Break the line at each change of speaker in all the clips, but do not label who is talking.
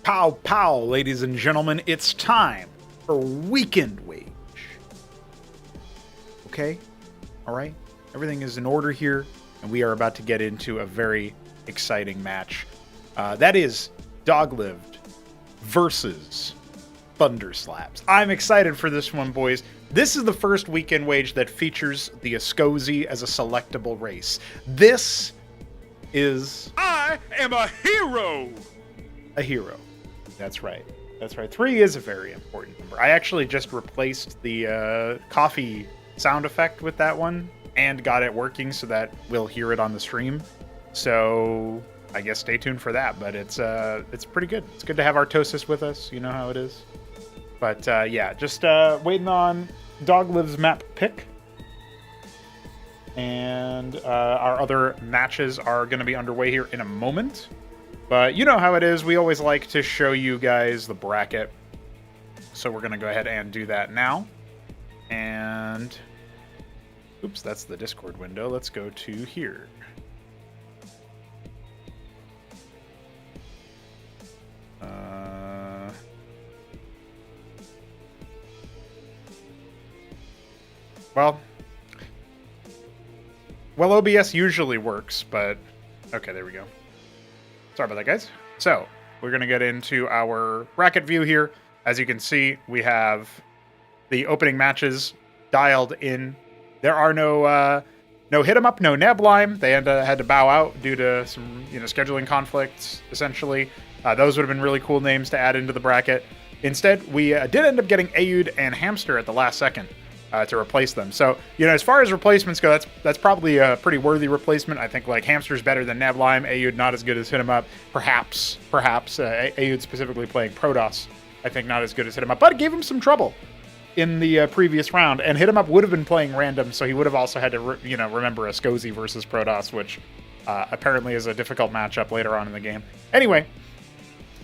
Pow pow, ladies and gentlemen, it's time for Weekend Wage. Okay? Alright? Everything is in order here, and we are about to get into a very exciting match. That is Doglived versus Thunderslaps. I'm excited for this one, boys. This is the first Weekend Wage that features the Ascozi as a selectable race. This is...
I am a hero!
A hero. That's right. That's right. 3 is a very important number. I actually just replaced the coffee sound effect with that one and got it working so that we'll hear it on the stream. So I guess stay tuned for that. But it's pretty good. It's good to have Artosis with us. You know how it is. But yeah, just waiting on Dogliv's map pick. And our other matches are going to be underway here in a moment. But you know how it is. We always like to show you guys the bracket. So we're going to go ahead and do that now. And... oops, that's the Discord window. Let's go to here. Well, OBS usually works, but... okay, there we go. Sorry about that, guys. So, we're going to get into our bracket view here. As you can see, we have the opening matches dialed in. There are no hit 'em up, no Neblime. They had to bow out due to some scheduling conflicts, essentially. Those would have been really cool names to add into the bracket. Instead, we did end up getting Aoud and Hamster at the last second to replace them. So, as far as replacements go, that's probably a pretty worthy replacement. I think like Hamster's better than Neblime. Aoud not as good as Hit 'em Up. Perhaps Aoud specifically playing Protoss. I think not as good as Hit 'em Up, but it gave him some trouble in the previous round. And Hit 'em Up would have been playing random, so he would have also had to remember Ascozi versus Protoss, which apparently is a difficult matchup later on in the game. Anyway.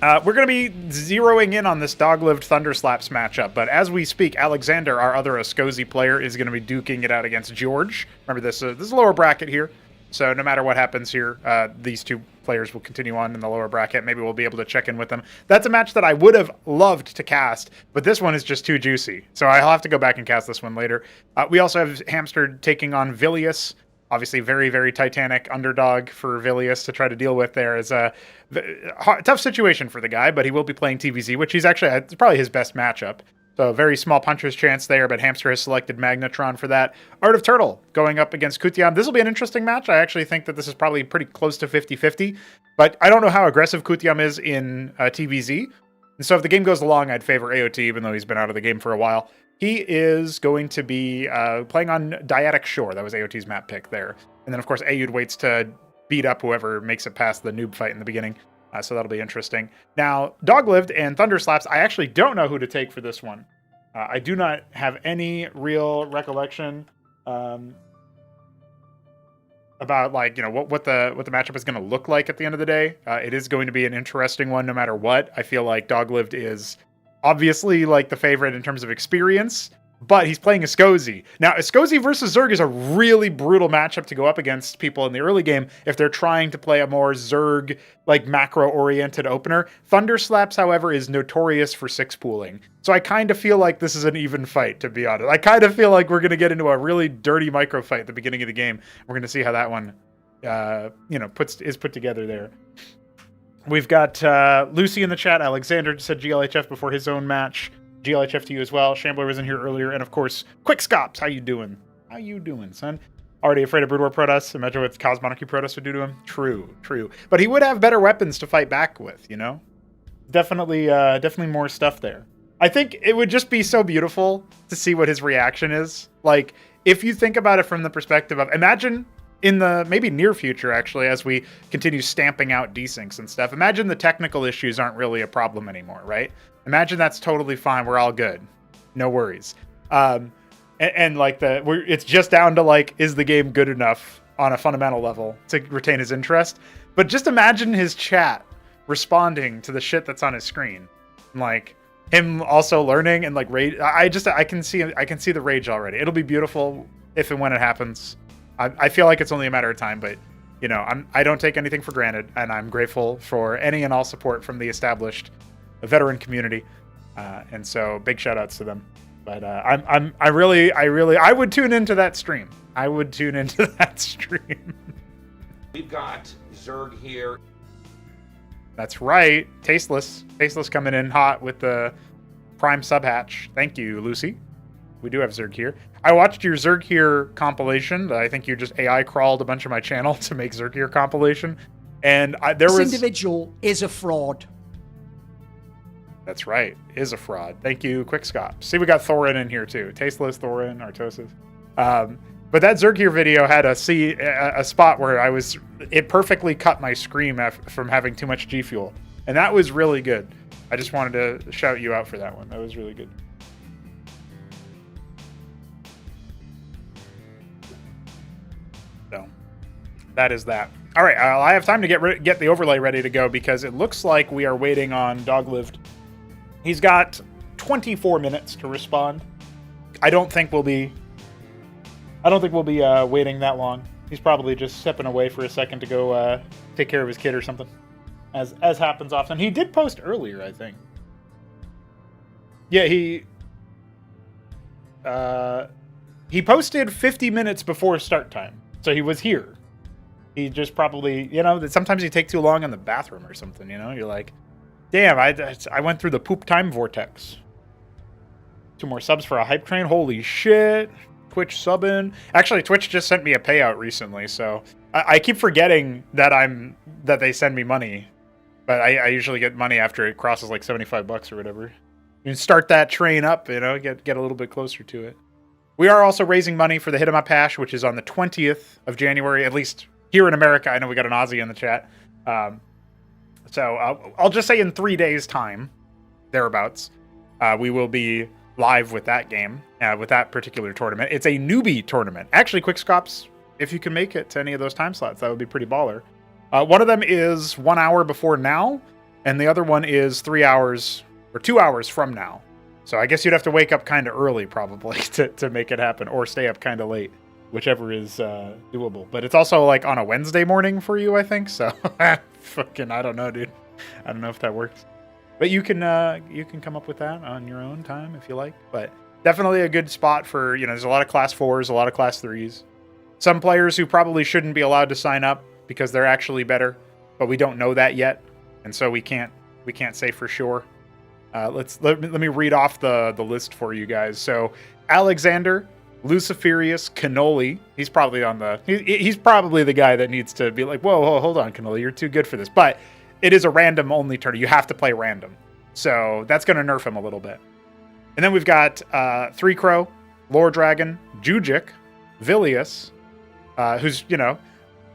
We're going to be zeroing in on this Doglived Thunderslaps matchup, but as we speak, Alexander, our other Ascozi player, is going to be duking it out against George. Remember, this is a lower bracket here, so no matter what happens here, these two players will continue on in the lower bracket. Maybe we'll be able to check in with them. That's a match that I would have loved to cast, but this one is just too juicy, so I'll have to go back and cast this one later. We also have Hamster taking on Vilius. Obviously, very, very Titanic underdog for Vilius to try to deal with there. Is a tough situation for the guy, but he will be playing TVZ, which he's actually it's probably his best matchup. So very small puncher's chance there, but Hamster has selected Magnetron for that. Art of Turtle going up against Kutiam. This will be an interesting match. I actually think that this is probably pretty close to 50-50, but I don't know how aggressive Kutiam is in TVZ. And so if the game goes along, I'd favor AOT, even though he's been out of the game for a while. He is going to be playing on Dyadic Shore. That was AOT's map pick there. And then, of course, Aoud waits to beat up whoever makes it past the noob fight in the beginning. So that'll be interesting. Now, Doglived and Thunderslaps, I actually don't know who to take for this one. I do not have any real recollection about, like, what the matchup is going to look like at the end of the day. It is going to be an interesting one no matter what. I feel like Doglived is... obviously, like, the favorite in terms of experience, but he's playing Ascozi. Now, Ascozi versus Zerg is a really brutal matchup to go up against people in the early game if they're trying to play a more Zerg, like, macro-oriented opener. Thunderslaps, however, is notorious for 6-pooling. So I kind of feel like this is an even fight, to be honest. I kind of feel like we're going to get into a really dirty micro fight at the beginning of the game. We're going to see how that one, is put together there. We've got Lucy in the chat. Alexander said GLHF before his own match. GLHF to you as well. Shambler was in here earlier. And of course, Quick Scops. How you doing? How you doing, son? Already afraid of Brood War Protoss. Imagine what Cosmonarchy Protoss would do to him. True. But he would have better weapons to fight back with, Definitely more stuff there. I think it would just be so beautiful to see what his reaction is. Like, if you think about it from the perspective of... imagine... in the maybe near future, actually, as we continue stamping out desyncs and stuff, imagine the technical issues aren't really a problem anymore, right? Imagine that's totally fine. We're all good. No worries. And like it's just down to like, is the game good enough on a fundamental level to retain his interest? But just imagine his chat responding to the shit that's on his screen, and like him also learning and like rage. I can see the rage already. It'll be beautiful if and when it happens. I feel like it's only a matter of time, but you know, I don't take anything for granted, and I'm grateful for any and all support from the established veteran community. And so big shout outs to them. But I would tune into that stream. I would tune into that stream.
We've got Zerg here.
That's right. Tasteless coming in hot with the Prime sub hatch. Thank you, Lucy. We do have Zerg here. I watched your Zerg here compilation. I think you just AI crawled a bunch of my channel to make Zerg here compilation. And
this individual is a fraud.
That's right. Is a fraud. Thank you, Quickscop. See, we got Thorin in here too. Tasteless, Thorin, Artosis. But that Zerg here video had a spot where it perfectly cut my scream from having too much G Fuel. And that was really good. I just wanted to shout you out for that one. That was really good. So, that is that. All right, I have time to get the overlay ready to go because it looks like we are waiting on Doglived. He's got 24 minutes to respond. I don't think we'll be waiting that long. He's probably just stepping away for a second to go take care of his kid or something, as happens often. He did post earlier, I think. Yeah, he posted 50 minutes before start time, so he was here. He just probably, you know, sometimes you take too long in the bathroom or something. You know, you're like, damn, I went through the poop time vortex. 2 more subs for a hype train. Holy shit. Twitch subbing. Actually, Twitch just sent me a payout recently, so I keep forgetting that they send me money. But I usually get money after it crosses like $75 or whatever. You can start that train up, you know, get a little bit closer to it. We are also raising money for the Hit 'em Up hash, which is on the 20th of January, at least here in America. I know we got an Aussie in the chat. So I'll just say in 3 days' time, thereabouts, we will be live with that game, with that particular tournament. It's a newbie tournament. Actually, Quickscops, if you can make it to any of those time slots, that would be pretty baller. One of them is 1 hour before now, and the other one is 3 hours or 2 hours from now. So I guess you'd have to wake up kind of early probably to make it happen, or stay up kind of late, whichever is doable. But it's also like on a Wednesday morning for you, I think. So fucking, I don't know, dude. I don't know if that works. But you can come up with that on your own time if you like. But definitely a good spot for, you know, there's a lot of class 4s, a lot of class 3s. Some players who probably shouldn't be allowed to sign up because they're actually better, but we don't know that yet, and so we can't say for sure. Let me read off the list for you guys. So Alexander, Luciferius, Cannoli. He's probably he's probably the guy that needs to be like, whoa, hold on, Cannoli, you're too good for this. But it is a random only tournament. You have to play random, so that's going to nerf him a little bit. And then we've got Three Crow, Lore Dragon, Jujic, Vilius, who's, you know,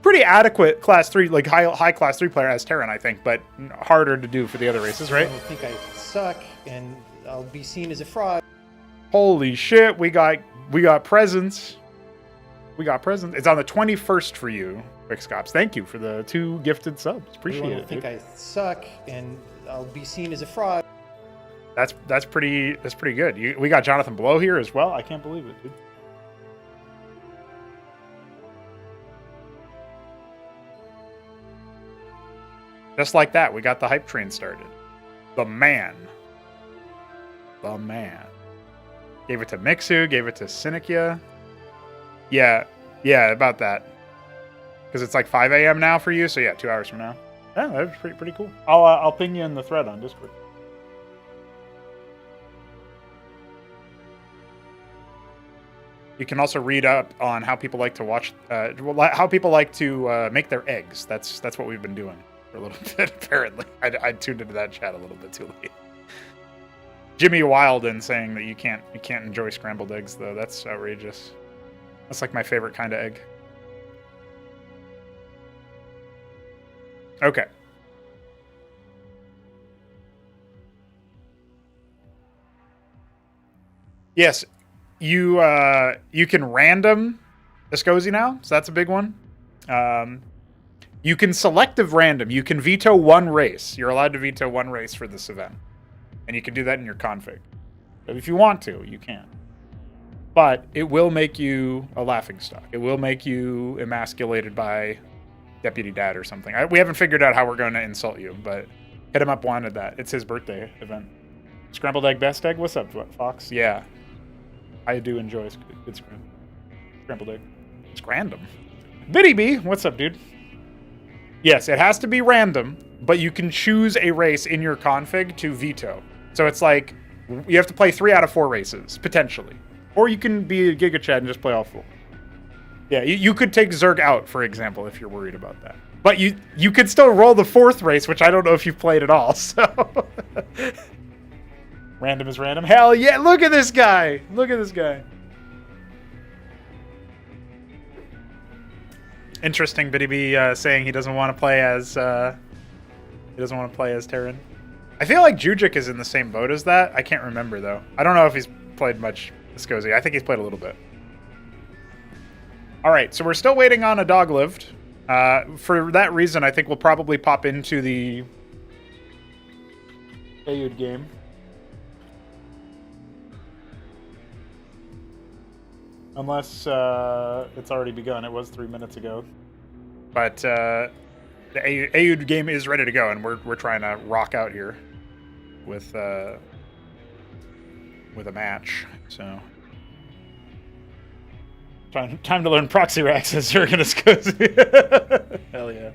pretty adequate class 3, like high class 3 player as Terran, I think, but harder to do for the other races, right?
I think I suck, and I'll be seen as a fraud.
Holy shit, we got presents. We got presents. It's on the 21st for you, Quickscops. Thank you for the 2 gifted subs. Appreciate it.
I think I suck, and I'll be seen as a fraud.
That's pretty good. We got Jonathan Blow here as well. I can't believe it, dude. Just like that, we got the hype train started. The man. Gave it to Mixu, gave it to Synekia. Yeah, about that. Because it's like 5 a.m. now for you, so yeah, 2 hours from now. Yeah, that was pretty cool. I'll ping you in the thread on Discord. You can also read up on how people like to watch, how people like to make their eggs. That's what we've been doing for a little bit, apparently. I tuned into that chat a little bit too late. Jimmy Wilden saying that you can't enjoy scrambled eggs, though. That's outrageous. That's like my favorite kind of egg. Okay. Yes, you can random Escozy now, so that's a big one. You can selective random. You can veto one race. You're allowed to veto one race for this event. And you can do that in your config. But if you want to, you can. But it will make you a laughingstock. It will make you emasculated by deputy dad or something. We haven't figured out how we're going to insult you, but hit him up wanted that. It's his birthday event. Scrambled egg, best egg? What's up, Fox? Yeah. I do enjoy good scrambled egg. It's random. Biddy B, what's up, dude? Yes, it has to be random, but you can choose a race in your config to veto. So it's like, you have to play 3 out of 4 races, potentially. Or you can be a Giga Chad and just play all 4. Yeah, you could take Zerg out, for example, if you're worried about that. But you could still roll the 4th race, which I don't know if you've played at all, so... Random is random. Hell yeah, look at this guy! Look at this guy. Interesting, Biddy B saying he doesn't want to play as Terran. I feel like Jujic is in the same boat as that. I can't remember though. I don't know if he's played much Skozy. I think he's played a little bit. All right, so we're still waiting on a dog lived. For that reason, I think we'll probably pop into the Ayud game. Unless it's already begun. It was 3 minutes ago. But the Ayud game is ready to go, and we're trying to rock out here with a match. So time to learn proxy racks as you're gonna Skozy. Hell yeah.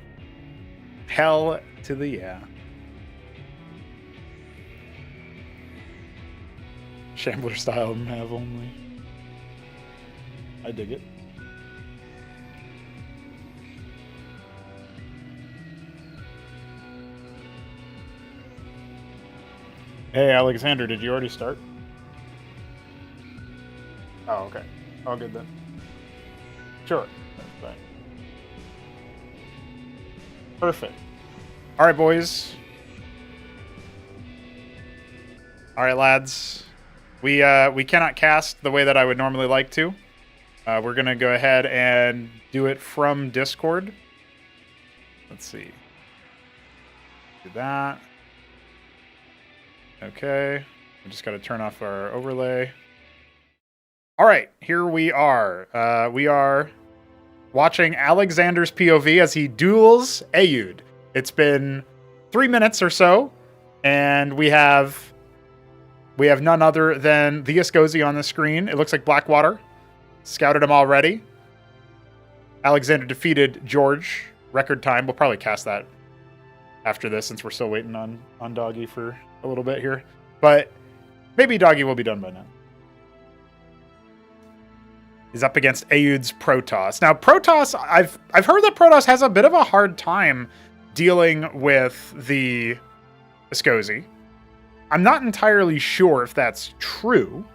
Hell to the yeah. Shambler style have only. I dig it. Hey, Alexander, did you already start? Oh, okay. All good then. Sure. That's fine. Perfect. All right, boys. All right, lads. We cannot cast the way that I would normally like to. We're going to go ahead and do it from Discord. Let's see. Do that. Okay. We just got to turn off our overlay. All right. Here we are. We are watching Alexander's POV as he duels Ayud. It's been 3 minutes or so, and we have none other than the Skozy on the screen. It looks like Blackwater. Scouted him already. Alexander defeated George. Record time. We'll probably cast that after this since we're still waiting on Doggy for a little bit here. But maybe Doggy will be done by now. He's up against Ayud's Protoss. Now, Protoss, I've heard that Protoss has a bit of a hard time dealing with the Skozy. I'm not entirely sure if that's true.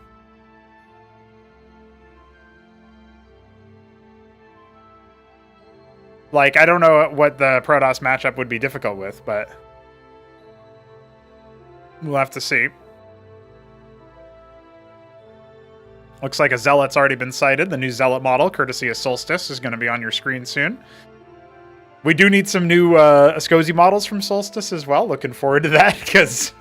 Like, I don't know what the Protoss matchup would be difficult with, but we'll have to see. Looks like a Zealot's already been sighted. The new Zealot model, courtesy of Solstice, is going to be on your screen soon. We do need some new Skozy models from Solstice as well. Looking forward to that, because,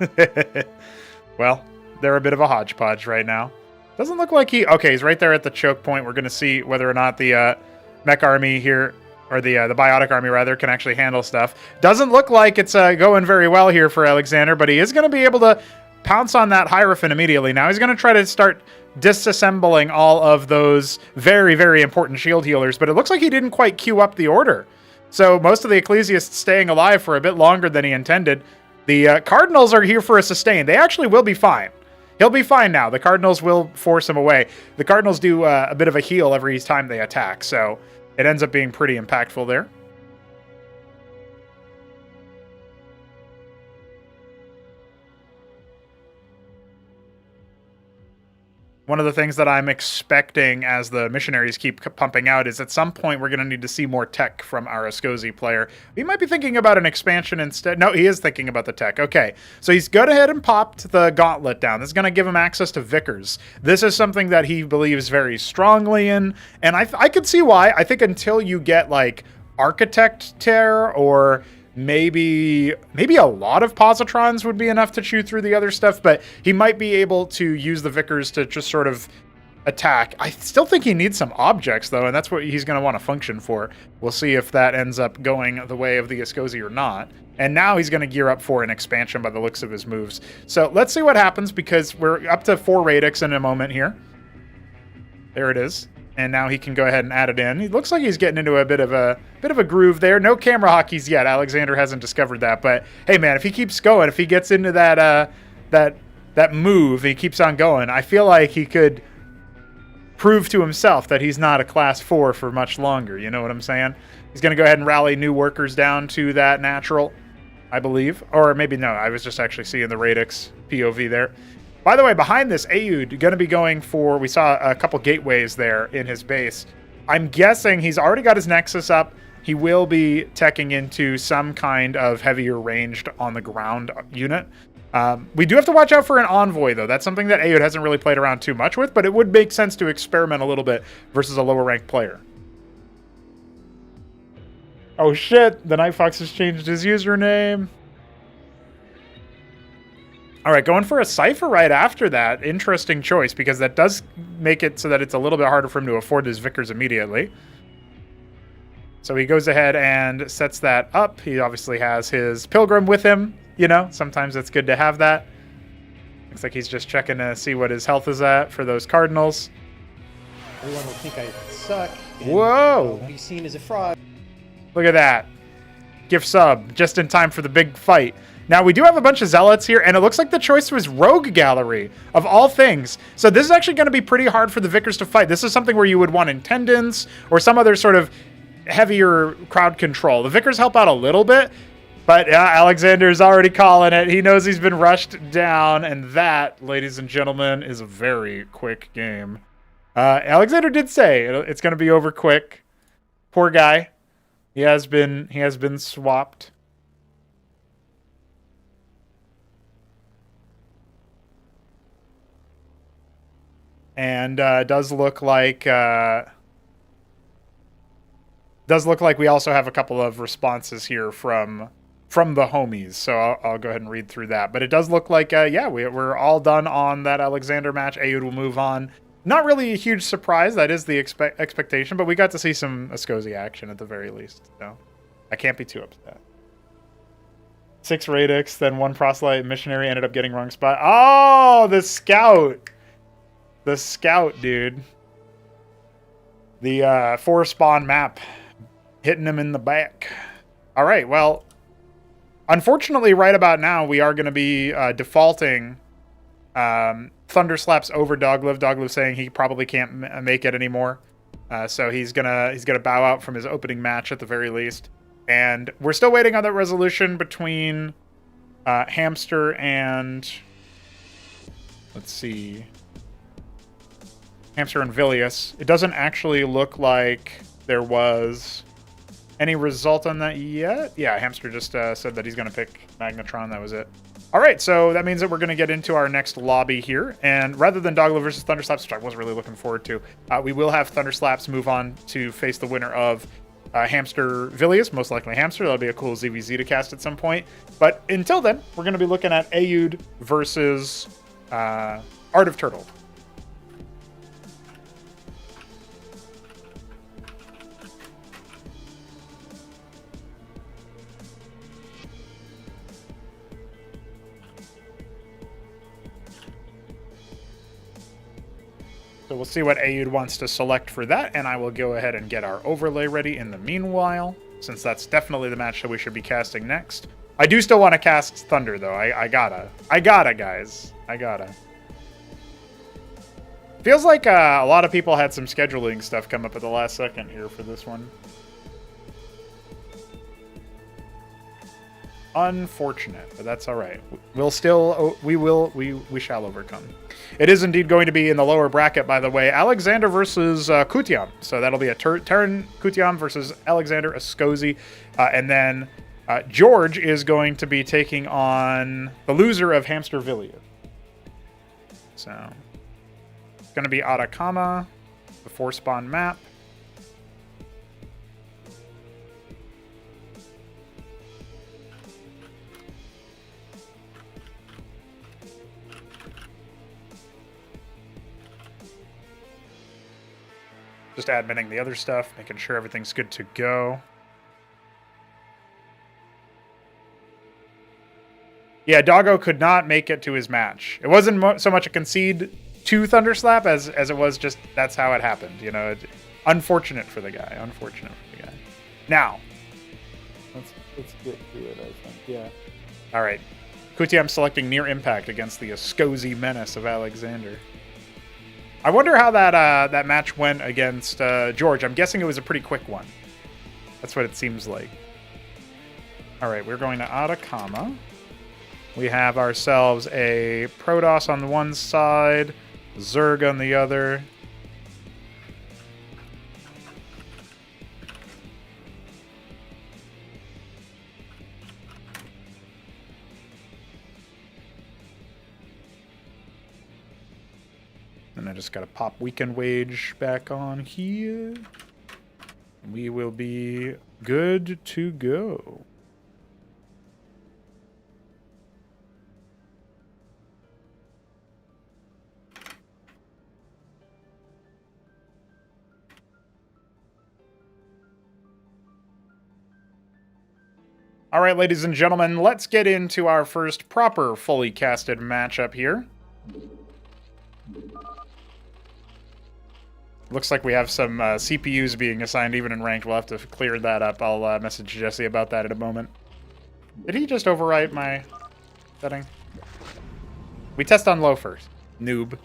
well, they're a bit of a hodgepodge right now. Doesn't look like he... Okay, he's right there at the choke point. We're going to see whether or not the mech army here... Or the biotic army, rather, can actually handle stuff. Doesn't look like it's going very well here for Alexander, but he is going to be able to pounce on that Hierophant immediately. Now he's going to try to start disassembling all of those very, very important shield healers, but it looks like he didn't quite queue up the order. So most of the Ecclesiasts staying alive for a bit longer than he intended. The Cardinals are here for a sustain. They actually will be fine. He'll be fine now. The Cardinals will force him away. The Cardinals do a bit of a heal every time they attack, so... It ends up being pretty impactful there. One of the things that I'm expecting as the missionaries keep pumping out is at some point we're going to need to see more tech from our Skozy player. He might be thinking about an expansion instead. No, he is thinking about the tech. Okay, so he's gone ahead and popped the gauntlet down. This is going to give him access to Vickers. This is something that he believes very strongly in, and I could see why. I think until you get like Architect Tear or... Maybe a lot of positrons would be enough to chew through the other stuff, but he might be able to use the Vickers to just sort of attack. I still think he needs some objects, though, and that's what he's going to want to function for. We'll see if that ends up going the way of the Escozi or not. And now he's going to gear up for an expansion by the looks of his moves. So let's see what happens, because we're up to 4 radix in a moment here. There it is. And now he can go ahead and add it in. He looks like he's getting into a bit of a groove there. No camera hockeys yet. Alexander hasn't discovered that. But hey, man, if he keeps going, if he gets into that move, he keeps on going, I feel like he could prove to himself that he's not a class 4 for much longer. You know what I'm saying? He's going to go ahead and rally new workers down to that natural, I believe. Or maybe no, I was just actually seeing the radix POV there. By the way, behind this, Aoud going to be going for, we saw a couple gateways there in his base. I'm guessing he's already got his Nexus up. He will be teching into some kind of heavier ranged on the ground unit. We do have to watch out for an Envoy, though. That's something that Aoud hasn't really played around too much with, but it would make sense to experiment a little bit versus a lower ranked player. Oh shit, the Night Fox has changed his username. All right, going for a Cypher right after that. Interesting choice, because that does make it so that it's a little bit harder for him to afford his Vickers immediately. So he goes ahead and sets that up. He obviously has his Pilgrim with him. You know, sometimes it's good to have that. Looks like he's just checking to see what his health is at for those Cardinals.
Everyone will think I suck. And
Whoa!
I'll be seen as a fraud.
Look at that. Gift sub, just in time for the big fight. Now, we do have a bunch of Zealots here, and it looks like the choice was Rogue Gallery, of all things. So this is actually going to be pretty hard for the Vickers to fight. This is something where you would want Intendants or some other sort of heavier crowd control. The Vickers help out a little bit, but Alexander's already calling it. He knows he's been rushed down, and that, ladies and gentlemen, is a very quick game. Alexander did say it's going to be over quick. Poor guy. He has been swapped. And does look like we also have a couple of responses here from the homies. So I'll go ahead and read through that. But it does look like we're all done on that Alexander match. Aoud will move on. Not really a huge surprise. That is the expectation, but we got to see some Escozi action at the very least. So I can't be too upset. 6 Radix, then 1 Proselyte Missionary ended up getting wrong spot. Oh, the Scout. The Scout, dude. The 4-spawn map. Hitting him in the back. All right, well, unfortunately, right about now, we are going to be defaulting Thunder Slaps over Dogliv. Dogliv saying he probably can't make it anymore. So he's gonna bow out from his opening match at the very least. And we're still waiting on that resolution between Hamster and... Let's see... Hamster and Vilius. It doesn't actually look like there was any result on that yet. Yeah, Hamster just said that he's going to pick Magnetron. That was it. All right, so that means that we're going to get into our next lobby here. And rather than Dogliv versus Thunderslaps, which I wasn't really looking forward to, we will have Thunderslaps move on to face the winner of Hamster Vilius, most likely Hamster. That'll be a cool ZVZ to cast at some point. But until then, we're going to be looking at Aoud versus Art of Turtle. So we'll see what Aoud wants to select for that, and I will go ahead and get our overlay ready in the meanwhile, since that's definitely the match that we should be casting next. I do still want to cast Thunder, though. I gotta, guys. I gotta. Feels like a lot of people had some scheduling stuff come up at the last second here for this one. Unfortunate, but that's all right. We shall overcome. It is indeed going to be in the lower bracket, by the way. Alexander versus Kutian. So that'll be a Terran Kutian versus Alexander Escozi. And then George is going to be taking on the loser of Hamster Villia. So it's going to be Atacama, the 4-spawn map. Just adminning the other stuff, making sure everything's good to go. Yeah, Doggo could not make it to his match. It wasn't so much a concede to Thunderslap as it was just that's how it happened. You know, unfortunate for the guy. Unfortunate for the guy. Now, let's get to it. I think. Yeah. All right. Kutiam selecting Near Impact against the Escozy Menace of Alexander. I wonder how that match went against George. I'm guessing it was a pretty quick one. That's what it seems like. All right, we're going to Atacama. We have ourselves a Protoss on the one side, Zerg on the other. And I just got to pop Weekend Wage back on here. We will be good to go. All right, ladies and gentlemen, let's get into our first proper fully casted matchup here. Looks like we have some CPUs being assigned even in ranked. We'll have to clear that up. I'll message Jesse about that in a moment. Did he just overwrite my setting? We test on low first. Noob.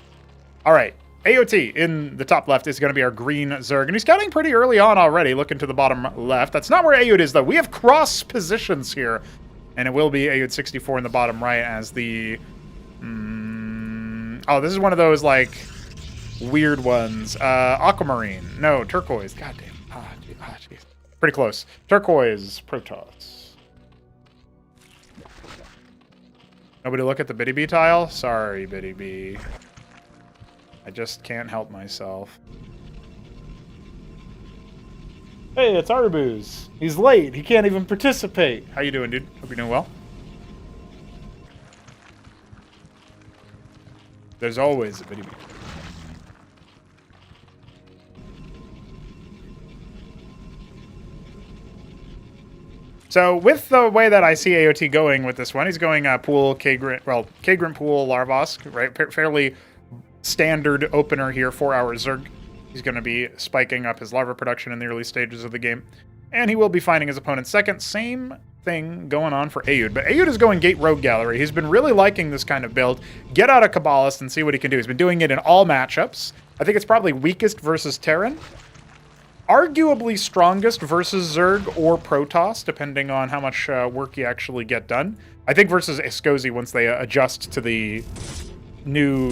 All right. AOT in the top left is going to be our green Zerg, and he's scouting pretty early on already, looking to the bottom left. That's not where Ayud is, though. We have cross positions here, and it will be Ayud 64 in the bottom right as the... Oh, this is one of those, like, weird ones. Aquamarine. No, turquoise. Goddamn. Jeez. Pretty close. Turquoise Protoss. Nobody look at the Biddy B tile? Sorry, Biddy B. I just can't help myself. Hey, it's Arbuz. He's late. He can't even participate. How you doing, dude? Hope you're doing well. There's always a Biddy B. So with the way that I see AOT going with this one, he's going pool, Kagrant, well, Kagrant pool, Larvosk, right? Fairly standard opener here, 4-hour Zerg. He's going to be spiking up his larva production in the early stages of the game. And he will be finding his opponent second. Same thing going on for Ayud. But Ayud is going Gate Rogue Gallery. He's been really liking this kind of build. Get out of Kabbalist and see what he can do. He's been doing it in all matchups. I think it's probably weakest versus Terran. Arguably strongest versus Zerg or Protoss, depending on how much work you actually get done. I think versus Escozy once they adjust to the new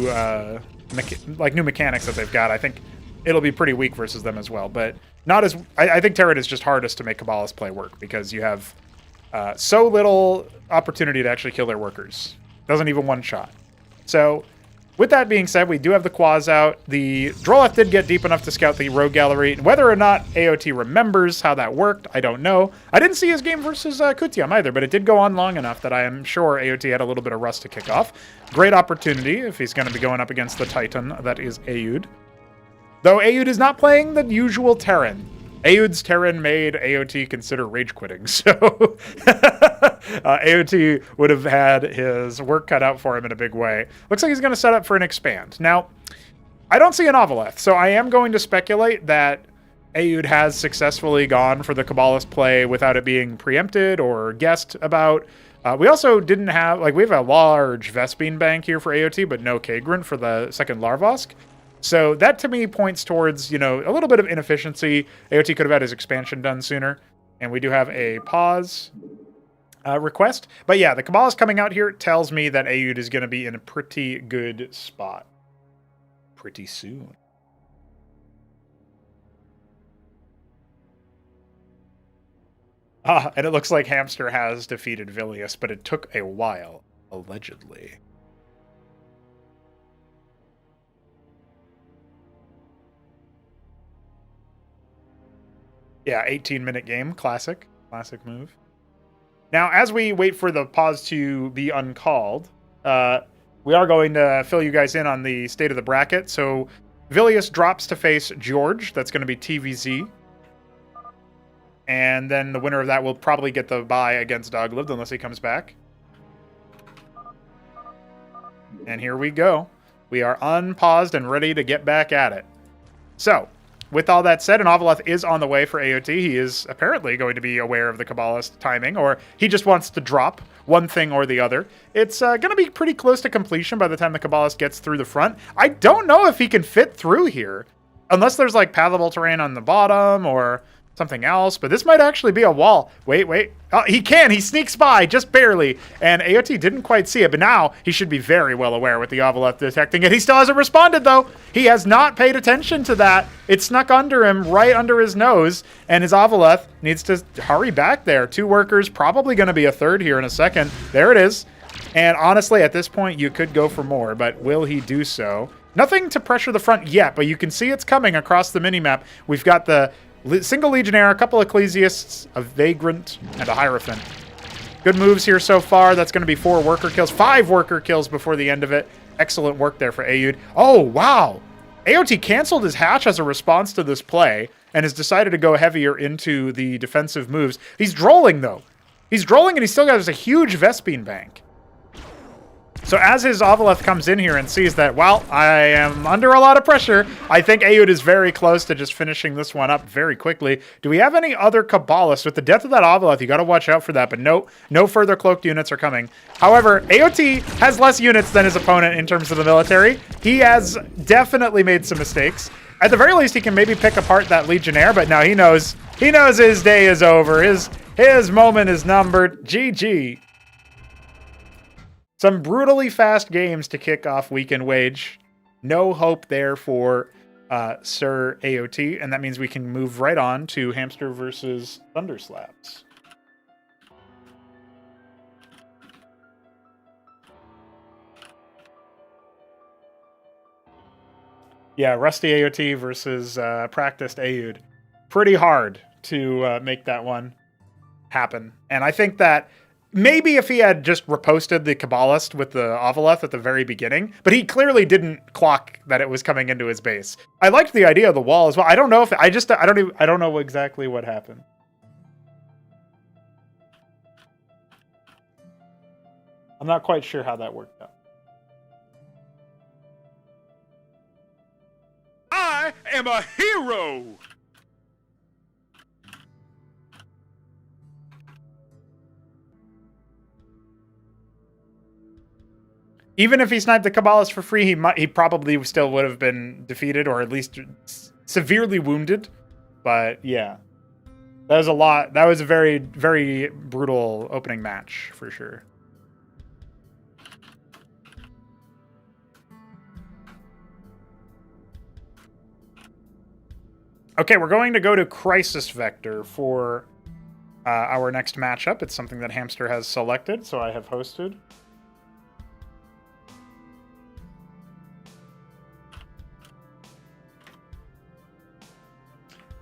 new mechanics that they've got. I think it'll be pretty weak versus them as well, but not as... I think Terran is just hardest to make Kabbalist play work because you have so little opportunity to actually kill their workers. Doesn't even one shot. So with that being said, we do have the Quaz out. The Droleth did get deep enough to scout the Rogue Gallery. Whether or not AOT remembers how that worked, I don't know. I didn't see his game versus Kutiam either, but it did go on long enough that I am sure AOT had a little bit of rust to kick off. Great opportunity if he's going to be going up against the Titan that is Ayud. Though Ayud is not playing the usual Terran. Ayud's Terran made AOT consider rage quitting, so AOT would have had his work cut out for him in a big way. Looks like he's going to set up for an expand. Now, I don't see an Ovaleth, so I am going to speculate that Ayud has successfully gone for the Kabbalist play without it being preempted or guessed about. We also didn't have, we have a large Vespene bank here for AOT, but no Kagrant for the second Larvosk. So that to me points towards, a little bit of inefficiency. AOT could have had his expansion done sooner. And we do have a pause request. But yeah, the Kabbalist coming out here tells me that Ayud is going to be in a pretty good spot pretty soon. And it looks like Hamster has defeated Vilius, but it took a while, allegedly. Yeah, 18-minute game. Classic move. Now, as we wait for the pause to be uncalled, we are going to fill you guys in on the state of the bracket. So Vilius drops to face George. That's going to be TVZ. And then the winner of that will probably get the bye against Doglived unless he comes back. And here we go. We are unpaused and ready to get back at it. So, with all that said, an Avaleth is on the way for AOT. He is apparently going to be aware of the Kabbalist timing, or he just wants to drop one thing or the other. It's going to be pretty close to completion by the time the Kabbalist gets through the front. I don't know if he can fit through here, unless there's like pathable terrain on the bottom or something else, but this might actually be a wall. Wait. Oh, he can. He sneaks by just barely, and AOT didn't quite see it, but now he should be very well aware with the Avaleth detecting it. He still hasn't responded, though. He has not paid attention to that. It snuck under him, right under his nose, and his Avaleth needs to hurry back there. 2 workers, probably going to be a third here in a second. There it is. And honestly, at this point, you could go for more, but will he do so? Nothing to pressure the front yet, but you can see it's coming across the minimap. We've got the single Legionnaire, a couple Ecclesiasts, a Vagrant, and a Hierophant. Good moves here so far. That's going to be 4 worker kills, 5 worker kills before the end of it. Excellent work there for Aoud. Oh, wow. AOT canceled his hatch as a response to this play and has decided to go heavier into the defensive moves. He's drolling, though. He's drolling, and he still got a huge Vespine bank. So as his Avaleth comes in here and sees that, well, I am under a lot of pressure, I think Aoud is very close to just finishing this one up very quickly. Do we have any other Kabbalists? With the death of that Avaleth, you got to watch out for that, but no further cloaked units are coming. However, AOT has less units than his opponent in terms of the military. He has definitely made some mistakes. At the very least, he can maybe pick apart that Legionnaire, but no, he knows his day is over. His moment is numbered. GG. Some brutally fast games to kick off Weekend Wage. No hope there for Sir AOT, and that means we can move right on to Hamster versus Thunderslaps. Yeah, Rusty AOT versus Practiced Aoud. Pretty hard to make that one happen. And I think that maybe if he had just reposted the Kabbalist with the Avaleth at the very beginning, but he clearly didn't clock that it was coming into his base. I liked the idea of the wall as well. I don't know if I don't know exactly what happened. I'm not quite sure how that worked out.
I am a hero!
Even if he sniped the Kabbalist for free, he probably still would have been defeated or at least severely wounded. But yeah, that was a lot. That was a very, very brutal opening match for sure. Okay, we're going to go to Crisis Vector for our next matchup. It's something that Hamster has selected, so I have hosted.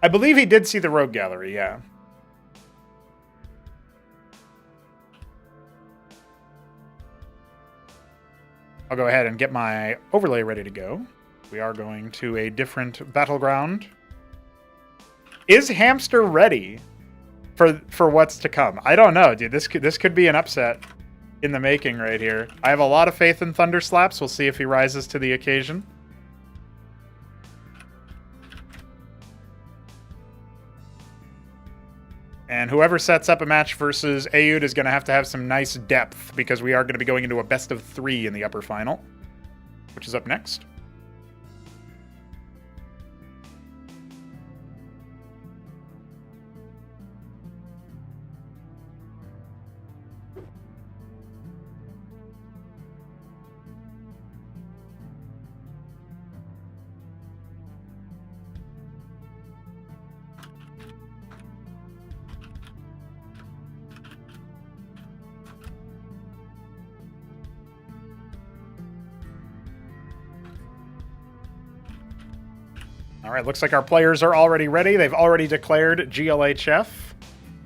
I believe he did see the Rogue Gallery, yeah. I'll go ahead and get my overlay ready to go. We are going to a different battleground. Is Hamster ready for what's to come? I don't know, dude. This could be an upset in the making right here. I have a lot of faith in Thunderslaps. We'll see if he rises to the occasion. And whoever sets up a match versus Aoud is going to have some nice depth because we are going to be going into a best of 3 in the upper final, which is up next. All right, looks like our players are already ready. They've already declared GLHF,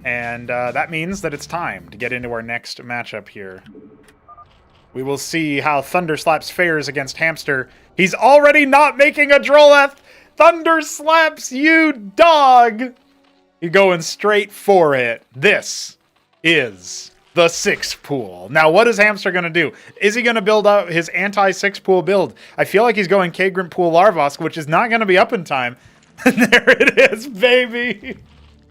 and that means that it's time to get into our next matchup here. We will see how Thunderslaps fares against Hamster. He's already not making a Droleth. Thunderslaps, you dog. You're going straight for it. This is the 6-pool. Now, what is Hamster going to do? Is he going to build up his anti-6-pool build? I feel like he's going Kagrant Pool Larvosk, which is not going to be up in time. There it is, baby.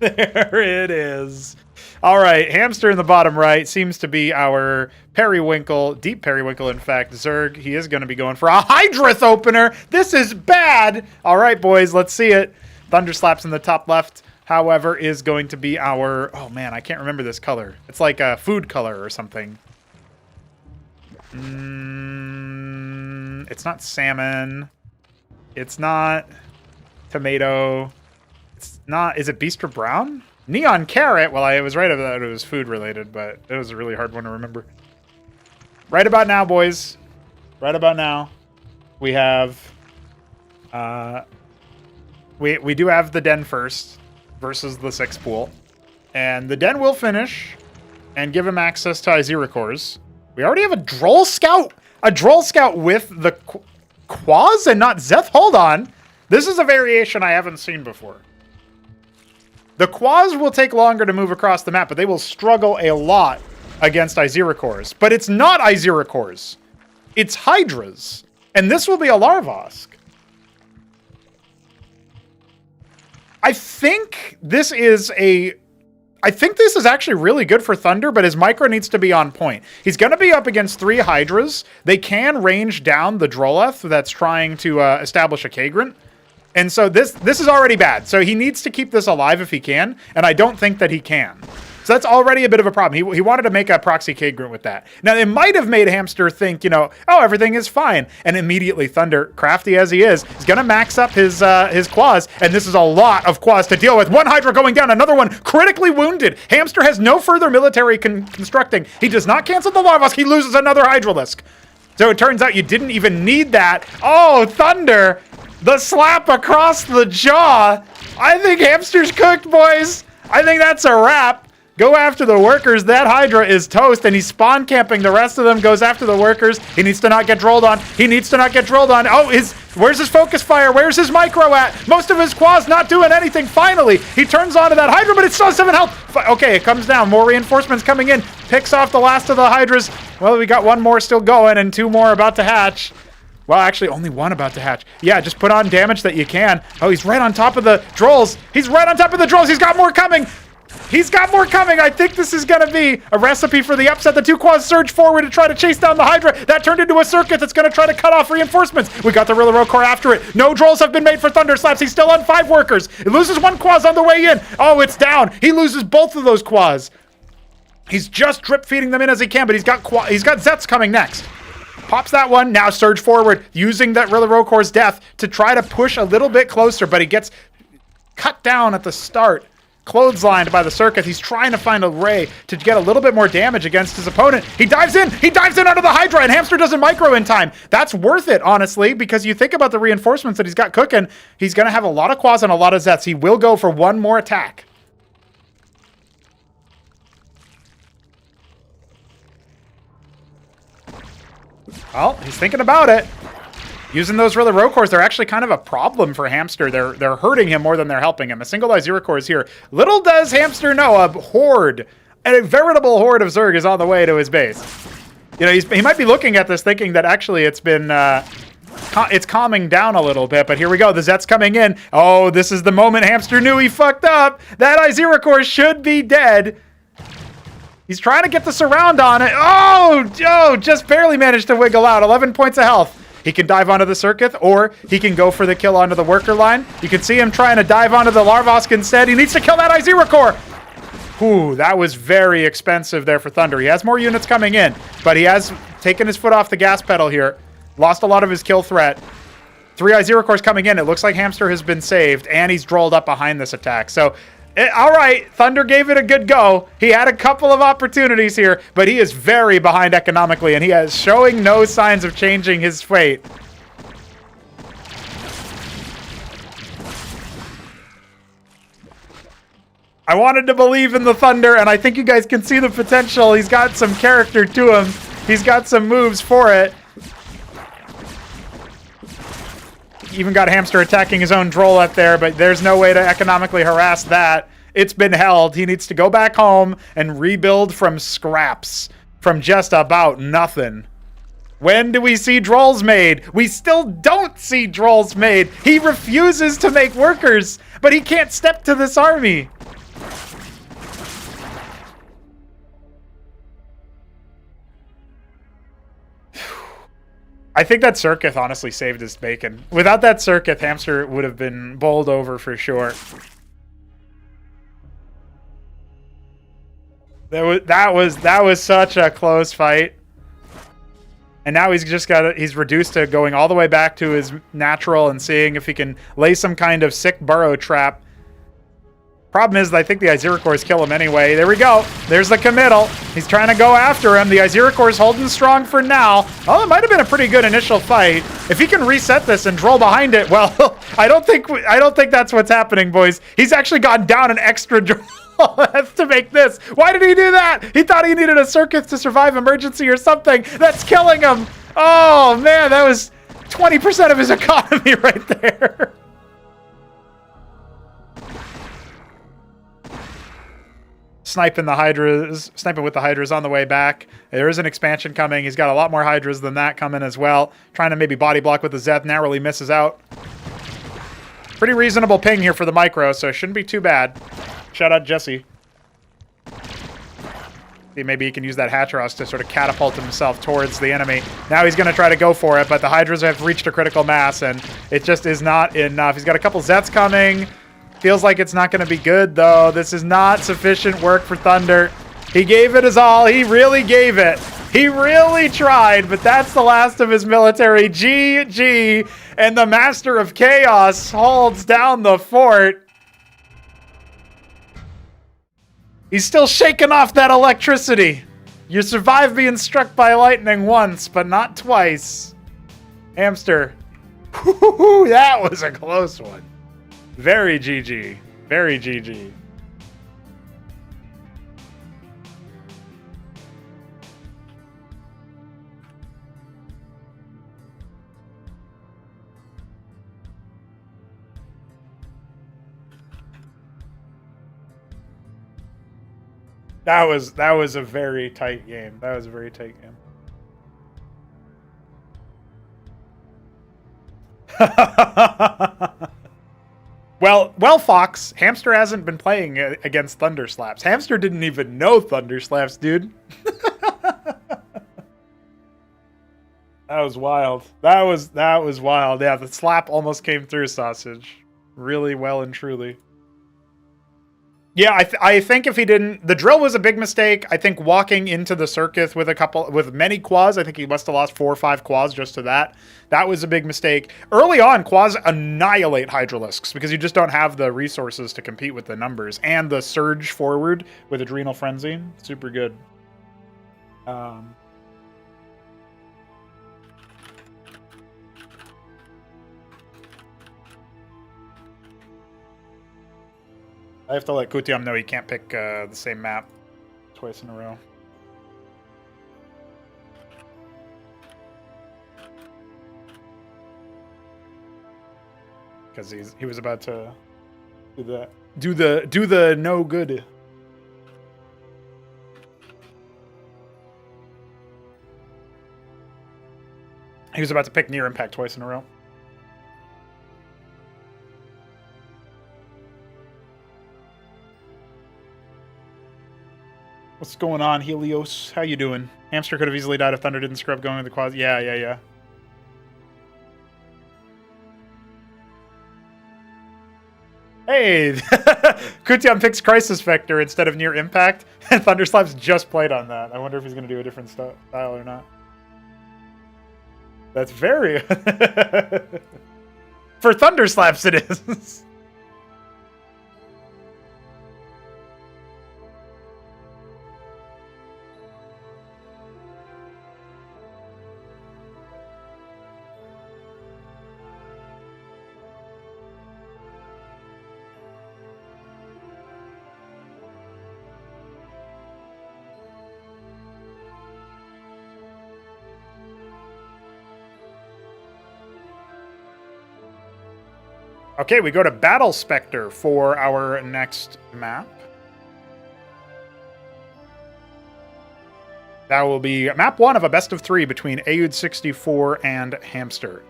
There it is. All right, Hamster in the bottom right seems to be our Periwinkle, deep Periwinkle, in fact. Zerg, he is going to be going for a Hydrith opener. This is bad. All right, boys, let's see it. Thunderslaps in the top left, however, is going to be our... Oh, man, I can't remember this color. It's like a food color or something. It's not salmon. It's not tomato. It's not... Is it Beastra Brown? Neon Carrot. Well, I was right about that. It was food related, but it was a really hard one to remember. Right about now, boys. Right about now, we have... We do have the Den first versus the 6-pool. And the Den will finish and give him access to Iziricors. We already have a Droll Scout. A Droll Scout with the Quaz and not Zeth. Hold on. This is a variation I haven't seen before. The Quaz will take longer to move across the map, but they will struggle a lot against Iziricors. But it's not Iziricors. It's Hydras. And this will be a Larvosk. I think this is actually really good for Thunder, but his micro needs to be on point. He's going to be up against 3 Hydras. They can range down the Droleth that's trying to establish a Kagrant. And so this is already bad. So he needs to keep this alive if he can, and I don't think that he can. So that's already a bit of a problem. He wanted to make a proxy Kagrant with that. Now, it might have made Hamster think, you know, oh, everything is fine. And immediately Thunder, crafty as he is going to max up his Quaz, and this is a lot of Quaz to deal with. One Hydra going down, another one critically wounded. Hamster has no further military constructing. He does not cancel the Larvosk. He loses another Hydralisk. So it turns out you didn't even need that. Oh, Thunder! The slap across the jaw. I think Hamster's cooked, boys. I think that's a wrap. Go after the workers. That Hydra is toast, and he's spawn camping. The rest of them goes after the workers. He needs to not get drolled on. He needs to not get drolled on. Oh, where's his focus fire? Where's his micro at? Most of his Quaz not doing anything. Finally, he turns onto that Hydra, but it's still 7 health. Okay, it comes down. More reinforcements coming in. Picks off the last of the Hydras. Well, we got 1 more still going and 2 more about to hatch. Well, actually, only 1 about to hatch. Yeah, just put on damage that you can. Oh, he's right on top of the Drolls. He's right on top of the Drolls. He's got more coming. He's got more coming. I think this is going to be a recipe for the upset. The 2 Quaz surge forward to try to chase down the Hydra. That turned into a circuit that's going to try to cut off reinforcements. We got the Rilla Core after it. No Drolls have been made for Thunderslaps. He's still on 5 workers. He loses 1 Quaz on the way in. Oh, it's down. He loses both of those Quaz. He's just drip feeding them in as he can, but he's got Zets coming next. Pops that one. Now surge forward, using that Rilla Core's death to try to push a little bit closer, but he gets cut down at the start. Clotheslined by the circuit. He's trying to find a ray to get a little bit more damage against his opponent. He dives in. He dives in under the Hydra, and Hamster doesn't micro in time. That's worth it, honestly, because you think about the reinforcements that he's got cooking. He's going to have a lot of Quaz and a lot of Zets. He will go for 1 more attack. Well, he's thinking about it. Using those Rilla Cores, they're actually kind of a problem for Hamster. They're hurting him more than they're helping him. A single Iziracore is here. Little does Hamster know, a horde, a veritable horde of Zerg is on the way to his base. You know, he might be looking at this thinking that actually it's been... it's calming down a little bit, but here we go. The Zet's coming in. Oh, this is the moment Hamster knew he fucked up. That Iziracore should be dead. He's trying to get the surround on it. Oh, just barely managed to wiggle out. 11 points of health. He can dive onto the circuit, or he can go for the kill onto the worker line. You can see him trying to dive onto the Larvosk instead. He needs to kill that Iziracore. Ooh, that was very expensive there for Thunder. He has more units coming in, but he has taken his foot off the gas pedal here. Lost a lot of his kill threat. 3 Iziracores coming in. It looks like Hamster has been saved, and he's drolled up behind this attack. So, all right, Thunder gave it a good go. He had a couple of opportunities here, but he is very behind economically, and he is showing no signs of changing his fate. I wanted to believe in the Thunder, and I think you guys can see the potential. He's got some character to him. He's got some moves for it. Even got Hamster attacking his own droll up there, but there's no way to economically harass that. It's been held. He needs to go back home and rebuild from scraps, from just about nothing. When do we see drolls made? We still don't see drolls made. He refuses to make workers, but he can't step to this army. I think that Circuit honestly saved his bacon. Without that Circuit, Hamster would have been bowled over for sure. That was such a close fight. And now he's reduced to going all the way back to his natural and seeing if he can lay some kind of sick burrow trap. Problem is, I think the Iziricors kill him anyway. There we go. There's the committal. He's trying to go after him. The Iziricors holding strong for now. Oh, it might have been a pretty good initial fight. If he can reset this and droll behind it, well, I don't think that's what's happening, boys. He's actually gone down an extra droll to make this. Why did he do that? He thought he needed a circuit to survive emergency or something. That's killing him. Oh, man, that was 20% of his economy right there. Sniping with the Hydras on the way back. There is an expansion coming. He's got a lot more Hydras than that coming as well. Trying to maybe body block with the Zeth. Narrowly misses out. Pretty reasonable ping here for the micro, so it shouldn't be too bad. Shout out Jesse. See, maybe he can use that Hatteros to sort of catapult himself towards the enemy. Now he's going to try to go for it, but the Hydras have reached a critical mass, and it just is not enough. He's got a couple Zeths coming. Feels like it's not going to be good, though. This is not sufficient work for Thunder. He gave it his all. He really gave it. He really tried, but that's the last of his military. GG. And the Master of Chaos holds down the fort. He's still shaking off that electricity. You survived being struck by lightning once, but not twice. Hamster. Woo-hoo-hoo, that was a close one. Very GG. Very GG. That was a very tight game. That was a very tight game. Well, Fox, Hamster hasn't been playing against Thunderslaps. Hamster didn't even know Thunderslaps, dude. That was wild. That was wild. Yeah, the slap almost came through, Sausage. Really well and truly. Yeah, I think if he didn't, the drill was a big mistake. I think walking into the circus with many quads, I think he must have lost 4 or 5 quads just to that. That was a big mistake. Early on, quads annihilate Hydralisks because you just don't have the resources to compete with the numbers. And the surge forward with Adrenal Frenzy, super good. I have to let Kutiam know he can't pick the same map twice in a row. Because he was about to do the no good. He was about to pick near impact twice in a row. What's going on, Helios? How you doing? Hamster could have easily died if Thunder didn't scrub going to the quads. Yeah. Hey! Kutiam picks Crisis Vector instead of Near Impact, and Thunderslaps just played on that. I wonder if he's going to do a different style or not. That's very... For Thunderslaps it is. Okay, we go to Battle Spectre for our next map. That will be map 1 of a best of 3 between Aoud 64 and Hamster.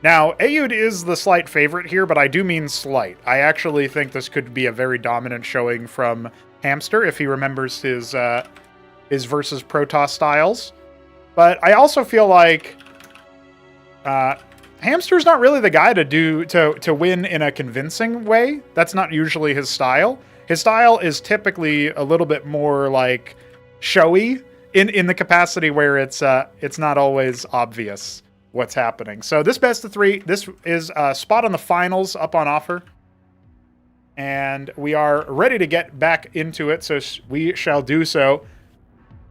Now, Aoud is the slight favorite here, but I do mean slight. I actually think this could be a very dominant showing from Hamster if he remembers his versus Protoss styles. But I also feel like Hamster's not really the guy to win in a convincing way. That's not usually his style. His style is typically a little bit more like showy in the capacity where it's not always obvious what's happening. So this best of 3, this is a spot on the finals up on offer. And we are ready to get back into it, so we shall do so.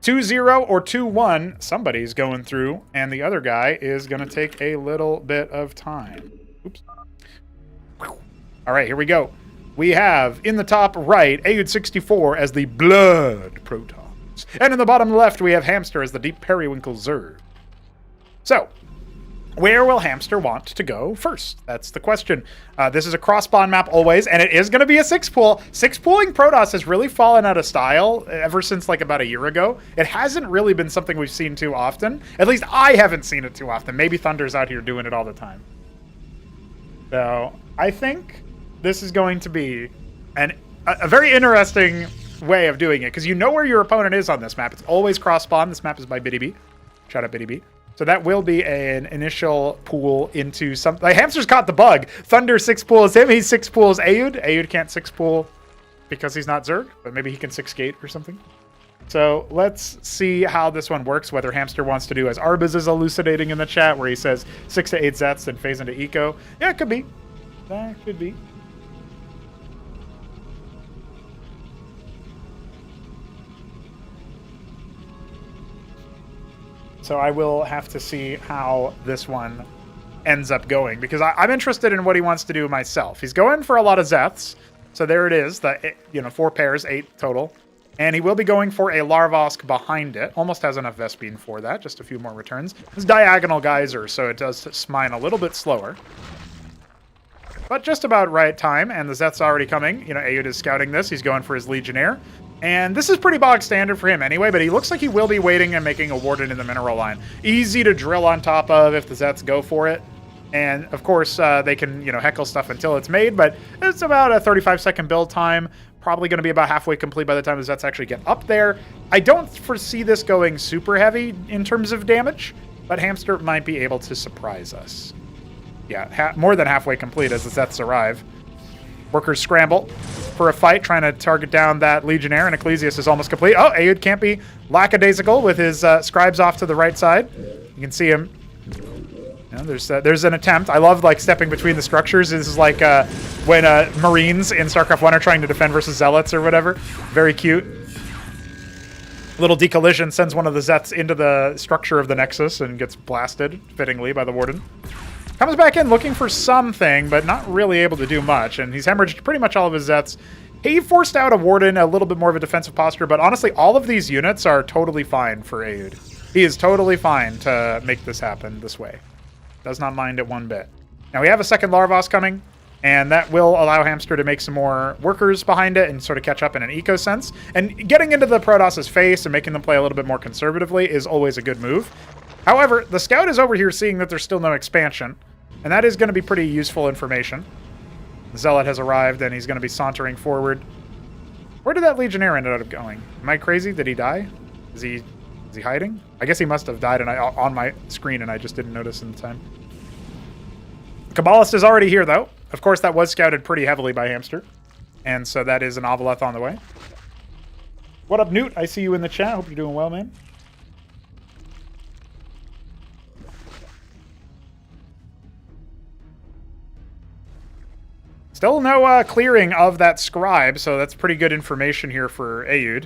2-0 or 2-1, somebody's going through, and the other guy is going to take a little bit of time. Oops. All right, here we go. We have, in the top right, Aoud 64 as the Blood Protons. And in the bottom left, we have Hamster as the Deep Periwinkle Zerg. So, where will Hamster want to go first? That's the question. This is a cross-spawn map always, and it is going to be a 6-pool. 6-pooling Protoss has really fallen out of style ever since like about a year ago. It hasn't really been something we've seen too often. At least I haven't seen it too often. Maybe Thunder's out here doing it all the time. So I think this is going to be a very interesting way of doing it, because you know where your opponent is on this map. It's always cross-spawn. This map is by Biddy B. Shout out Biddy B. So that will be an initial pool into something. Like, Hamster's caught the bug. Thunder 6-pools him. He 6-pools Aoud. Aoud can't 6-pool because he's not Zerg, but maybe he can 6-gate or something. So let's see how this one works, whether Hamster wants to do as Arbaz is elucidating in the chat, where he says 6 to 8 Zets, then phase into Eco. Yeah, it could be. That could be. So I will have to see how this one ends up going, because I'm interested in what he wants to do myself. He's going for a lot of Zeths. So there it is, 4 pairs, 8 total. And he will be going for a Larvosk behind it. Almost has enough Vespene for that, just a few more returns. It's diagonal geyser, so it does mine a little bit slower. But just about right time, and the Zeth's already coming. Aoud is scouting this. He's going for his Legionnaire. And this is pretty bog standard for him anyway, but he looks like he will be waiting and making a Warden in the mineral line. Easy to drill on top of if the Zets go for it. And, of course, they can, heckle stuff until it's made, but it's about a 35-second build time. Probably going to be about halfway complete by the time the Zets actually get up there. I don't foresee this going super heavy in terms of damage, but Hamster might be able to surprise us. Yeah, more than halfway complete as the Zets arrive. Workers scramble for a fight, trying to target down that Legionnaire, and Ecclesias is almost complete. Oh, Aoud can't be lackadaisical with his scribes off to the right side. You can see him. There's an attempt. I love stepping between the structures. This is like when Marines in Starcraft 1 are trying to defend versus Zealots or whatever. Very cute. Little decollision sends one of the Zets into the structure of the Nexus and gets blasted, fittingly, by the Warden. Comes back in looking for something, but not really able to do much, and he's hemorrhaged pretty much all of his Zets. He forced out a Warden, a little bit more of a defensive posture, but honestly, all of these units are totally fine for Aoud. He is totally fine to make this happen this way. Does not mind it one bit. Now, we have a second Larvos coming, and that will allow Hamster to make some more workers behind it and sort of catch up in an eco sense. And getting into the Protoss's face and making them play a little bit more conservatively is always a good move. However, the Scout is over here seeing that there's still no expansion, and that is going to be pretty useful information. The Zealot has arrived, and he's going to be sauntering forward. Where did that Legionnaire end up going? Am I crazy? Did he die? Is he hiding? I guess he must have died on my screen, and I just didn't notice in the time. Kabbalist is already here, though. Of course, that was scouted pretty heavily by Hamster, and so that is an Ovoleth on the way. What up, Newt? I see you in the chat. Hope you're doing well, man. Still no clearing of that scribe, so that's pretty good information here for Aoud.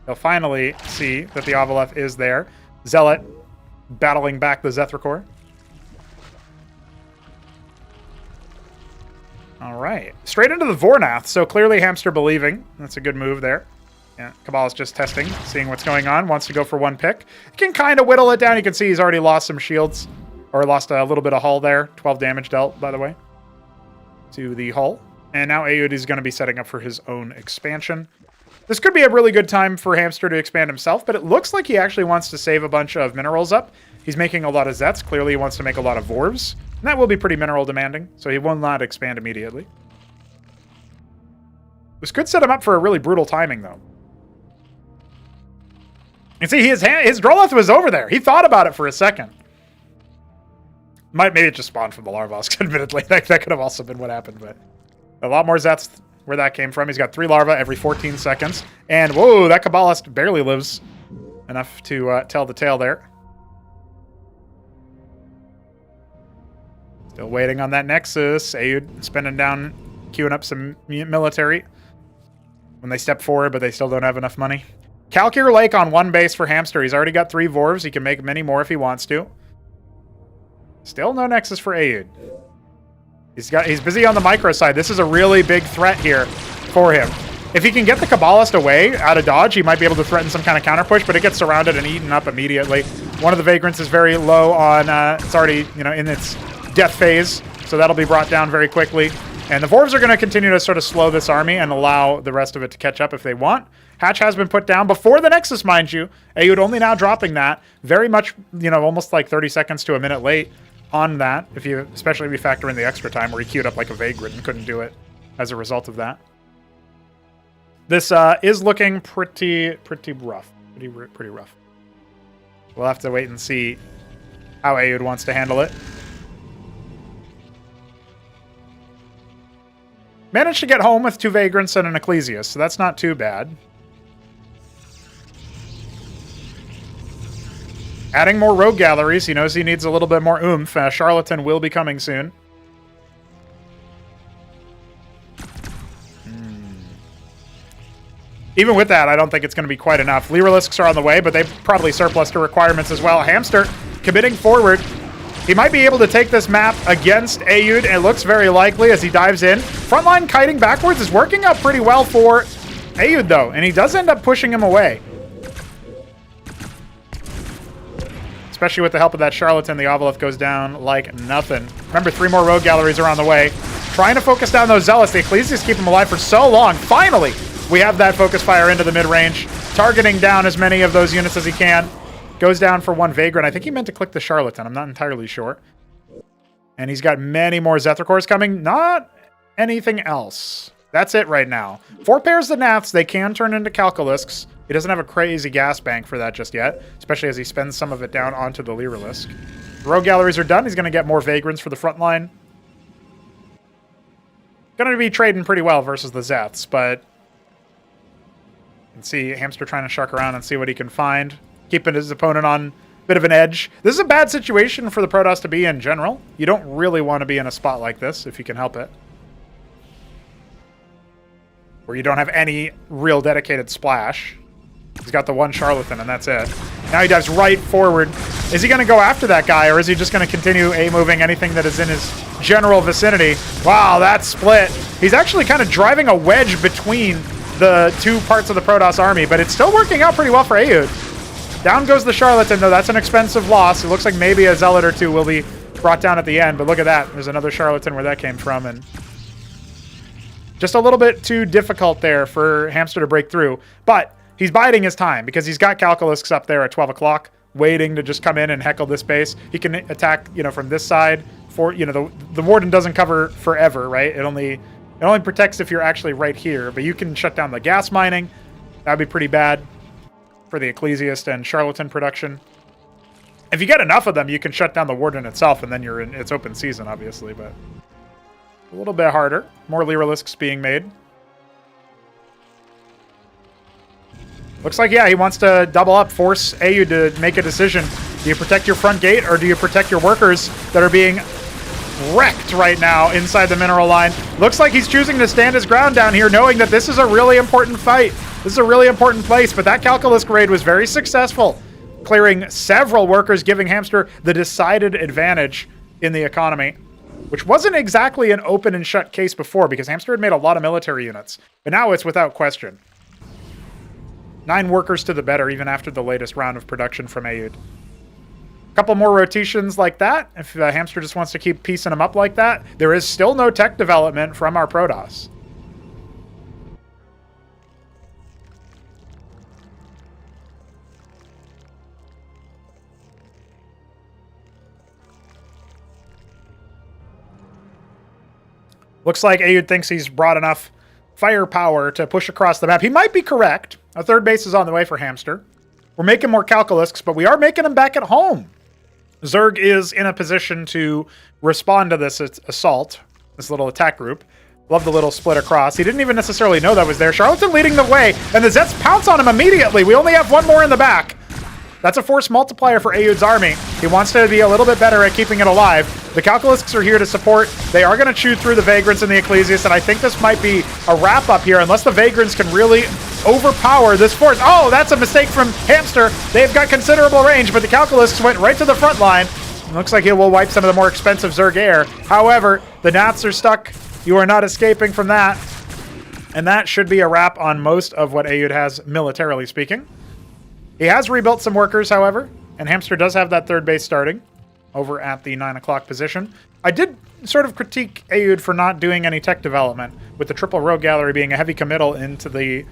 He'll finally see that the Ovoleth is there. Zealot battling back the Zethricore. All right. Straight into the Vornath, so clearly Hamster believing. That's a good move there. Yeah, Kabbalah's just testing, seeing what's going on. Wants to go for one pick. He can kind of whittle it down. You can see he's already lost some shields, or lost a little bit of hull there. 12 damage dealt, by the way. to the hull. And now Ayud is going to be setting up for his own expansion. This could be a really good time for Hamster to expand himself, but it looks like he actually wants to save a bunch of minerals up. He's making a lot of Zets. Clearly he wants to make a lot of Vorvs. And that will be pretty mineral demanding, so he will not expand immediately. This could set him up for a really brutal timing, though. And see, his Droleth was over there. He thought about it for a second. Maybe it just spawned from the Larvosk, admittedly. That could have also been what happened, but a lot more Zets where that came from. He's got 3 larvae every 14 seconds. And, whoa, that Kabbalist barely lives enough to tell the tale there. Still waiting on that Nexus. Ayud spending down, queuing up some military when they step forward, but they still don't have enough money. Calcure Lake on 1 base for Hamster. He's already got 3 Vorvs. He can make many more if he wants to. Still no Nexus for Ayud. He's busy on the micro side. This is a really big threat here for him. If he can get the Kabbalist away out of dodge, he might be able to threaten some kind of counter push, but it gets surrounded and eaten up immediately. One of the Vagrants is very low on, it's already, in its death phase, so that'll be brought down very quickly. And the Vorvs are going to continue to sort of slow this army and allow the rest of it to catch up if they want. Hatch has been put down before the Nexus, mind you. Ayud only now dropping that. Very much, almost like 30 seconds to a minute late on that, especially if you factor in the extra time where he queued up like a Vagrant and couldn't do it as a result of that. This is looking pretty rough. Pretty rough. We'll have to wait and see how Ayud wants to handle it. Managed to get home with 2 Vagrants and an Ecclesiast, so that's not too bad. Adding more rogue galleries. He knows he needs a little bit more oomph. Charlatan will be coming soon. Even with that, I don't think it's going to be quite enough. Lyrilisks are on the way, but they probably surplus to requirements as well. Hamster committing forward. He might be able to take this map against Ayud. It looks very likely as he dives in. Frontline kiting backwards is working out pretty well for Ayud, though, and he does end up pushing him away. Especially with the help of that Charlatan, the Ovolith goes down like nothing. Remember, 3 more rogue galleries are on the way. Trying to focus down those Zealots. The Ecclesiasts keep them alive for so long. Finally, we have that focus fire into the mid-range. Targeting down as many of those units as he can. Goes down for 1 Vagrant. I think he meant to click the Charlatan. I'm not entirely sure. And he's got many more Zethicors coming. Not anything else. That's it right now. 4 pairs of Naths. They can turn into Calculisks. He doesn't have a crazy gas bank for that just yet, especially as he spends some of it down onto the Lyrilisc. The rogue galleries are done. He's going to get more Vagrants for the front line. Going to be trading pretty well versus the Zeths, but you can see Hamster trying to shark around and see what he can find, keeping his opponent on a bit of an edge. This is a bad situation for the Protoss to be in general. You don't really want to be in a spot like this if you can help it, where you don't have any real dedicated splash. He's got the 1 Charlatan, and that's it. Now he dives right forward. Is he going to go after that guy, or is he just going to continue A-moving anything that is in his general vicinity? Wow, that split. He's actually kind of driving a wedge between the 2 parts of the Protoss army, but it's still working out pretty well for Ayud. Down goes the Charlatan, though. That's an expensive loss. It looks like maybe a Zealot or 2 will be brought down at the end, but look at that. There's another Charlatan where that came from, and just a little bit too difficult there for Hamster to break through. But he's biding his time because he's got Calculisks up there at 12 o'clock waiting to just come in and heckle this base. He can attack, from this side. For the Warden doesn't cover forever, right? It only protects if you're actually right here, but you can shut down the gas mining. That'd be pretty bad for the Ecclesiast and Charlatan production. If you get enough of them, you can shut down the Warden itself, and then you're in its open season, obviously, but a little bit harder. More Lyrilisks being made. Looks like, yeah, he wants to double up, force Ayud to make a decision. Do you protect your front gate, or do you protect your workers that are being wrecked right now inside the mineral line? Looks like he's choosing to stand his ground down here, knowing that this is a really important fight. This is a really important place, but that Calculisk raid was very successful, clearing several workers, giving Hamster the decided advantage in the economy, which wasn't exactly an open and shut case before, because Hamster had made a lot of military units, but now it's without question. 9 workers to the better, even after the latest round of production from Ayud. A couple more rotations like that, if Hamster just wants to keep piecing them up like that. There is still no tech development from our Protoss. Looks like Ayud thinks he's brought enough firepower to push across the map. He might be correct. A third base is on the way for Hamster. We're making more calculusks, but we are making them back at home. Zerg is in a position to respond to this assault, this little attack group. Love the little split across. He didn't even necessarily know that was there. Charlatan leading the way, and the Zets pounce on him immediately. We only have one more in the back. That's a force multiplier for Ayud's army. He wants to be a little bit better at keeping it alive. The Calculusks are here to support. They are going to chew through the Vagrants and the Ecclesiast, and I think this might be a wrap-up here, unless the Vagrants can really overpower this force. Oh, that's a mistake from Hamster. They've got considerable range, but the Calculusks went right to the front line. It looks like he will wipe some of the more expensive Zerg air. However, the Nats are stuck. You are not escaping from that. And that should be a wrap on most of what Ayud has, militarily speaking. He has rebuilt some workers, however, and Hamster does have that third base starting over at the 9 o'clock position. I did sort of critique Ayud for not doing any tech development, with the triple rogue gallery being a heavy committal into the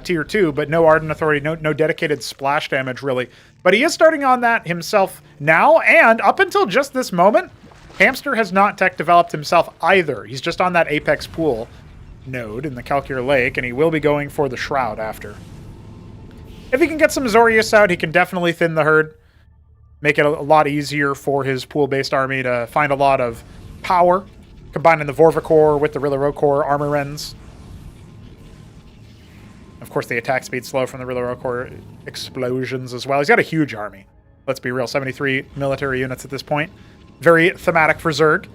tier 2, but no Ardent Authority, no dedicated splash damage, really. But he is starting on that himself now, and up until just this moment, Hamster has not tech developed himself either. He's just on that Apex Pool node in the Calcure Lake, and he will be going for the Shroud after. If he can get some Zorius out, he can definitely thin the herd. Make it a lot easier for his pool-based army to find a lot of power, combining the Vorva Core with the Rilla Rogue Core armor rends. Of course, the attack speed slow from the Rilla Rogue Core explosions as well. He's got a huge army. Let's be real, 73 military units at this point. Very thematic for Zerg.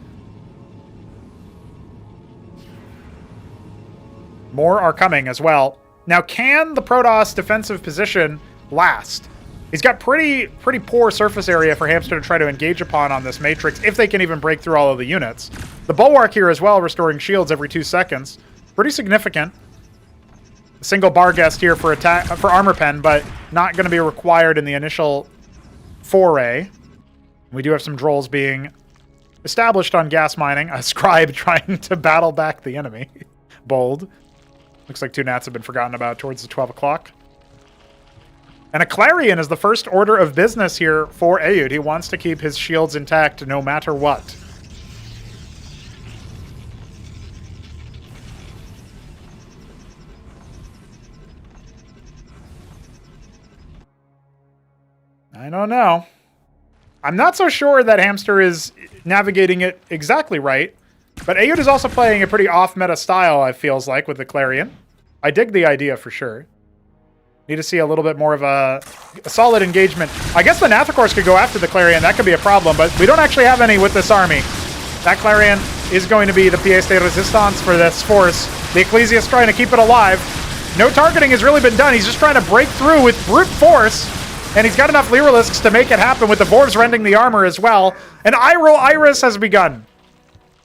More are coming as well. Now, can the Protoss defensive position last? He's got pretty poor surface area for Hamster to try to engage upon on this Matrix, if they can even break through all of the units. The Bulwark here as well, restoring shields every 2 seconds. Pretty significant. A single bar guest here for armor pen, but not going to be required in the initial foray. We do have some Drolls being established on gas mining. A Scribe trying to battle back the enemy. Bold. Looks like 2 Nats have been forgotten about towards the 12 o'clock. And a Clarion is the first order of business here for Ayud. He wants to keep his shields intact no matter what. I don't know. I'm not so sure that Hamster is navigating it exactly right. But Ayud is also playing a pretty off-meta style, it feels like, with the Clarion. I dig the idea for sure. Need to see a little bit more of a solid engagement. I guess the Nathakors could go after the Clarion. That could be a problem, but we don't actually have any with this army. That Clarion is going to be the pièce de résistance for this force. The Ecclesiast trying to keep it alive. No targeting has really been done. He's just trying to break through with brute force. And he's got enough Lyrilisks to make it happen with the Vorvs rending the armor as well. And Iris has begun.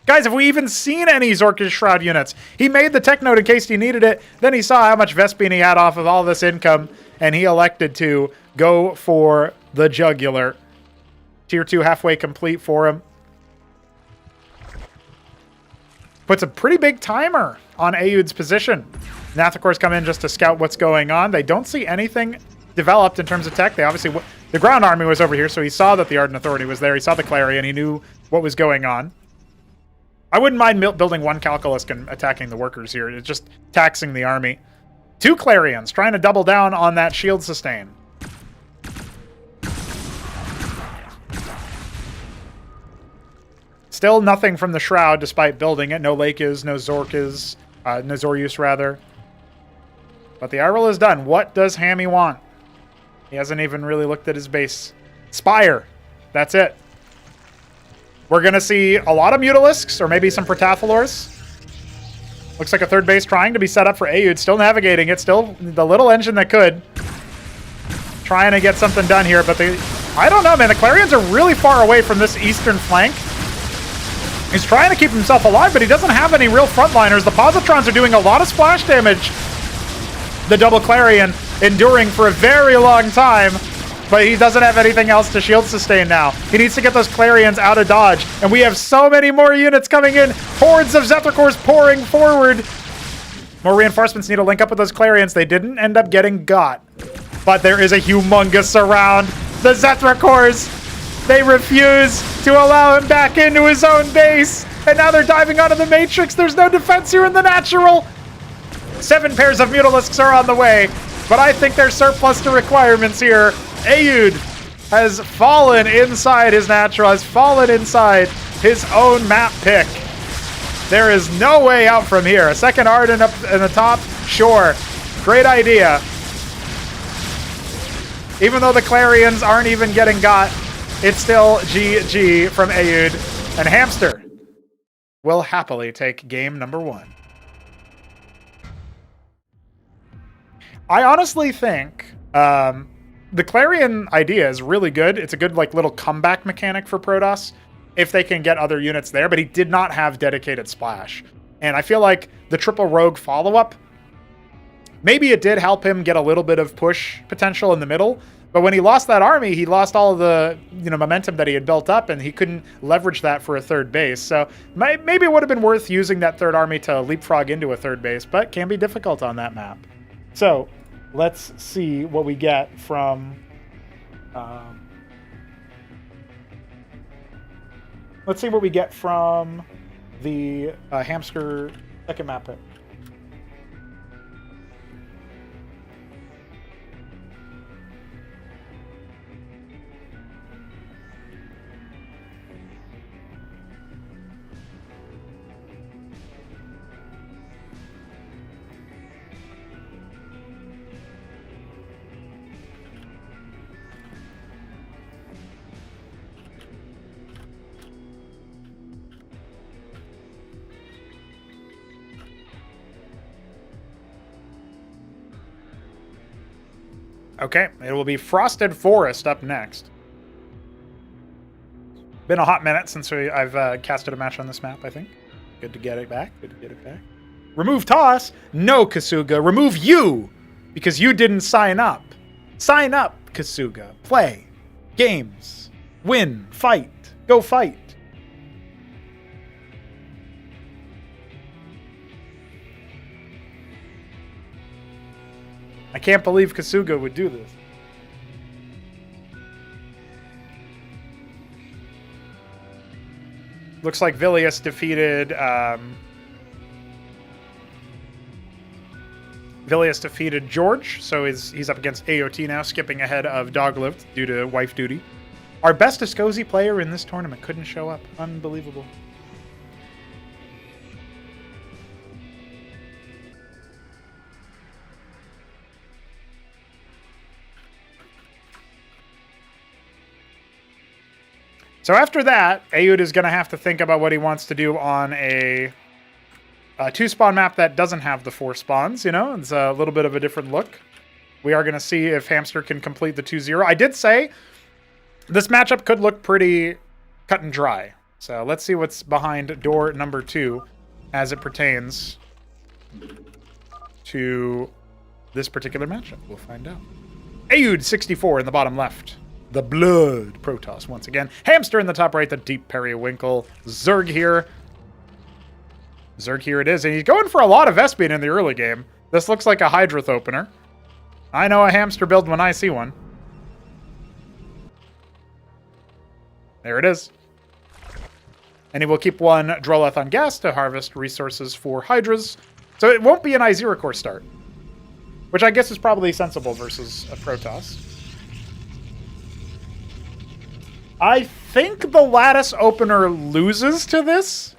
Guys, have we even seen any Zorkish Shroud units? He made the tech note in case he needed it. Then he saw how much Vespene he had off of all this income, and he elected to go for the jugular. Tier 2 halfway complete for him. Puts a pretty big timer on Ayud's position. Nathakors come in just to scout what's going on. They don't see anything developed in terms of tech. They obviously... The ground army was over here, so he saw that the Ardent Authority was there. He saw the Clarion. He knew what was going on. I wouldn't mind building one Calculusk and attacking the workers here. It's just taxing the army. 2 Clarions, trying to double down on that shield sustain. Still nothing from the Shroud, despite building it. No Lakis, no Zorkis, no Zorius, rather. But the Iroh is done. What does Hammy want? He hasn't even really looked at his base. Spire. That's it. We're going to see a lot of Mutalisks, or maybe some Protathalors. Looks like a third base trying to be set up for Ayud. Still navigating it. Still the little engine that could. Trying to get something done here, but I don't know, man. The Clarions are really far away from this eastern flank. He's trying to keep himself alive, but he doesn't have any real frontliners. The Positrons are doing a lot of splash damage. The double Clarion enduring for a very long time. but he doesn't have anything else to shield sustain now. He needs to get those Clarions out of dodge, and we have so many more units coming in. Hordes of Zetracors pouring forward. More reinforcements need to link up with those Clarions. They didn't end up getting got, but there is a humongous surround. The Zetracors, they refuse to allow him back into his own base, and now they're diving onto the Matrix. There's no defense here in the natural. 7 pairs of Mutalisks are on the way, but I think they're surplus to requirements here. Aoud has fallen inside his natural, has fallen inside his own map pick. There is no way out from here. A second Arden up in the top? Sure. Great idea. Even though the Clarions aren't even getting got, it's still GG from Aoud. And Hamster will happily take game number 1. I honestly think the Clarion idea is really good. It's a good like little comeback mechanic for Protoss if they can get other units there, but he did not have dedicated splash. And I feel like the triple rogue follow-up, maybe it did help him get a little bit of push potential in the middle, but when he lost that army, he lost all of the momentum that he had built up, and he couldn't leverage that for a third base. So maybe it would have been worth using that third army to leapfrog into a third base, but can be difficult on that map. So let's see what we get from the Hamster second map pick. Okay, it will be Frosted Forest up next. Been a hot minute since I've casted a match on this map, I think. Good to get it back. Remove Toss? No, Kasuga. Remove you! Because you didn't sign up. Sign up, Kasuga. Play. Games. Win. Fight. Go fight. I can't believe Kasuga would do this. Looks like Vilius defeated George, so he's up against AOT now, skipping ahead of Doglived due to wife duty. Our best Escozy player in this tournament couldn't show up. Unbelievable. So after that, Aoud is going to have to think about what he wants to do on a 2-spawn map that doesn't have the 4 spawns, It's a little bit of a different look. We are going to see if Hamster can complete the 2-0. I did say this matchup could look pretty cut and dry. So let's see what's behind door number 2 as it pertains to this particular matchup. We'll find out. Aoud 64 in the bottom left. The Blood Protoss once again. Hamster in the top right, the Deep Periwinkle. Zerg here. Zerg here it is. And he's going for a lot of Vespian in the early game. This looks like a Hydroth opener. I know a Hamster build when I see one. There it is. And he will keep one Droleth on gas to harvest resources for Hydras. So it won't be an I0 core start. Which I guess is probably sensible versus a Protoss. I think the Lattice opener loses to this,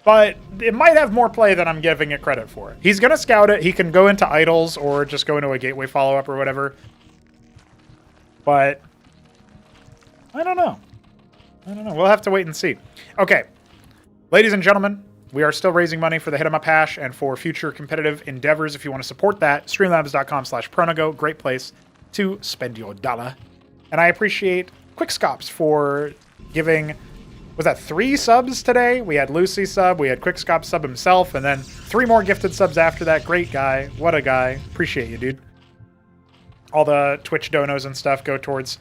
but it might have more play than I'm giving it credit for. He's going to scout it. He can go into idols or just go into a gateway follow-up or whatever. But I don't know. We'll have to wait and see. Okay. Ladies and gentlemen, we are still raising money for the Hit 'em Up hash and for future competitive endeavors. If you want to support that, streamlabs.com/pronago. Great place to spend your dollar. And I appreciate Quickscops for giving, was that 3 subs today? We had Lucy sub, we had Quickscops sub himself, and then 3 more gifted subs after that. Great guy. What a guy. Appreciate you, dude. All the Twitch donos and stuff go towards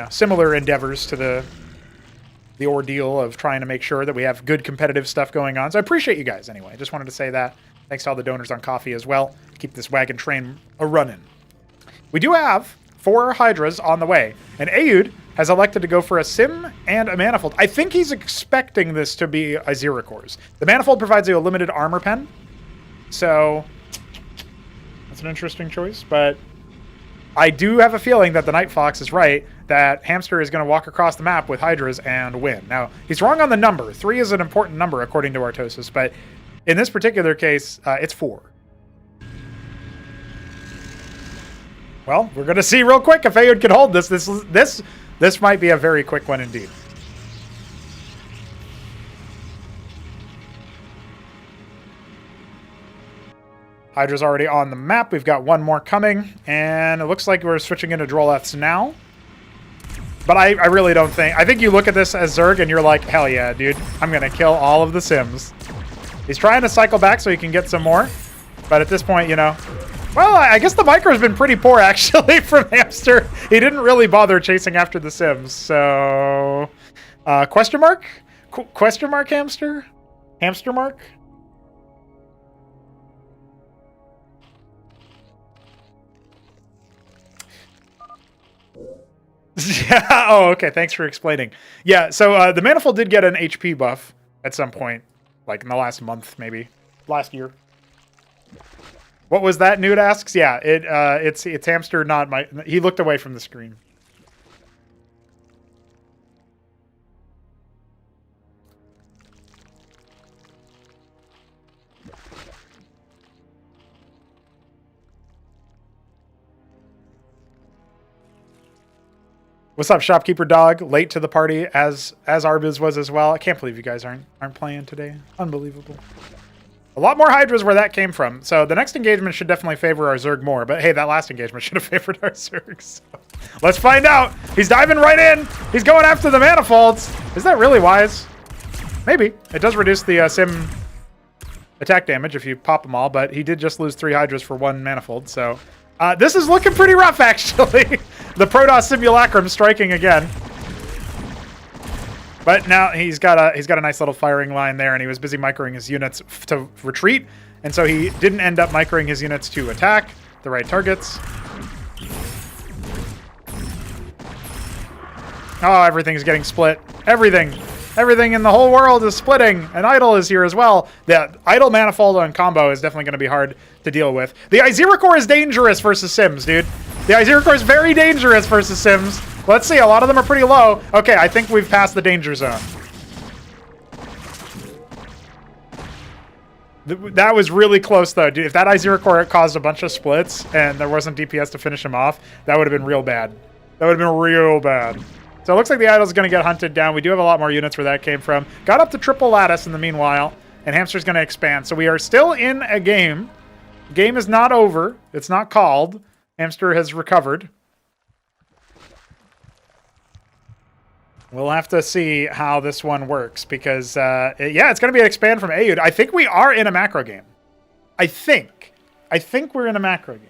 similar endeavors to the ordeal of trying to make sure that we have good competitive stuff going on. So I appreciate you guys anyway. I just wanted to say that. Thanks to all the donors on coffee as well. Keep this wagon train a-running. We do have 4 Hydras on the way, and Aoud has elected to go for a Sim and a Manifold. I think he's expecting this to be a Zeracores. The Manifold provides you a limited armor pen, so that's an interesting choice, but I do have a feeling that the Night Fox is right, that Hamster is going to walk across the map with Hydras and win. Now, he's wrong on the number. 3 is an important number, according to Artosis, but in this particular case, it's 4. Well, we're going to see real quick if Aoud can hold this. This might be a very quick one indeed. Hydra's already on the map. We've got one more coming, and it looks like we're switching into Droleths now. But I really don't think... I think you look at this as Zerg, and you're like, hell yeah, dude. I'm going to kill all of the Sims. He's trying to cycle back so he can get some more. But at this point, well, I guess the micro's been pretty poor, actually, from Hamster. He didn't really bother chasing after the Sims, so... question mark? Question mark, Hamster? Hamster mark? Yeah. Oh, okay. Thanks for explaining. Yeah, so the Manifold did get an HP buff at some point, like in the last month, maybe. Last year. What was that? Nude asks. Yeah, it's Hamster, not my... He looked away from the screen. What's up, shopkeeper dog? Late to the party as Arbiz was as well. I can't believe you guys aren't playing today. Unbelievable. A lot more Hydras where that came from. So the next engagement should definitely favor our Zerg more. But hey, that last engagement should have favored our Zerg. So let's find out. He's diving right in. He's going after the Manifolds. Is that really wise? Maybe. It does reduce the Sim attack damage if you pop them all. But he did just lose 3 Hydras for 1 Manifold. So this is looking pretty rough, actually. The Protoss Simulacrum striking again. But now he's got a nice little firing line there, and he was busy microing his units to retreat, and so he didn't end up microing his units to attack the right targets. Oh, everything's getting split. Everything in the whole world is splitting, and Idol is here as well. The Idol Manifold on combo is definitely going to be hard to deal with. The Iziracore is dangerous versus Sims, dude. The Iziracore is very dangerous versus Sims. Let's see, a lot of them are pretty low. Okay, I think we've passed the danger zone. That was really close, though, dude. If that Iziracore caused a bunch of splits and there wasn't DPS to finish him off, that would have been real bad. That would have been real bad. So it looks like the Idol's going to get hunted down. We do have a lot more units where that came from. Got up to triple lattice in the meanwhile, and Hamster's going to expand. So we are still in a game. The game is not over. It's not called. Hamster has recovered. We'll have to see how this one works because, yeah, it's going to be an expand from Aoud. I think we are in a macro game. I think we're in a macro game.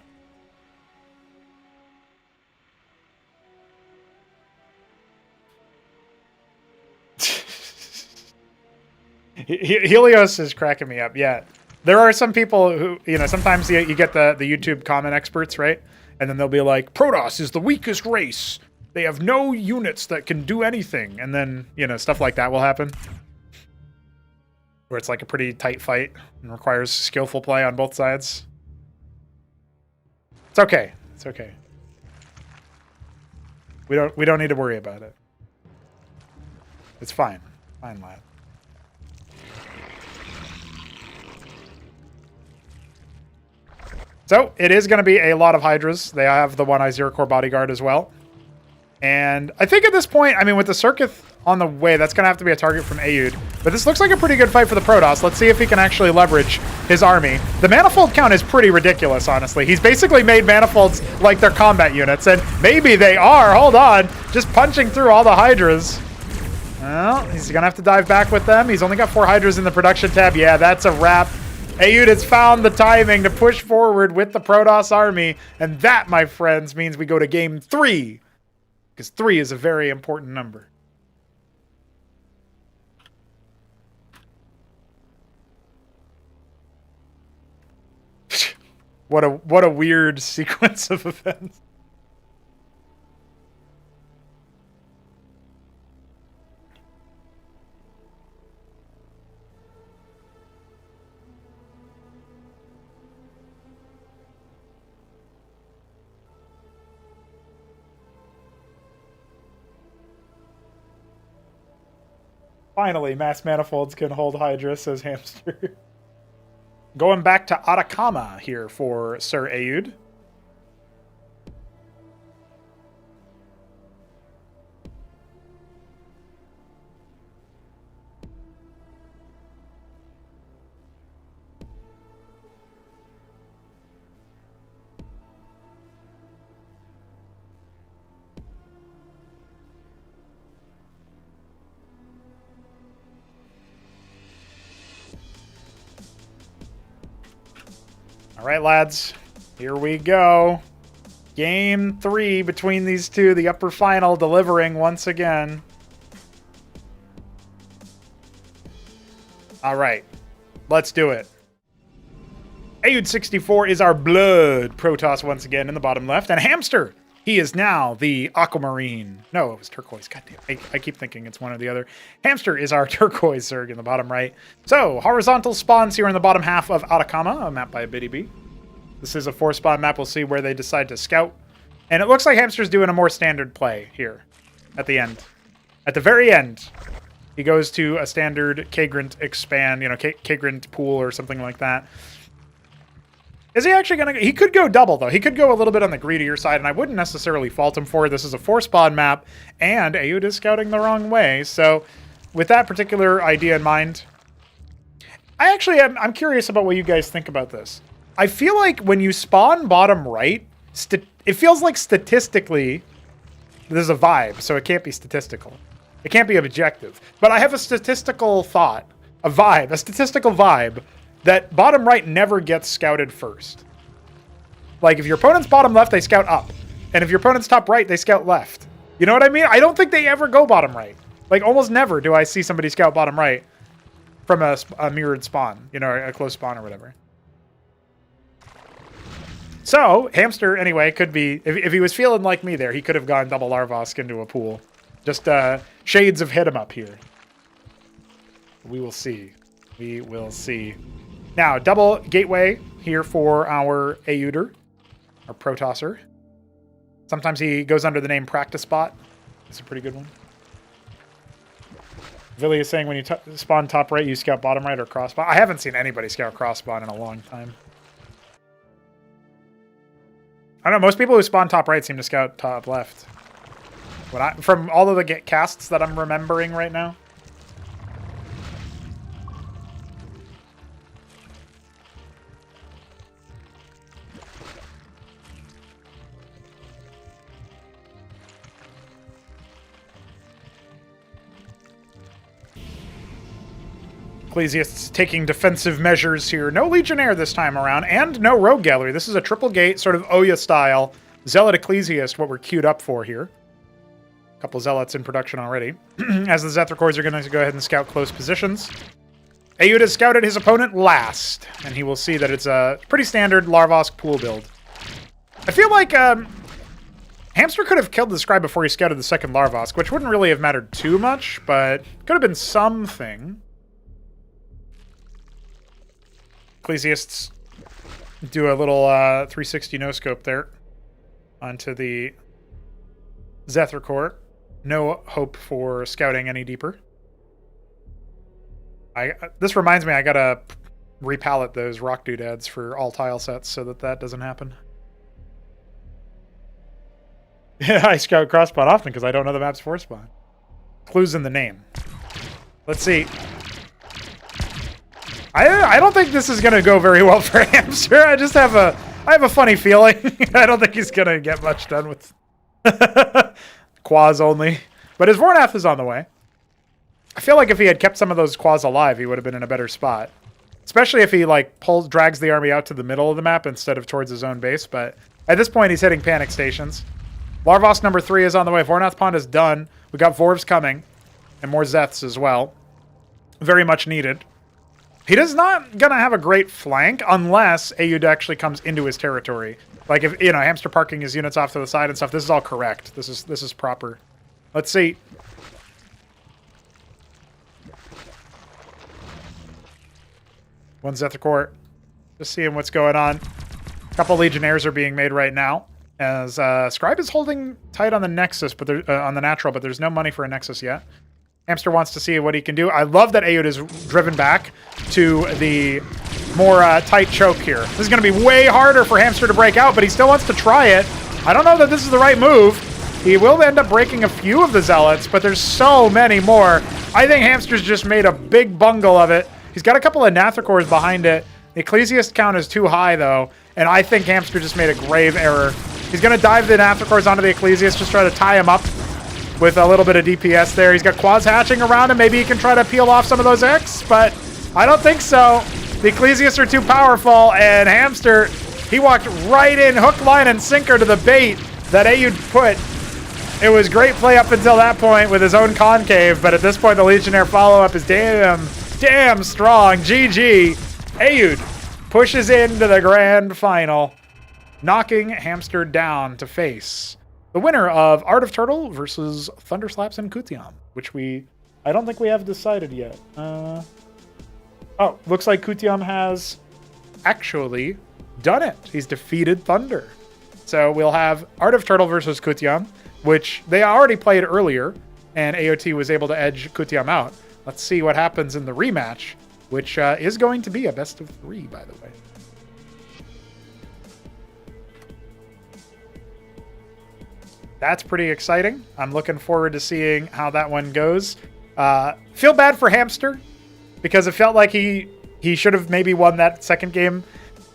Helios is cracking me up. Yeah, there are some people who, sometimes you get the YouTube comment experts, right? And then they'll be like, Protoss is the weakest race. They have no units that can do anything. And then, stuff like that will happen. Where it's like a pretty tight fight and requires skillful play on both sides. It's okay. It's okay. We don't need to worry about it. It's fine. Fine, lad. So, it is going to be a lot of Hydras. They have the one Iziracore bodyguard as well. And I think at this point, with the Circuith on the way, that's going to have to be a target from Aoud. But this looks like a pretty good fight for the Protoss. Let's see if he can actually leverage his army. The Manifold count is pretty ridiculous, honestly. He's basically made Manifolds like their combat units. And maybe they are. Hold on. Just punching through all the Hydras. Well, he's going to have to dive back with them. He's only got 4 Hydras in the production tab. Yeah, that's a wrap. Aoud has found the timing to push forward with the Protoss army. And that, my friends, means we go to game 3 because 3 is a very important number. What a weird sequence of events. Finally, mass manifolds can hold Hydra, says Hamster. Going back to Atacama here for Sir Aoud. All right, lads, here we go. Game 3 between these two, the upper final delivering once again. All right, let's do it. Aoud64 is our blood Protoss once again in the bottom left, and Hamster, he is now the Aquamarine. No, it was turquoise. Goddamn, I keep thinking it's one or the other. Hamster is our turquoise Zerg in the bottom right. So, horizontal spawns here in the bottom half of Atacama, a map by Biddy B. This is a 4-spawn map. We'll see where they decide to scout. And it looks like Hamster's doing a more standard play here at the end. At the very end, he goes to a standard Kagrant expand, Kagrant pool or something like that. Is he actually going to... He could go double, though. He could go a little bit on the greedier side, and I wouldn't necessarily fault him for it. This is a 4-spawn map, and Aoud is scouting the wrong way. So, with that particular idea in mind, I'm curious about what you guys think about this. I feel like when you spawn bottom right, it feels like statistically, there's a vibe, so it can't be statistical. It can't be objective. But I have a statistical thought, a statistical vibe, that bottom right never gets scouted first. Like, if your opponent's bottom left, they scout up. And if your opponent's top right, they scout left. You know what I mean? I don't think they ever go bottom right. Like, almost never do I see somebody scout bottom right from a mirrored spawn. A close spawn or whatever. So, Hamster, anyway, could be... If he was feeling like me there, he could have gone double Larvosk into a pool. Just shades of hit him up here. We will see. We will see. Now, double gateway here for our Aouder, our Protosser. Sometimes he goes under the name Practice Bot. It's a pretty good one. Villy is saying when you spawn top right, you scout bottom right or cross spawn. I haven't seen anybody scout cross spawn in a long time. I don't know, most people who spawn top right seem to scout top left. From all of the casts that I'm remembering right now. Ecclesiasts taking defensive measures here. No Legionnaire this time around, and no Rogue Gallery. This is a triple gate, sort of Oya style. Zealot Ecclesiast, what we're queued up for here. A couple Zealots in production already. As the Zethracours are going to go ahead and scout close positions. Aoud has scouted his opponent last, and he will see that it's a pretty standard Larvosk pool build. I feel like Hamster could have killed the Scribe before he scouted the second Larvosk, which wouldn't really have mattered too much, but could have been something. Ecclesiasts do a little 360 no-scope there onto the Zethracour. No hope for scouting any deeper. This reminds me, I gotta repallet those rock doodads for all tile sets so that doesn't happen. Yeah, I scout cross spawn often because I don't know the map's 4-spawn. Clues in the name. Let's see. I don't think this is gonna go very well for Hamster. I have a funny feeling. I don't think he's gonna get much done with Quaz only. But his Vornath is on the way. I feel like if he had kept some of those Quaz alive, he would have been in a better spot. Especially if he drags the army out to the middle of the map instead of towards his own base. But at this point, he's hitting panic stations. Larvos number 3 is on the way. Vornath Pond is done. We got Vorvs coming. And more Zeths as well. Very much needed. He is not going to have a great flank unless Aud actually comes into his territory. Like if, you know, Hamster parking his units off to the side and stuff. This is all correct. This is proper. Let's see. One Zethacor. Just seeing what's going on. A couple Legionnaires are being made right now. As Scribe is holding tight on the Nexus, but on the Natural, but there's no money for a Nexus yet. Hamster wants to see what he can do. I love that Aud is driven back to the more tight choke here. This is going to be way harder for Hamster to break out, but he still wants to try it. I don't know that this is the right move. He will end up breaking a few of the Zealots, but there's so many more. I think Hamster's just made a big bungle of it. He's got a couple of Nathacors behind it. The Ecclesiast count is too high, though, and I think Hamster just made a grave error. He's going to dive the Nathacors onto the Ecclesiast, just try to tie him up with a little bit of DPS there. He's got quads hatching around him. Maybe he can try to peel off some of those X, but I don't think so. The Ecclesiasts are too powerful, and Hamster, he walked right in, hook, line, and sinker to the bait that Aud put. It was great play up until that point with his own concave, but at this point, the Legionnaire follow-up is damn strong. GG. Aud pushes into the grand final, knocking Hamster down to face the winner of Art of Turtle versus Thunderslaps and Kutiam, which I don't think we have decided yet. Oh, looks like Kutiam has actually done it. He's defeated Thunder. So we'll have Art of Turtle versus Kutiam, which they already played earlier, and AOT was able to edge Kutiam out. Let's see what happens in the rematch, which is going to be a best of 3, by the way. That's pretty exciting. I'm looking forward to seeing how that one goes. Feel bad for Hamster because it felt like he should have maybe won that second game,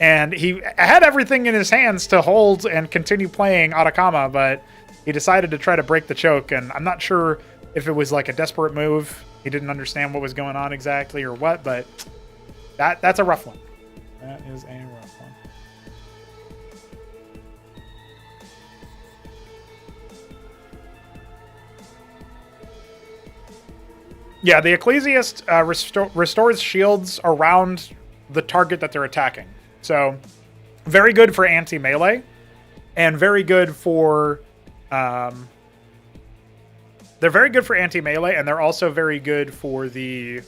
and he had everything in his hands to hold and continue playing Atacama, but he decided to try to break the choke, and I'm not sure if it was like a desperate move. He didn't understand what was going on exactly or what, but that's a rough one. That is a rough one. Yeah, the Ecclesiast restores shields around the target that they're attacking. So, very good for anti-melee, and very good for... they're very good for anti-melee, and they're also very good for the...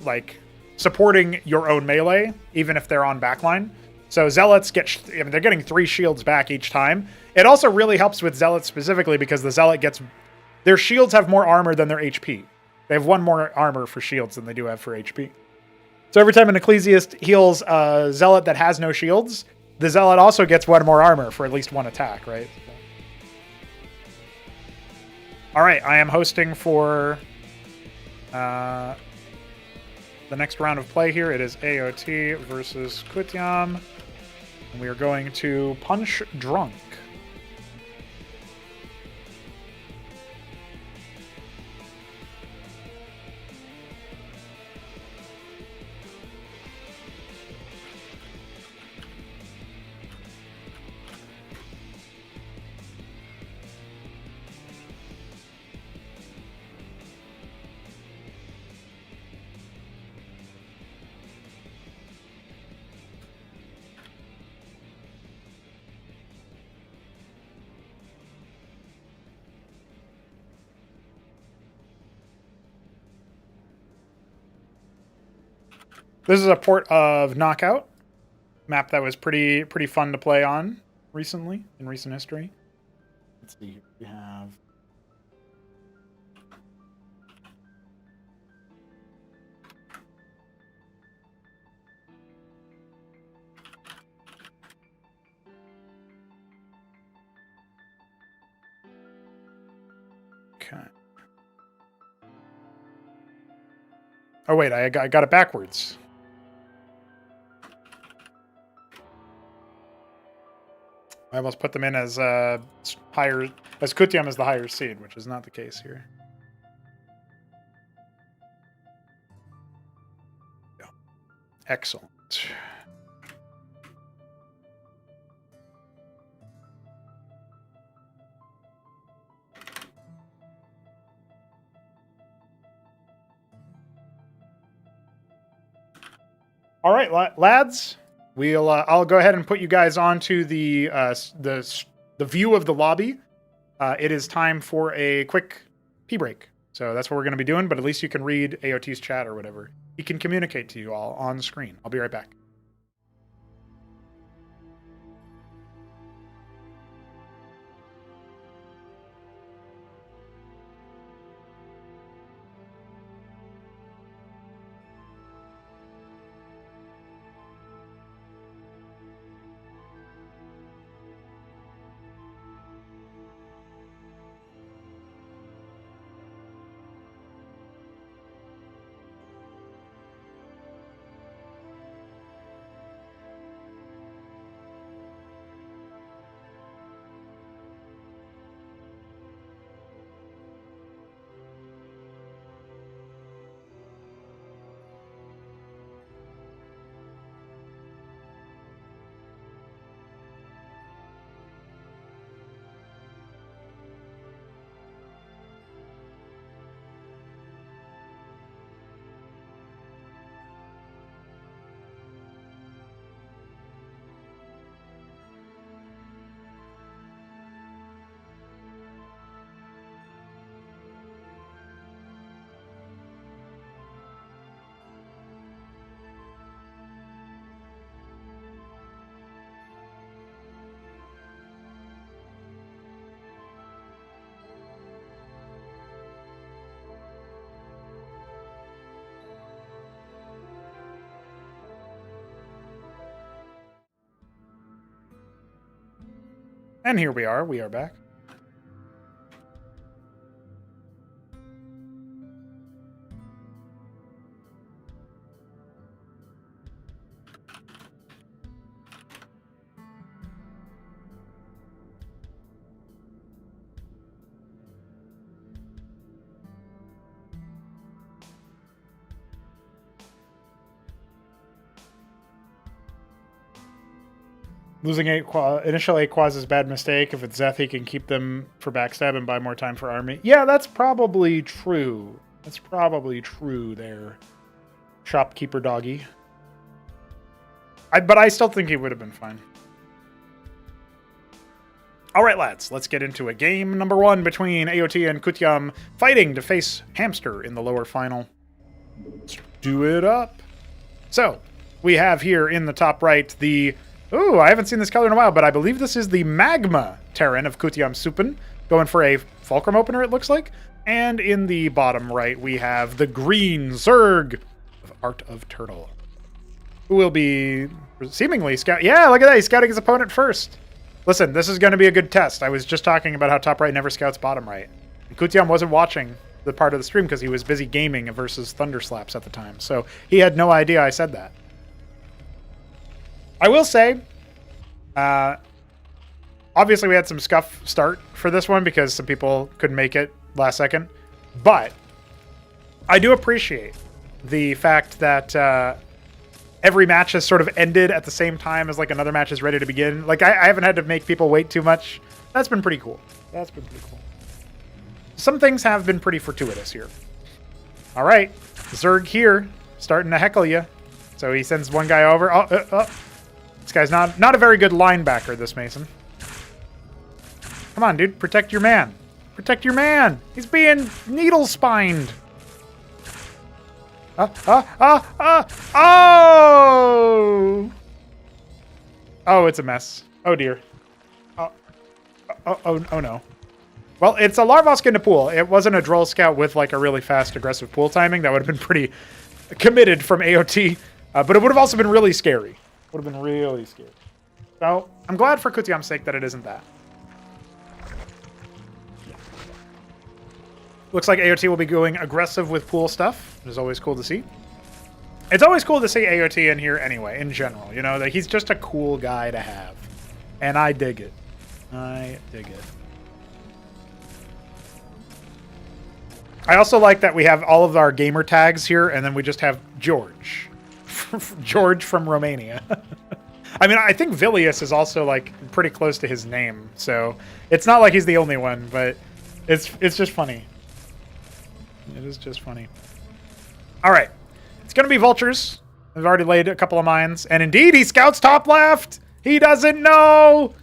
like, supporting your own melee, even if they're on backline. So Zealots they're getting 3 shields back each time. It also really helps with Zealots specifically because the Zealot their shields have more armor than their HP. They have 1 more armor for shields than they do have for HP. So every time an Ecclesiast heals a Zealot that has no shields, the Zealot also gets 1 more armor for at least 1 attack, right? All right, I am hosting for the next round of play here. It is AOT versus Kutiam. And we are going to Punch Drunk. This is a port of Knockout, map that was pretty fun to play on recently, in recent history. Let's see, we have... Okay. Oh wait, I got it backwards. I almost put them in as higher, as Kutiam is the higher seed, which is not the case here. Yeah. Excellent. All right, lads. I'll go ahead and put you guys onto the view of the lobby. It is time for a quick pee break. So that's what we're going to be doing, but at least you can read AOT's chat or whatever. He can communicate to you all on screen. I'll be right back. And here we are. We are back. Losing initial 8 quads is a bad mistake. If it's Zeth, he can keep them for backstab and buy more time for army. Yeah, that's probably true. That's probably true there, shopkeeper doggy. But I still think he would have been fine. All right, lads, let's get into a game number 1 between AOT and Kutyam fighting to face Hamster in the lower final. Let's do it up. So, we have here in the top right the... Ooh, I haven't seen this color in a while, but I believe this is the Magma Terran of Kutyam Supin, going for a Fulcrum opener, it looks like. And in the bottom right, we have the green Zerg of Art of Turtle, who will be seemingly scout. Yeah, look at that. He's scouting his opponent first. Listen, this is going to be a good test. I was just talking about how top right never scouts bottom right. And Kutyam wasn't watching the part of the stream because he was busy gaming versus Thunderslaps at the time. So he had no idea I said that. I will say, obviously we had some scuff start for this one because some people couldn't make it last second. But I do appreciate the fact that every match has sort of ended at the same time as like another match is ready to begin. Like I haven't had to make people wait too much. That's been pretty cool. That's been pretty cool. Some things have been pretty fortuitous here. All right, Zerg here starting to heckle you. So he sends one guy over. This guy's not a very good linebacker, this Mason. Come on, dude. Protect your man. Protect your man. He's being needle-spined. Oh! Oh, it's a mess. Oh, dear. Oh, no. Well, it's a Larvosk in a pool. It wasn't a Droll Scout with, like, a really fast, aggressive pool timing. That would have been pretty committed from AOT. But it would have also been really scary. Would have been really scary. So, I'm glad for Kutyam's sake that it isn't that. Looks like AOT will be going aggressive with pool stuff, which is always cool to see. It's always cool to see AOT in here anyway, in general. You know, that he's just a cool guy to have. And I dig it. I dig it. I also like that we have all of our gamer tags here, and then we just have George. George from Romania. I mean, I think Vilius is also, like, pretty close to his name, so it's not like he's the only one, but it's just funny. It is just funny. All right. It's going to be Vultures. I've already laid a couple of mines. And indeed, he scouts top left! He doesn't know!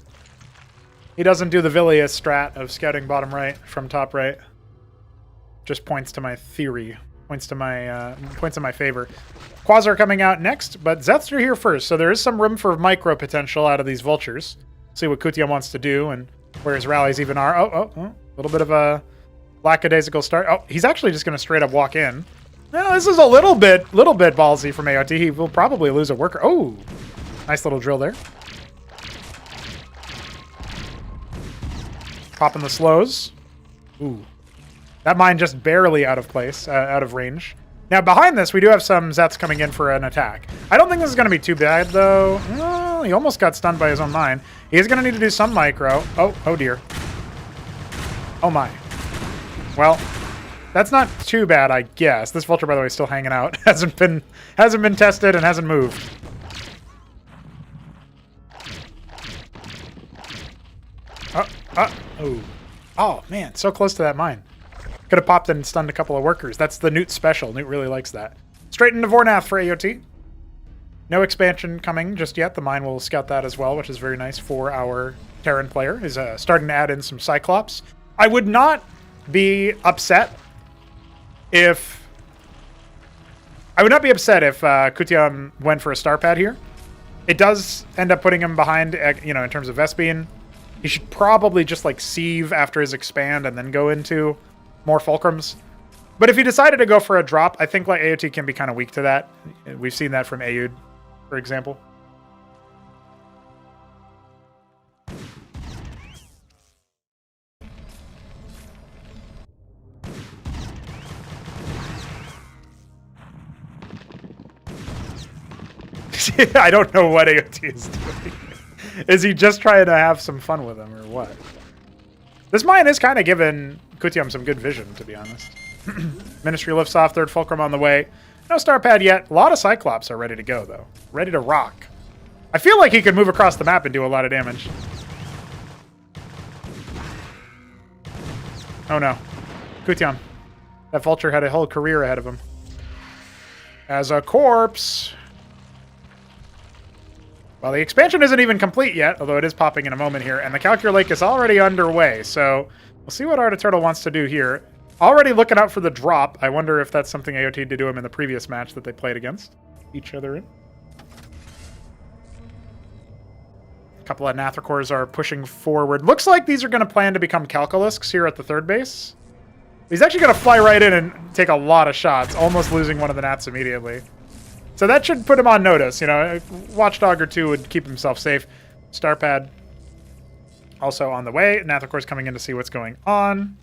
He doesn't do the Villius strat of scouting bottom right from top right. Just points to my theory. Points in my favor. Quasar coming out next, but Zeth's are here first, so there is some room for micro potential out of these vultures. See what Kutiam wants to do and where his rallies even are. Oh, a little bit of a lackadaisical start. Oh, he's actually just going to straight up walk in. No, this is a little bit ballsy from AOT. He will probably lose a worker. Oh, nice little drill there. Popping the slows. Ooh. That mine just barely out of place, out of range. Now, behind this, we do have some Zeths coming in for an attack. I don't think this is going to be too bad, though. Oh, he almost got stunned by his own mine. He is going to need to do some micro. Oh dear. Oh, my. Well, that's not too bad, I guess. This vulture, by the way, is still hanging out. hasn't been tested and hasn't moved. Oh, man, so close to that mine. Could have popped and stunned a couple of workers. That's the Newt special. Newt really likes that. Straight into Vornath for AOT. No expansion coming just yet. The mine will scout that as well, which is very nice for our Terran player. Is starting to add in some Cyclops. I would not be upset if... Kutiam went for a star pad here. It does end up putting him behind, in terms of Vespene. He should probably just, sieve after his expand and then go into more fulcrums. But if he decided to go for a drop, I think AOT can be kind of weak to that. We've seen that from Aoud, for example. I don't know what AOT is doing. Is he just trying to have some fun with him or what? This mine is kind of giving Kutiam some good vision, to be honest. Ministry lifts off, third fulcrum on the way. No star pad yet. A lot of Cyclops are ready to go, though. Ready to rock. I feel like he could move across the map and do a lot of damage. Oh no. Kutiam. That vulture had a whole career ahead of him. As a corpse. Well, the expansion isn't even complete yet, although it is popping in a moment here, and the Calcure Lake is already underway, so we'll see what Art of Turtle wants to do here. Already looking out for the drop. I wonder if that's something AOT did to him in the previous match that they played against each other in. A couple of Nathrakors are pushing forward. Looks like these are going to plan to become Calculusks here at the third base. He's actually going to fly right in and take a lot of shots, almost losing one of the Nats immediately. So that should put him on notice. A Watchdog or two would keep himself safe. Starpad also on the way. Nathakor's coming in to see what's going on.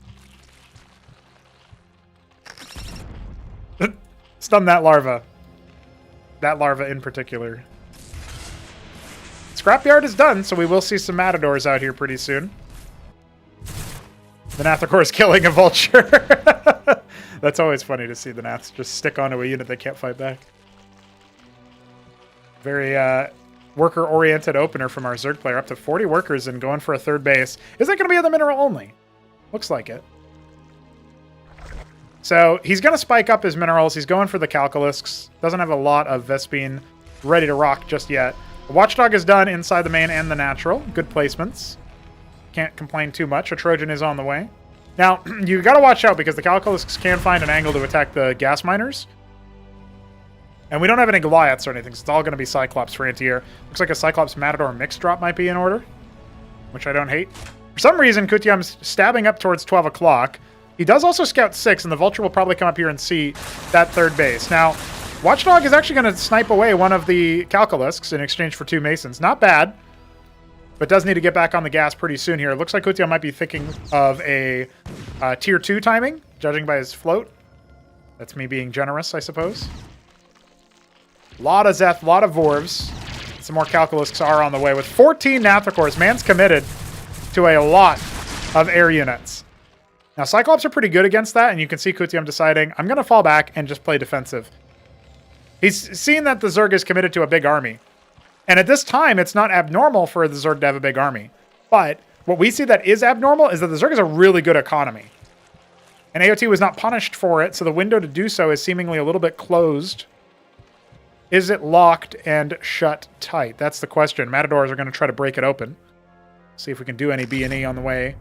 Stun that larva. That larva in particular. Scrapyard is done, so we will see some Matadors out here pretty soon. The Nathakor is killing a vulture. That's always funny to see the Naths just stick onto a unit they can't fight back. Very worker-oriented opener from our Zerg player. Up to 40 workers and going for a third base. Is that going to be other mineral only? Looks like it. So he's going to spike up his minerals. He's going for the Calculusks. Doesn't have a lot of Vespene ready to rock just yet. The Watchdog is done inside the main and the natural. Good placements. Can't complain too much. A Trojan is on the way. Now, you got to watch out because the Calculusks can find an angle to attack the gas miners. And we don't have any Goliaths or anything, so it's all going to be Cyclops for anti-air. Looks like a Cyclops Matador mix drop might be in order, which I don't hate. For some reason, Kutiam's stabbing up towards 12 o'clock. He does also scout 6, and the Vulture will probably come up here and see that third base. Now, Watchdog is actually going to snipe away one of the Calculusks in exchange for 2 Masons. Not bad, but does need to get back on the gas pretty soon here. It looks like Kutiam might be thinking of a tier 2 timing, judging by his float. That's me being generous, I suppose. A lot of Zeth, a lot of Vorvs. Some more Calculusks are on the way with 14 Nathrakors. Man's committed to a lot of air units. Now, Cyclops are pretty good against that, and you can see Kutiam deciding, I'm going to fall back and just play defensive. He's seen that the Zerg is committed to a big army. And at this time, it's not abnormal for the Zerg to have a big army. But what we see that is abnormal is that the Zerg is a really good economy. And AOT was not punished for it, so the window to do so is seemingly a little bit closed. Is it locked and shut tight? That's the question. Matadors are going to try to break it open. See if we can do any B&E on the way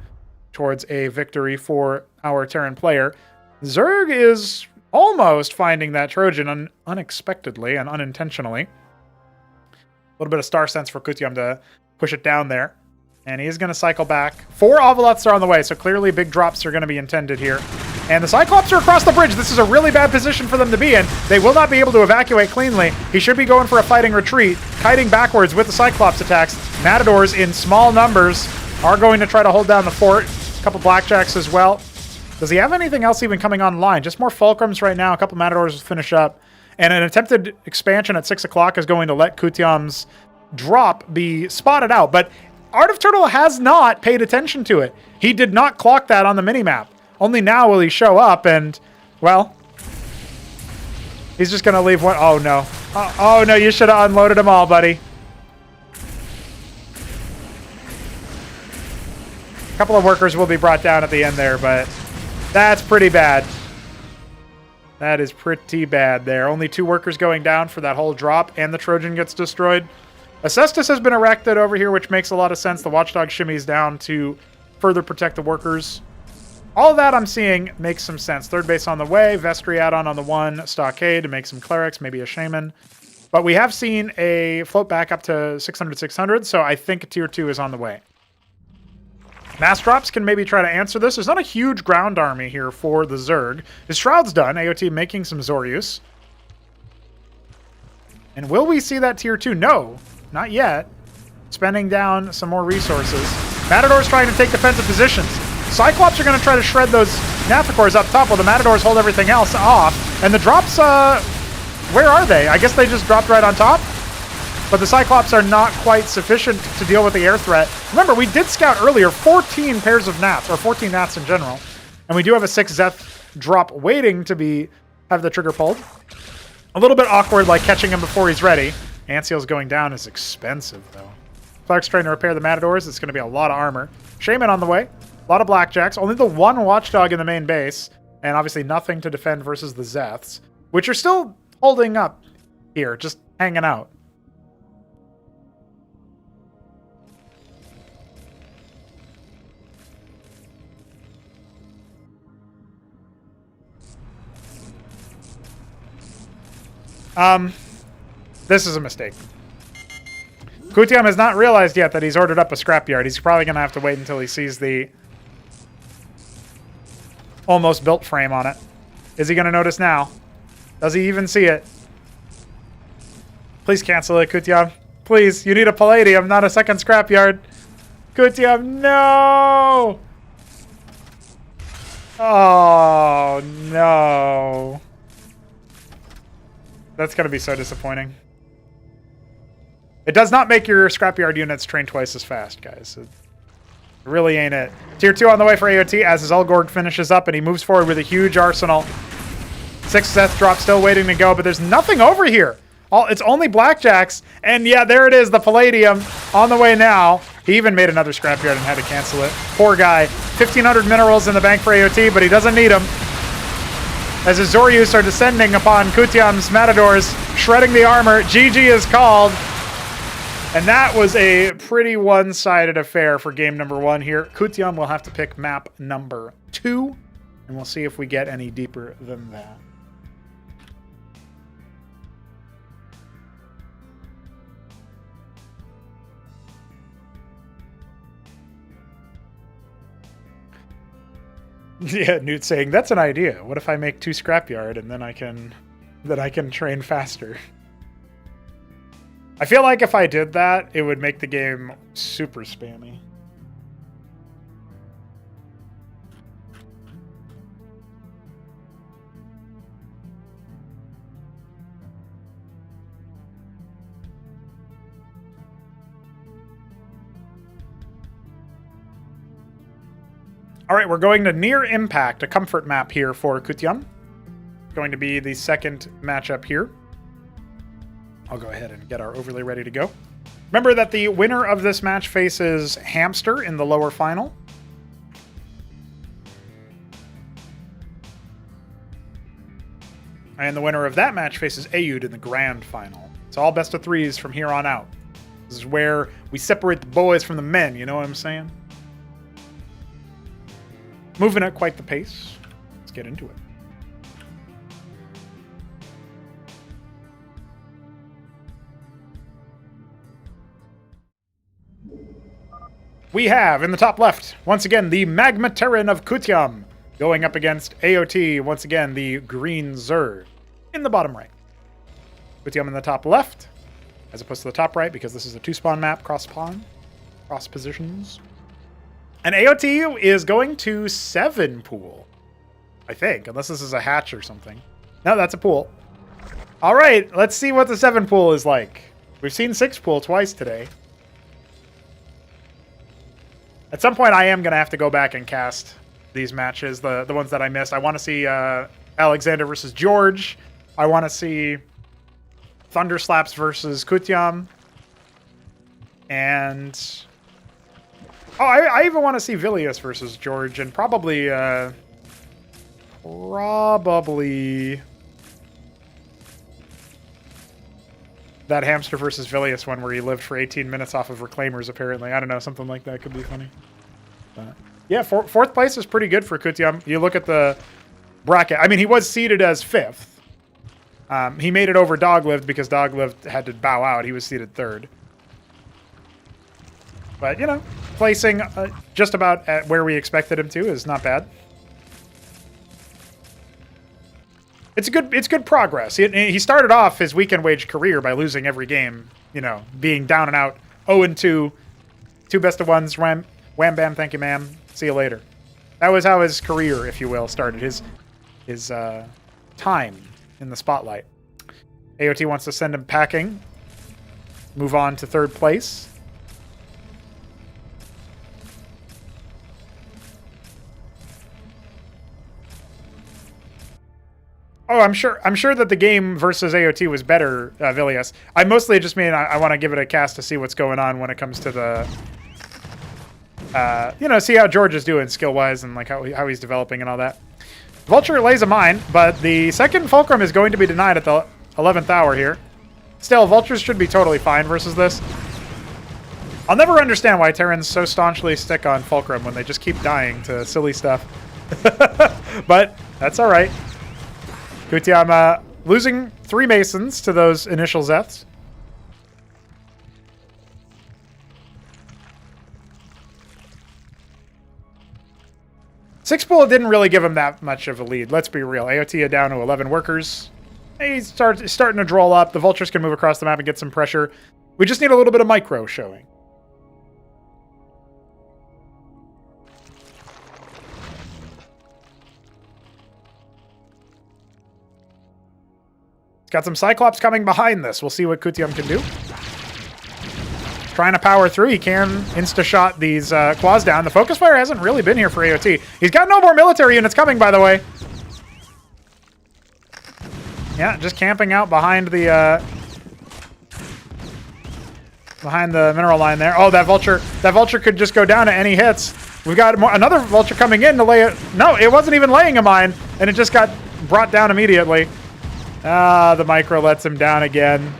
towards a victory for our Terran player. Zerg is almost finding that Trojan unexpectedly and unintentionally. A little bit of star sense for Kutyam to push it down there. And he's going to cycle back. 4 Ovelots are on the way, so clearly big drops are going to be intended here. And the Cyclops are across the bridge. This is a really bad position for them to be in. They will not be able to evacuate cleanly. He should be going for a fighting retreat, kiting backwards with the Cyclops attacks. Matadors in small numbers are going to try to hold down the fort. A couple Blackjacks as well. Does he have anything else even coming online? Just more Fulcrums right now. A couple Matadors will finish up. And an attempted expansion at 6 o'clock is going to let Kutyam's drop be spotted out. But Art of Turtle has not paid attention to it. He did not clock that on the minimap. Only now will he show up and, well, he's just going to leave one. Oh, no. Oh, no, you should have unloaded them all, buddy. A couple of workers will be brought down at the end there, but that's pretty bad. That is pretty bad there. Only 2 workers going down for that whole drop, and the Trojan gets destroyed. Acestus has been erected over here, which makes a lot of sense. The Watchdog shimmies down to further protect the workers. All that I'm seeing makes some sense. Third base on the way. Vestry add-on on the 1. Stockade to make some clerics, maybe a shaman. But we have seen a float back up to 600-600, so I think tier 2 is on the way. Mass drops can maybe try to answer this. There's not a huge ground army here for the Zerg. His Shroud's done. AOT making some Zorius. And will we see that tier 2? No, not yet. Spending down some more resources. Matador's trying to take defensive positions. Cyclops are going to try to shred those Nathicors up top while the Matadors hold everything else off. And the drops, where are they? I guess they just dropped right on top. But the Cyclops are not quite sufficient to deal with the air threat. Remember, we did scout earlier 14 pairs of Nats, or 14 Nats in general. And we do have a 6 Zeth drop waiting to have the trigger pulled. A little bit awkward, like catching him before he's ready. Anseal's going down is expensive, though. Clark's trying to repair the Matadors. It's going to be a lot of armor. Shaman on the way. A lot of Blackjacks. Only the 1 Watchdog in the main base. And obviously nothing to defend versus the Zeths, which are still holding up here, just hanging out. This is a mistake. Kutyam has not realized yet that he's ordered up a scrapyard. He's probably going to have to wait until he sees the almost built frame on it. Is he going to notice now? Does he even see it? Please cancel it, Kutyam. Please, you need a Palladium, not a second scrapyard. Kutyam, no! Oh, no. That's going to be so disappointing. It does not make your scrapyard units train twice as fast, guys. It really ain't it. Tier 2 on the way for AOT as his Elgorg finishes up and he moves forward with a huge arsenal. 6 Seth drop still waiting to go, but there's nothing over here. It's only Blackjacks. And yeah, there it is, the Palladium on the way now. He even made another scrapyard and had to cancel it. Poor guy. 1,500 minerals in the bank for AOT, but he doesn't need them. As his Zorius are descending upon Kutyam's Matadors, shredding the armor. GG is called. And that was a pretty one-sided affair for game number 1 here. Kutyam will have to pick map number 2, and we'll see if we get any deeper than that. Yeah, Newt saying, that's an idea. What if I make 2 scrapyard and then I can train faster? I feel like if I did that, it would make the game super spammy. All right, we're going to Near Impact, a comfort map here for Kutyam. Going to be the second matchup here. I'll go ahead and get our overlay ready to go. Remember that the winner of this match faces Hamster in the lower final. And the winner of that match faces Ayud in the grand final. It's all best of threes from here on out. This is where we separate the boys from the men, you know what I'm saying? Moving at quite the pace. Let's get into it. We have, in the top left, once again, the Magma Terran of Kutyam, going up against AOT, once again, the Green Zerg, in the bottom right. Kutyam in the top left, as opposed to the top right, because this is a two-spawn map, cross-spawn, cross positions. And AOT is going to 7 pool, I think, unless this is a hatch or something. No, that's a pool. All right, let's see what the 7 pool is like. We've seen 6 pool twice today. At some point, I am going to have to go back and cast these matches, the ones that I missed. I want to see Alexander versus George. I want to see Thunderslaps versus Kutyam. And... oh, I even want to see Vilius versus George, and probably... that Hamster versus Vilius one where he lived for 18 minutes off of Reclaimers, apparently. I don't know, something like that could be funny. But yeah, fourth place is pretty good for Kutyam. You look at the bracket. I mean, he was seeded as 5th. He made it over Doglived because Doglived had to bow out. He was seeded 3rd. But, you know, placing just about at where we expected him to is not bad. It's good progress. He started off his weekend wage career by losing every game, you know, being down and out, 0-2, 2 best of ones, wham bam, thank you ma'am, see you later. That was how his career, if you will, started, his time in the spotlight. AOT wants to send him packing, move on to 3rd place. Oh, I'm sure that the game versus AOT was better, Vilius. I mostly just mean I want to give it a cast to see what's going on when it comes to the, you know, see how George is doing skill-wise and like how he's developing and all that. Vulture lays a mine, but the second Fulcrum is going to be denied at the 11th hour here. Still, Vultures should be totally fine versus this. I'll never understand why Terrans so staunchly stick on Fulcrum when they just keep dying to silly stuff. But that's all right. Kutyam losing 3 Masons to those initial Zeths. Six pool didn't really give him that much of a lead. Let's be real. AOT down to 11 workers. He's starting to draw up. The Vultures can move across the map and get some pressure. We just need a little bit of micro showing. It's got some Cyclops coming behind this. We'll see what Kutyam can do. Trying to power through. He can insta-shot these quads down. The focus fire hasn't really been here for AOT. He's got no more military units coming, by the way. Yeah, just camping out behind the mineral line there. Oh, that vulture could just go down to any hits. We've got another vulture coming in to lay it. No, it wasn't even laying a mine, and it just got brought down immediately. Ah, the micro lets him down again.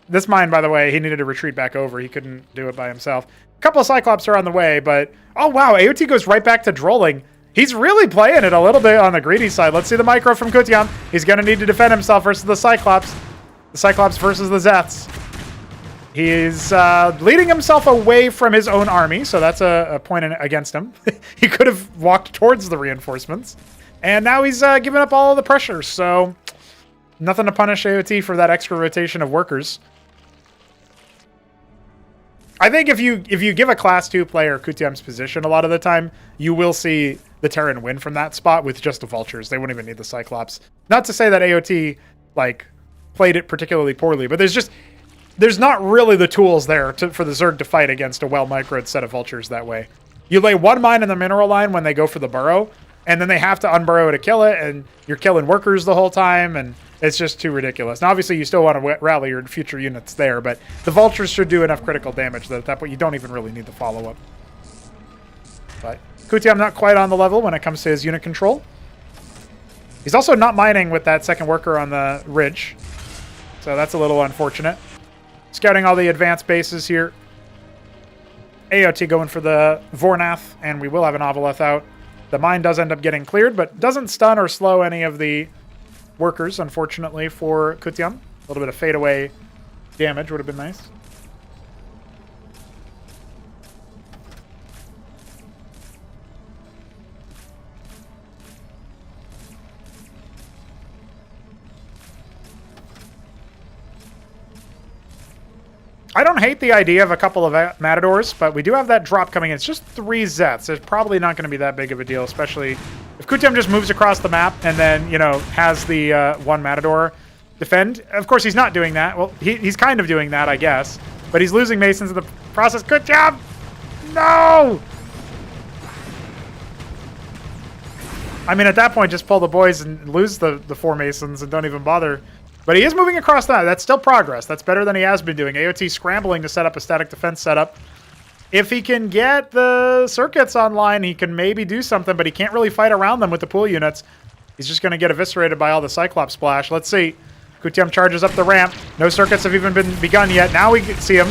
This mine, by the way, he needed to retreat back over. He couldn't do it by himself. A couple of Cyclops are on the way, but... oh, wow, AOT goes right back to drolling. He's really playing it a little bit on the greedy side. Let's see the micro from Kutyam. He's going to need to defend himself versus the Cyclops. The Cyclops versus the Zeths. He's leading himself away from his own army, so that's a point against him. He could have walked towards the reinforcements. And now he's giving up all of the pressure, so nothing to punish AOT for that extra rotation of workers. I think if you give a Class 2 player Kutyam's position a lot of the time, you will see the Terran win from that spot with just the Vultures. They wouldn't even need the Cyclops. Not to say that AOT like played it particularly poorly, but there's not really the tools there for the Zerg to fight against a well-microed set of Vultures that way. You lay one mine in the mineral line when they go for the burrow, and then they have to unburrow to kill it, and you're killing workers the whole time, and it's just too ridiculous. Now, obviously, you still want to rally your future units there, but the Vultures should do enough critical damage that at that point you don't even really need the follow-up. But Kutyam not quite on the level when it comes to his unit control. He's also not mining with that second worker on the ridge. So that's a little unfortunate. Scouting all the advanced bases here. AOT going for the Vornath, and we will have an Ovaleth out. The mine does end up getting cleared, but doesn't stun or slow any of the workers, unfortunately, for Kutyam. A little bit of fadeaway damage would have been nice. I don't hate the idea of a couple of Matadors, but we do have that drop coming in. It's just 3 Zets. It's probably not going to be that big of a deal, especially if Kutyam just moves across the map and then, you know, has the 1 Matador defend. Of course, he's not doing that. Well, he's kind of doing that, I guess. But he's losing Masons in the process. Kutyam! No! I mean, at that point, just pull the boys and lose the 4 Masons and don't even bother. But he is moving across that. That's still progress. That's better than he has been doing. AOT scrambling to set up a static defense setup. If he can get the circuits online, he can maybe do something, but he can't really fight around them with the pool units. He's just going to get eviscerated by all the Cyclops splash. Let's see. Kutyam charges up the ramp. No circuits have even been begun yet. Now we can see him.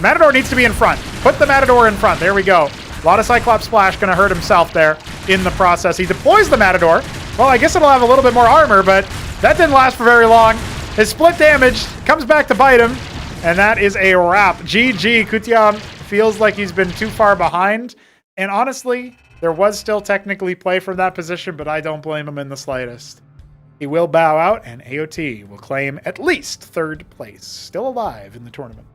Matador needs to be in front. Put the Matador in front. There we go. A lot of Cyclops splash. Going to hurt himself there in the process. He deploys the Matador. Well, I guess it'll have a little bit more armor, but that didn't last for very long. His split damage comes back to bite him, and that is a wrap. GG. Kutyam feels like he's been too far behind, and honestly, there was still technically play from that position, but I don't blame him in the slightest. He will bow out, and AOT will claim at least 3rd place. Still alive in the tournament.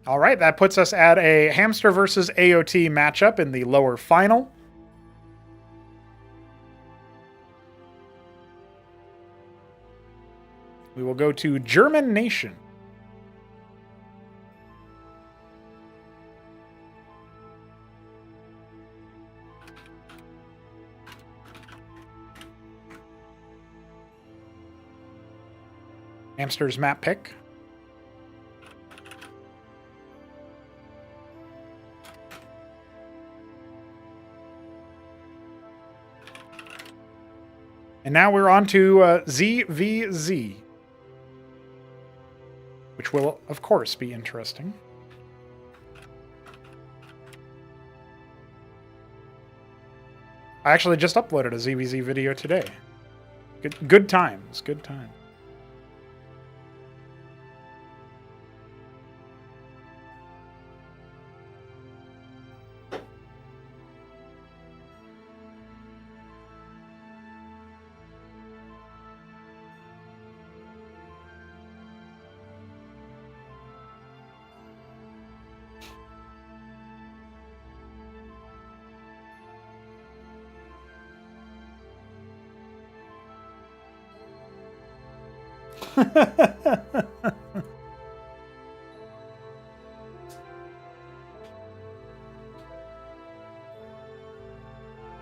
All right, that puts us at a Hamster versus AOT matchup in the lower final. We will go to German Nation. Hamster's map pick. And now we're on to ZVZ, which will, of course, be interesting. I actually just uploaded a ZVZ video today. Good times, good times.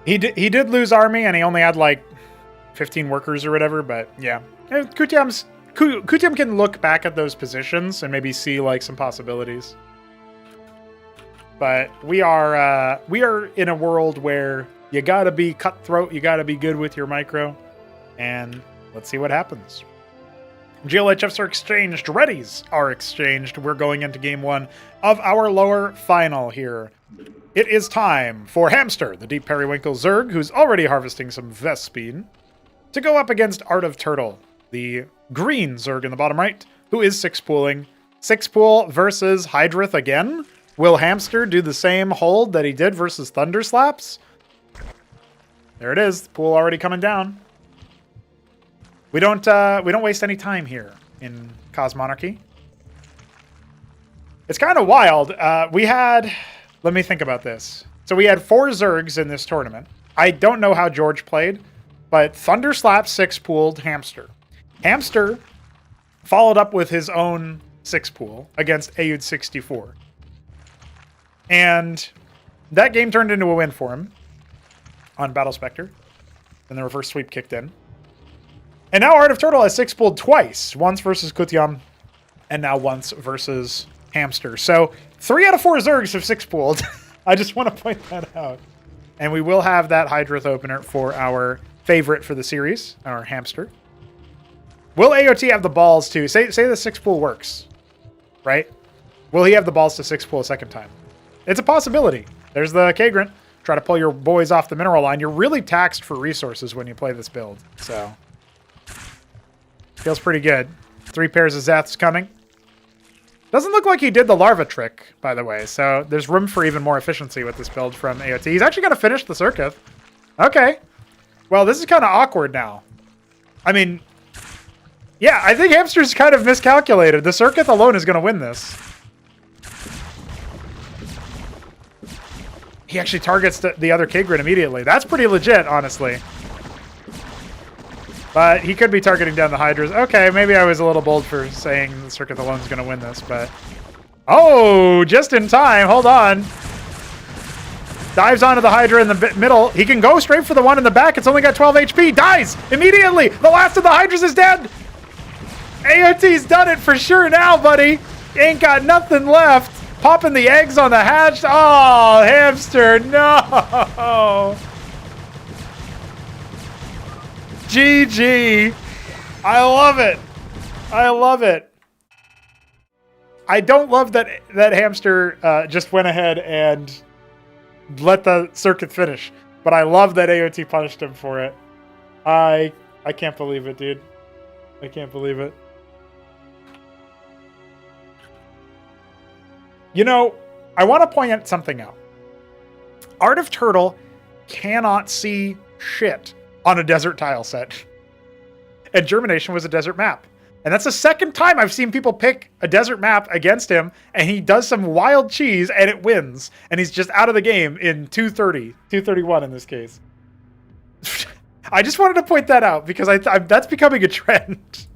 He did lose army, and he only had like 15 workers or whatever. But yeah, Kutyam can look back at those positions and maybe see like some possibilities. But we are in a world where you gotta be cutthroat, you gotta be good with your micro, and let's see what happens. GLHFs are exchanged. Readies are exchanged. We're going into game 1 of our lower final here. It is time for Hamster, the Deep Periwinkle Zerg, who's already harvesting some Vespine, to go up against Art of Turtle, the green Zerg in the bottom right, who is 6-pooling. 6-pool versus Hydrith again? Will Hamster do the same hold that he did versus Thunderslaps? There it is. The pool already coming down. We don't waste any time here in Cosmonarchy. It's kind of wild. Let me think about this. So we had 4 Zergs in this tournament. I don't know how George played, but Thunder Slap 6-pooled Hamster. Hamster followed up with his own 6-pool against Ayud 64. And that game turned into a win for him on Battle Spectre. Then the reverse sweep kicked in. And now Art of Turtle has 6-pooled twice. Once versus Kutyam, and now once versus Hamster. So 3 out of 4 Zergs have 6-pooled. I just want to point that out. And we will have that Hydrith opener for our favorite for the series, our Hamster. Will AOT have the balls to... Say the 6-pool works, right? Will he have the balls to 6-pool a second time? It's a possibility. There's the Kagrant. Try to pull your boys off the mineral line. You're really taxed for resources when you play this build. So, feels pretty good. 3 pairs of Zaths coming. Doesn't look like he did the larva trick, by the way. So, there's room for even more efficiency with this build from AOT. He's actually going to finish the Circuit. Okay. Well, this is kind of awkward now. I mean, yeah, I think Hamster's kind of miscalculated. The Circuit alone is going to win this. He actually targets the other Kagrant immediately. That's pretty legit, honestly. But he could be targeting down the Hydras. Okay, maybe I was a little bold for saying the Circuit alone is going to win this, but... Oh, just in time. Hold on. Dives onto the Hydra in the middle. He can go straight for the one in the back. It's only got 12 HP. Dies immediately. The last of the Hydras is dead. AOT's done it for sure now, buddy. Ain't got nothing left. Popping the eggs on the hatch. Oh, Hamster, no. GG. I love it. I love it. I don't love that Hamster just went ahead and let the Circuit finish, but I love that AOT punished him for it. I can't believe it, dude. I can't believe it. You know, I want to point something out. Art of Turtle cannot see shit on a desert tile set. And Germination was a desert map. And that's the second time I've seen people pick a desert map against him, and he does some wild cheese, and it wins. And he's just out of the game in 230, 231 in this case. I just wanted to point that out, because that's becoming a trend.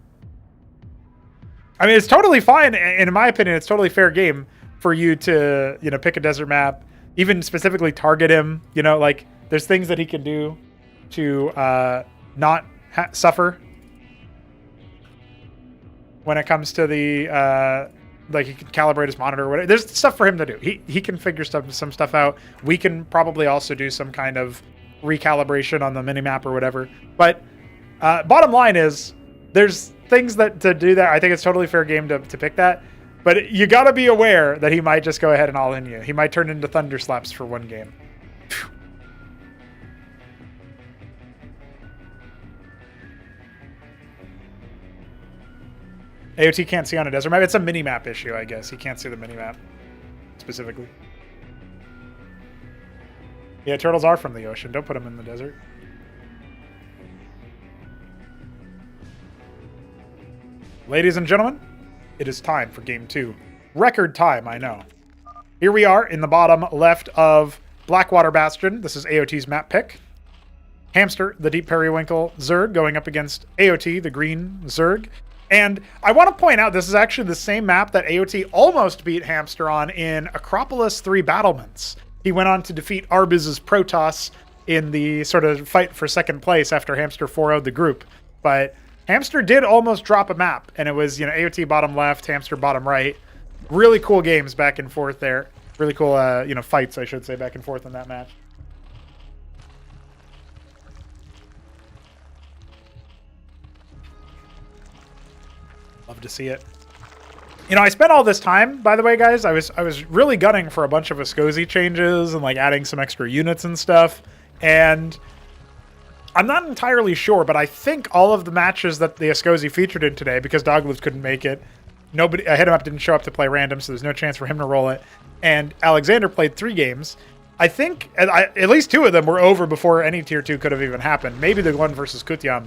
I mean, it's totally fine, and in my opinion, it's totally fair game for you to, you know, pick a desert map, even specifically target him. You know, like, there's things that he can do to not suffer when it comes to the, like, he can calibrate his monitor or whatever. There's stuff for him to do. He can figure some stuff out. We can probably also do some kind of recalibration on the minimap or whatever. But bottom line is, there's things that to do that. I think it's totally fair game to pick that. But you got to be aware that he might just go ahead and all in you. He might turn into Thunder Slaps for one game. AOT can't see on a desert map. It's a mini-map issue, I guess. He can't see the mini-map specifically. Yeah, turtles are from the ocean. Don't put them in the desert. Ladies and gentlemen, it is time for Game 2. Record time, I know. Here we are in the bottom left of Blackwater Bastion. This is AOT's map pick. Hamster, the Deep Periwinkle Zerg, going up against AOT, the Green Zerg. And I want to point out, this is actually the same map that AOT almost beat Hamster on in Acropolis 3 Battlements. He went on to defeat Arbiz's Protoss in the sort of fight for second place after Hamster 4-0'd the group. But Hamster did almost drop a map, and it was, you know, AOT bottom left, Hamster bottom right. Really cool games back and forth there. Really cool, you know, fights, I should say, back and forth in that match. Love to see it. You know, I spent all this time, by the way, guys. I was really gunning for a bunch of Viscosi changes and like adding some extra units and stuff. And I'm not entirely sure, but I think all of the matches that the Viscosi featured in today, because Doglivs couldn't make it, nobody, Hit 'em Up didn't show up to play random, so there's no chance for him to roll it. And Alexander played 3 games. I think at least 2 of them were over before any tier 2 could have even happened. Maybe the one versus Kutyam.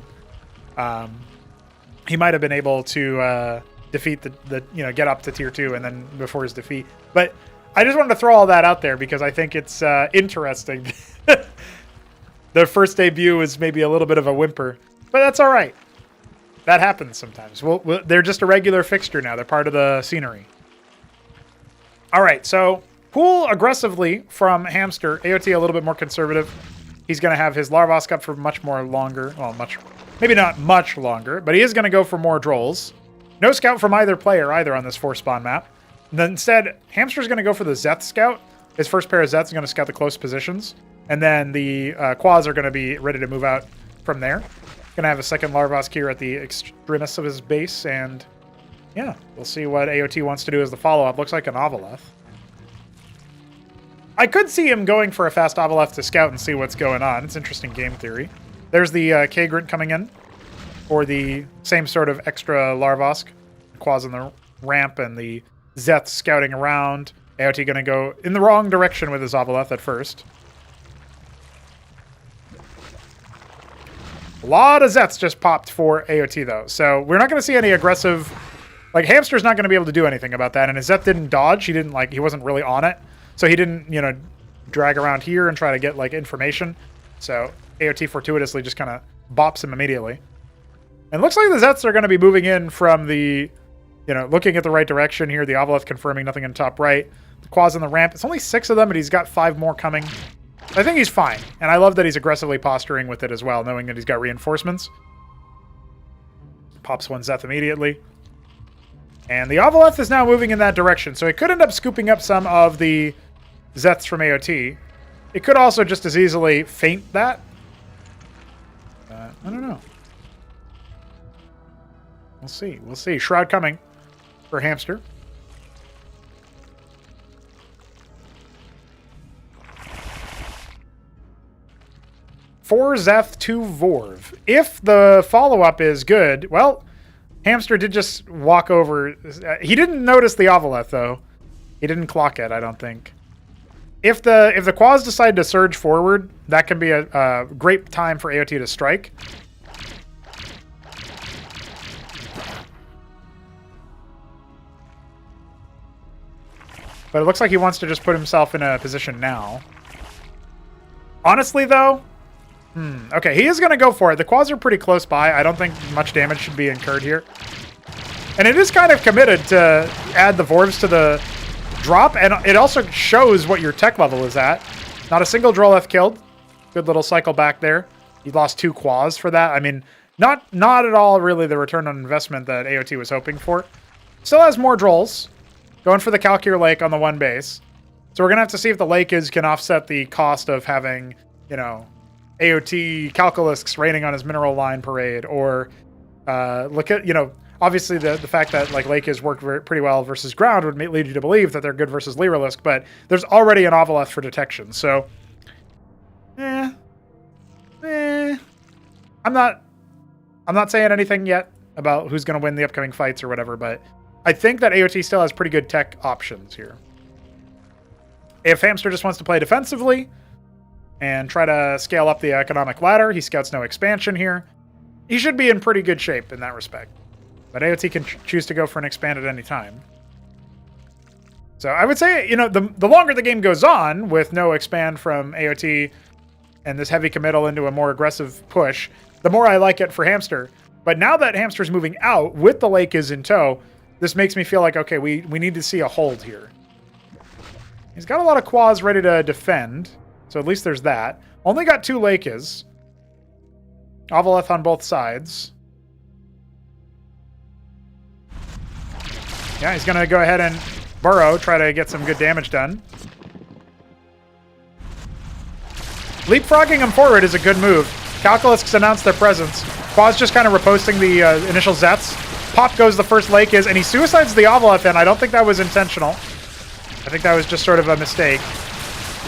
He might have been able to defeat the you know, get up to tier 2 and then before his defeat. But I just wanted to throw all that out there because I think it's interesting Their first debut is maybe a little bit of a whimper, but that's all right. That happens sometimes. They're just a regular fixture now. They're part of the scenery. All right, so pool aggressively from Hamster. AOT a little bit more conservative. He's going to have his Larvosk up for much more longer. Well, maybe not much longer, but he is going to go for more Drolls. No scout from either player either on this 4-spawn map. And then instead, Hamster's going to go for the Zeth scout. His first pair of Zeths is going to scout the close positions. And then the Quads are going to be ready to move out from there. Going to have a second Larvosk here at the extremis of his base, and yeah, we'll see what AOT wants to do as the follow-up. Looks like an Ovaleth. I could see him going for a fast Ovaleth to scout and see what's going on. It's interesting game theory. There's the Kagrant coming in for the same sort of extra Larvosk. Quads on the ramp and the Zeth scouting around. AOT going to go in the wrong direction with his Ovaleth at first. A lot of Zeths just popped for AOT, though. So we're not going to see any aggressive... Like, Hamster's not going to be able to do anything about that. And his Zeth didn't dodge. He wasn't really on it. So he didn't, drag around here and try to get, information. So AOT fortuitously just kind of bops him immediately. And looks like the Zeths are going to be moving in from the, looking at the right direction here. The Ovaleth confirming nothing in top right. The Quads on the ramp. It's only 6 of them, but he's got 5 more coming. I think he's fine. And I love that he's aggressively posturing with it as well, knowing that he's got reinforcements. Pops one Zeth immediately. And the Ovaleth is now moving in that direction, so it could end up scooping up some of the Zeths from AOT. It could also just as easily feint that. I don't know. We'll see. We'll see. Shroud coming for Hamster. Four Zeth, 2 Vorv. If the follow-up is good, well, Hamster did just walk over. He didn't notice the Ovaleth, though. He didn't clock it, I don't think. If the Quads decide to surge forward, that can be a great time for AOT to strike. But it looks like he wants to just put himself in a position now. Honestly, though... Okay, he is going to go for it. The Quads are pretty close by. I don't think much damage should be incurred here. And it is kind of committed to add the Vorvs to the drop, and it also shows what your tech level is at. Not a single Droleth killed. Good little cycle back there. He lost 2 Quads for that. I mean, not at all really the return on investment that AOT was hoping for. Still has more Drolls. Going for the Calcure Lake on the 1 base. So we're going to have to see if the Lake can offset the cost of having, AOT Calculusks raining on his mineral line parade, or look at, obviously the fact that Lake has worked pretty well versus ground would lead you to believe that they're good versus Lyrilusk, but there's already an Ovaleth for detection, so I'm not saying anything yet about who's going to win the upcoming fights or whatever, but I think that AOT still has pretty good tech options here. If Hamster just wants to play defensively and try to scale up the economic ladder, he scouts no expansion here. He should be in pretty good shape in that respect. But AOT can choose to go for an expand at any time. So I would say, the longer the game goes on with no expand from AOT and this heavy committal into a more aggressive push, the more I like it for Hamster. But now that Hamster's moving out with the Lake is in tow, this makes me feel like, okay, we need to see a hold here. He's got a lot of Quads ready to defend. So at least there's that. Only got 2 Lakes. Ovaleth on both sides. Yeah, he's going to go ahead and burrow, try to get some good damage done. Leapfrogging him forward is a good move. Calculusks announce their presence. Qua's just kind of reposting the initial Zeths. Pop goes the first Lake and he suicides the Ovaleth, and I don't think that was intentional. I think that was just sort of a mistake.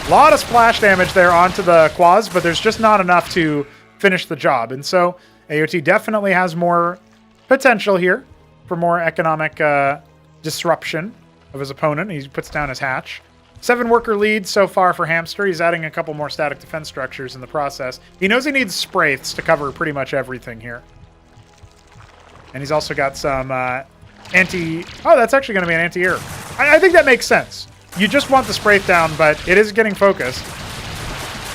A lot of splash damage there onto the Quads, but there's just not enough to finish the job. And so AOT definitely has more potential here for more economic disruption of his opponent. He puts down his hatch. 7 worker lead so far for Hamster. He's adding a couple more static defense structures in the process. He knows he needs Spraiths to cover pretty much everything here. And he's also got some anti... Oh, that's actually going to be an anti-air. I think that makes sense. You just want the Spraith down, but it is getting focused.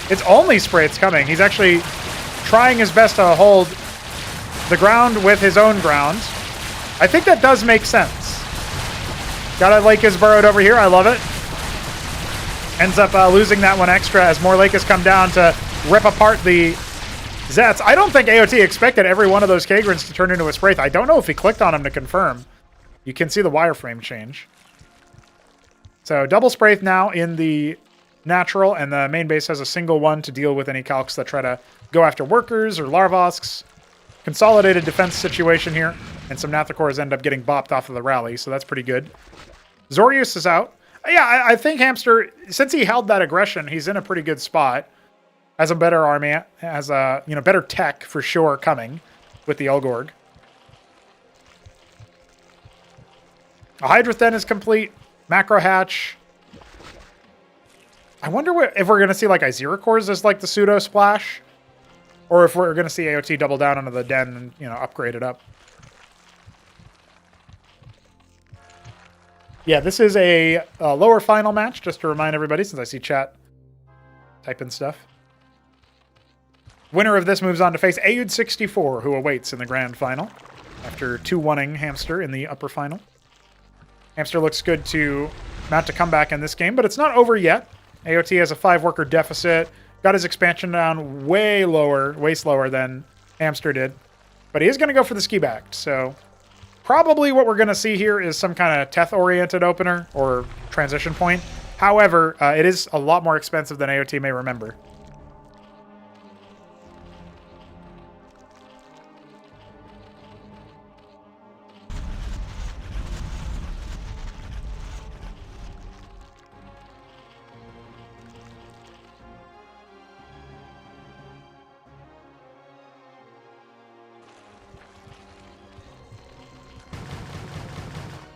It's only Spraith's coming. He's actually trying his best to hold the ground with his own ground. I think that does make sense. Got a Lake is burrowed over here. I love it. Ends up losing that one extra as more Lake has come down to rip apart the Zets. I don't think AOT expected every one of those Kagrins to turn into a Spraith. I don't know if he clicked on him to confirm. You can see the wireframe change. So double Spraith now in the natural, and the main base has a single one to deal with any calcs that try to go after workers or Larvosks. Consolidated defense situation here, and some Nathacors end up getting bopped off of the rally, so that's pretty good. Zorius is out. Yeah, I think Hamster, since he held that aggression, he's in a pretty good spot. Has a better army, has a better tech for sure coming with the Elgorg. A Hydra then is complete. Macro hatch. I wonder if we're going to see like Iziracors as like the pseudo splash, or if we're going to see AOT double down onto the den and upgrade it up. Yeah, this is a lower final match, just to remind everybody, since I see chat typing stuff. Winner of this moves on to face Aud 64, who awaits in the grand final after 2-1ing Hamster in the upper final. Hamster looks good to mount a comeback in this game, but it's not over yet. AOT has a 5-worker deficit, got his expansion down way slower than Hamster did, but he is going to go for the ski back. So probably what we're going to see here is some kind of Teth-oriented opener or transition point. However, it is a lot more expensive than AOT may remember.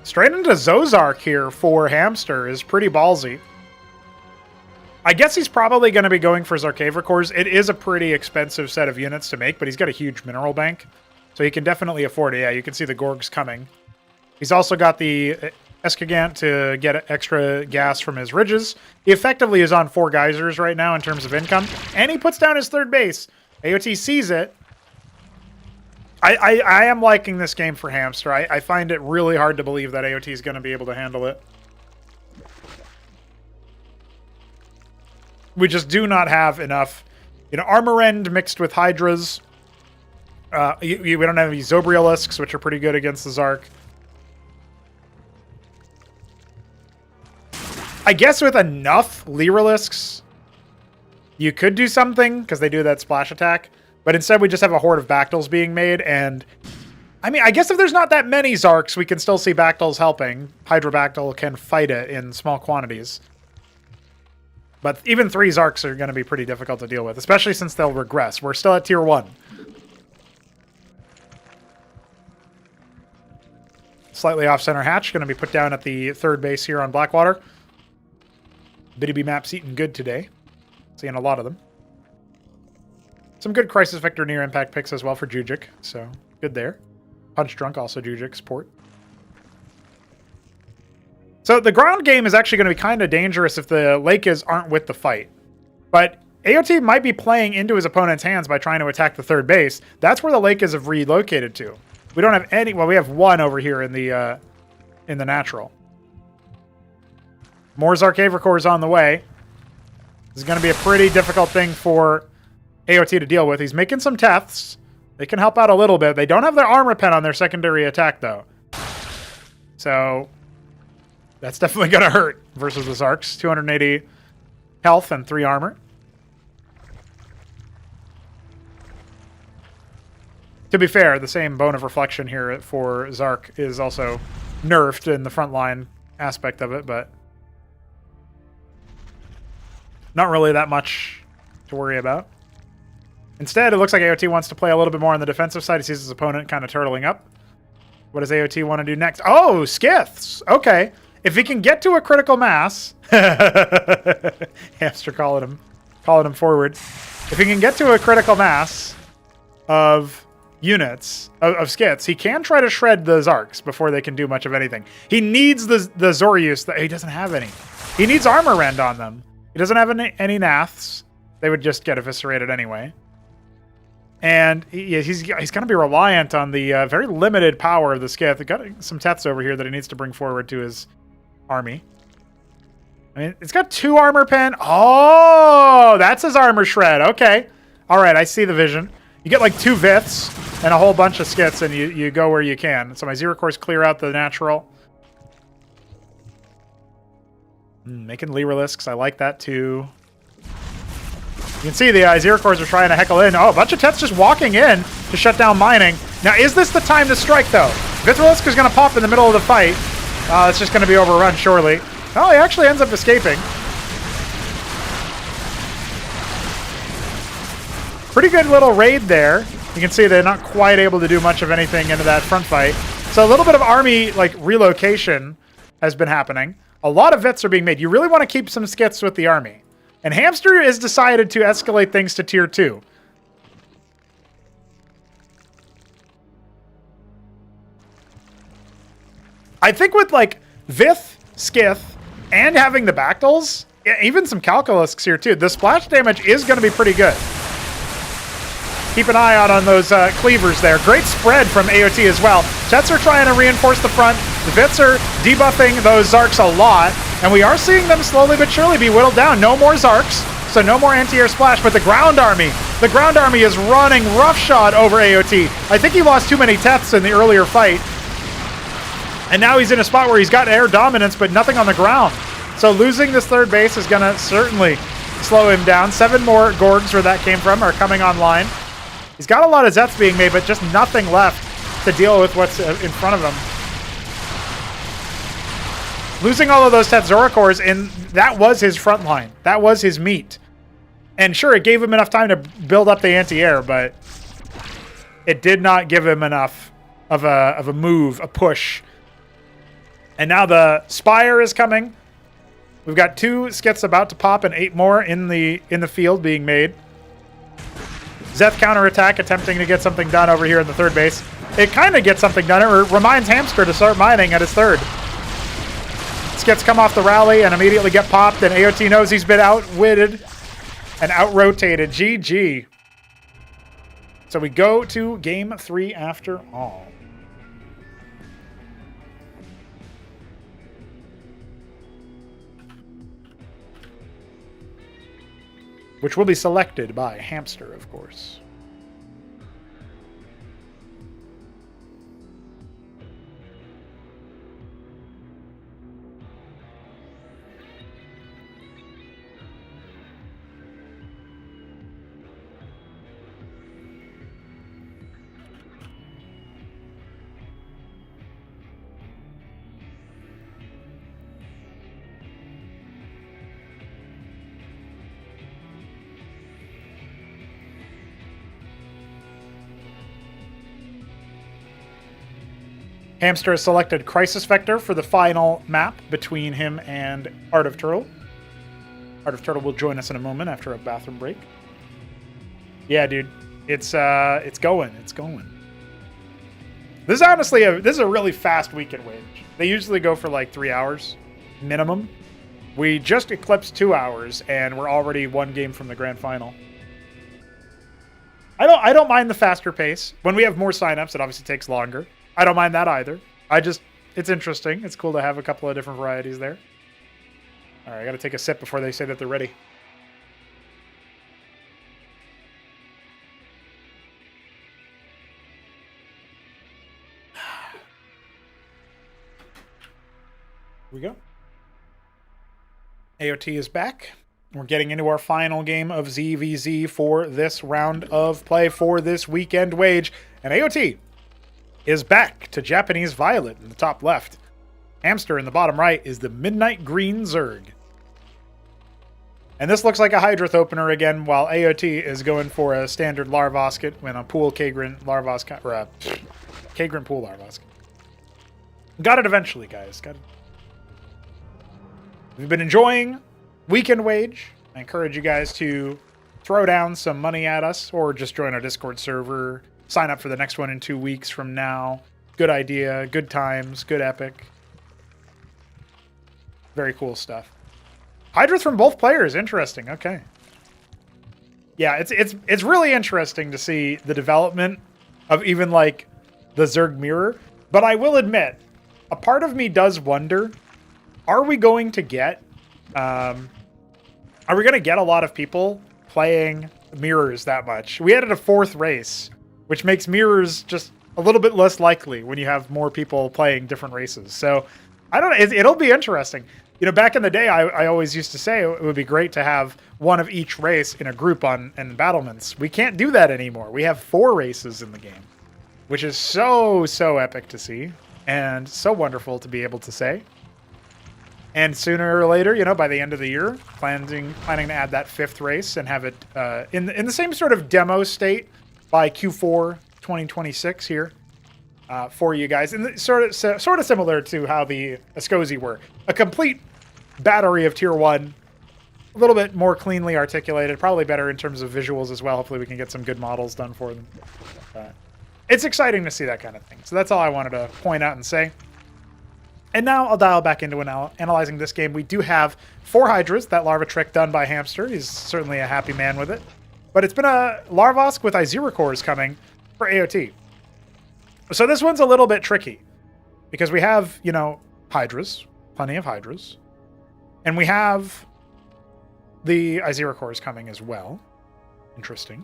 Straight into Zozark here for Hamster is pretty ballsy. I guess he's probably going to be going for Zarkavra. It is a pretty expensive set of units to make, but he's got a huge mineral bank, so he can definitely afford it. Yeah, you can see the Gorgs coming. He's also got the Escagant to get extra gas from his ridges. He effectively is on 4 geysers right now in terms of income, and he puts down his third base. AOT sees it. I am liking this game for Hamster. I find it really hard to believe that AOT is going to be able to handle it. We just do not have enough, Armor End mixed with Hydras. We don't have any Zobrialisks, which are pretty good against the Zark. I guess with enough Lyralisks, you could do something, because they do that splash attack. But instead, we just have a horde of Bactals being made, and I mean, I guess if there's not that many Zarks, we can still see Bactals helping. Hydrobactyl can fight it in small quantities. But even 3 Zarks are going to be pretty difficult to deal with, especially since they'll regress. We're still at tier 1. Slightly off-center hatch, going to be put down at the third base here on Blackwater. BDB maps eating good today. Seeing a lot of them. Some good Crisis Vector near impact picks as well for Jujic, so good there. Punch Drunk, also Jujic support. So the ground game is actually going to be kind of dangerous if the Lakes aren't with the fight. But AOT might be playing into his opponent's hands by trying to attack the third base. That's where the Lakes have relocated to. We don't have any... Well, we have 1 over here in the natural. More Zarkavra on the way. This is going to be a pretty difficult thing for AOT to deal with. He's making some Teths. They can help out a little bit. They don't have their armor pen on their secondary attack, though. So that's definitely going to hurt versus the Zarks. 280 health and 3 armor. To be fair, the same Bone of Reflection here for Zark is also nerfed in the frontline aspect of it, but not really that much to worry about. Instead, it looks like AOT wants to play a little bit more on the defensive side. He sees his opponent kind of turtling up. What does AOT want to do next? Oh, Skiths! Okay. If he can get to a critical mass... Hamster calling him forward. If he can get to a critical mass of units, of Skiths, he can try to shred the Zarks before they can do much of anything. He needs the Zorius. He doesn't have any. He needs Armor Rend on them. He doesn't have any Naths. They would just get eviscerated anyway. And he's going to be reliant on the very limited power of the Skith. Got some Teths over here that he needs to bring forward to his army. I mean, it's got 2 armor pen. Oh, that's his armor shred. Okay. All right, I see the vision. You get like 2 Viths and a whole bunch of Skiths, and you go where you can. So my Zero Cores clear out the natural. Making Lyrilisks. I like that too. You can see the Zero Cores are trying to heckle in. Oh, a bunch of Teths just walking in to shut down mining. Now, is this the time to strike, though? Vithrilisk is going to pop in the middle of the fight. It's just going to be overrun, surely. Oh, he actually ends up escaping. Pretty good little raid there. You can see they're not quite able to do much of anything into that front fight. So a little bit of army like relocation has been happening. A lot of Vits are being made. You really want to keep some Skiths with the army. And Hamster has decided to escalate things to tier 2. I think with like Vith, Skith, and having the Bactyls, even some Calculusks here too, the splash damage is going to be pretty good. Keep an eye out on those cleavers there. Great spread from AOT as well. Jets are trying to reinforce the front. The Vits are debuffing those Zarks a lot. And we are seeing them slowly but surely be whittled down. No more Zarks, so no more anti-air splash. But the ground army is running roughshod over AOT. I think he lost too many Teths in the earlier fight. And now he's in a spot where he's got air dominance, but nothing on the ground. So losing this third base is going to certainly slow him down. 7 more Gorgs, where that came from, are coming online. He's got a lot of Zets being made, but just nothing left to deal with what's in front of him. Losing all of those Tetzoricors, and that was his front line. That was his meat. And sure, it gave him enough time to build up the anti-air, but it did not give him enough of a move, a push. And now the Spire is coming. We've got 2 Skiths about to pop and 8 more in the field being made. Zeth counterattack, attempting to get something done over here in the third base. It kind of gets something done. It reminds Hamster to start mining at his third. Skiths come off the rally and immediately get popped, and AOT knows he's been outwitted and out-rotated. GG. So we go to game 3 after all. Which will be selected by Hamster, of course. Hamster has selected Crisis Vector for the final map between him and Art of Turtle. Art of Turtle will join us in a moment after a bathroom break. Yeah, dude, it's going. This is honestly this is a really fast weekend wage. They usually go for like 3 hours minimum. We just eclipsed 2 hours, and we're already 1 game from the grand final. I don't mind the faster pace. When we have more signups, it obviously takes longer. I don't mind that either. It's interesting. It's cool to have a couple of different varieties there. All right, I got to take a sip before they say that they're ready. Here we go. AOT is back. We're getting into our final game of ZVZ for this round of play for this weekend wage. And AOT is back to Japanese Violet in the top left. Hamster in the bottom right is the Midnight Green Zerg. And this looks like a Hydroth opener again, while AOT is going for a standard Larvosket and a Pool Kagrin Larvosket, or a Kagrin Pool Larvosket. Got it eventually, guys. Got it. If you've been enjoying Weekend Wage, I encourage you guys to throw down some money at us or just join our Discord server. Sign up for the next one in 2 weeks from now. Good idea, good times, good epic. Very cool stuff. Hydroth from both players, interesting, okay. Yeah, it's really interesting to see the development of even like the Zerg mirror. But I will admit, a part of me does wonder: are we going to get a lot of people playing mirrors that much? We added a 4th race, which makes mirrors just a little bit less likely when you have more people playing different races. So I don't know. It'll be interesting. You know, back in the day, I always used to say it would be great to have one of each race in a group in battlements. We can't do that anymore. We have 4 races in the game, which is so epic to see and so wonderful to be able to say. And sooner or later, you know, by the end of the year, planning to add that 5th race and have it in the same sort of demo state by Q4 2026 here for you guys. And sort of similar to how the Ascozi were. A complete battery of Tier 1, a little bit more cleanly articulated, probably better in terms of visuals as well. Hopefully we can get some good models done for them. It's exciting to see that kind of thing. So that's all I wanted to point out and say. And now I'll dial back into analyzing this game. We do have 4 Hydras, that larva trick done by Hamster. He's certainly a happy man with it. But it's been a Larvosk with Izira cores coming for AOT. So this one's a little bit tricky. Because we have, you know, Hydras. Plenty of Hydras. And we have the Izira cores coming as well. Interesting.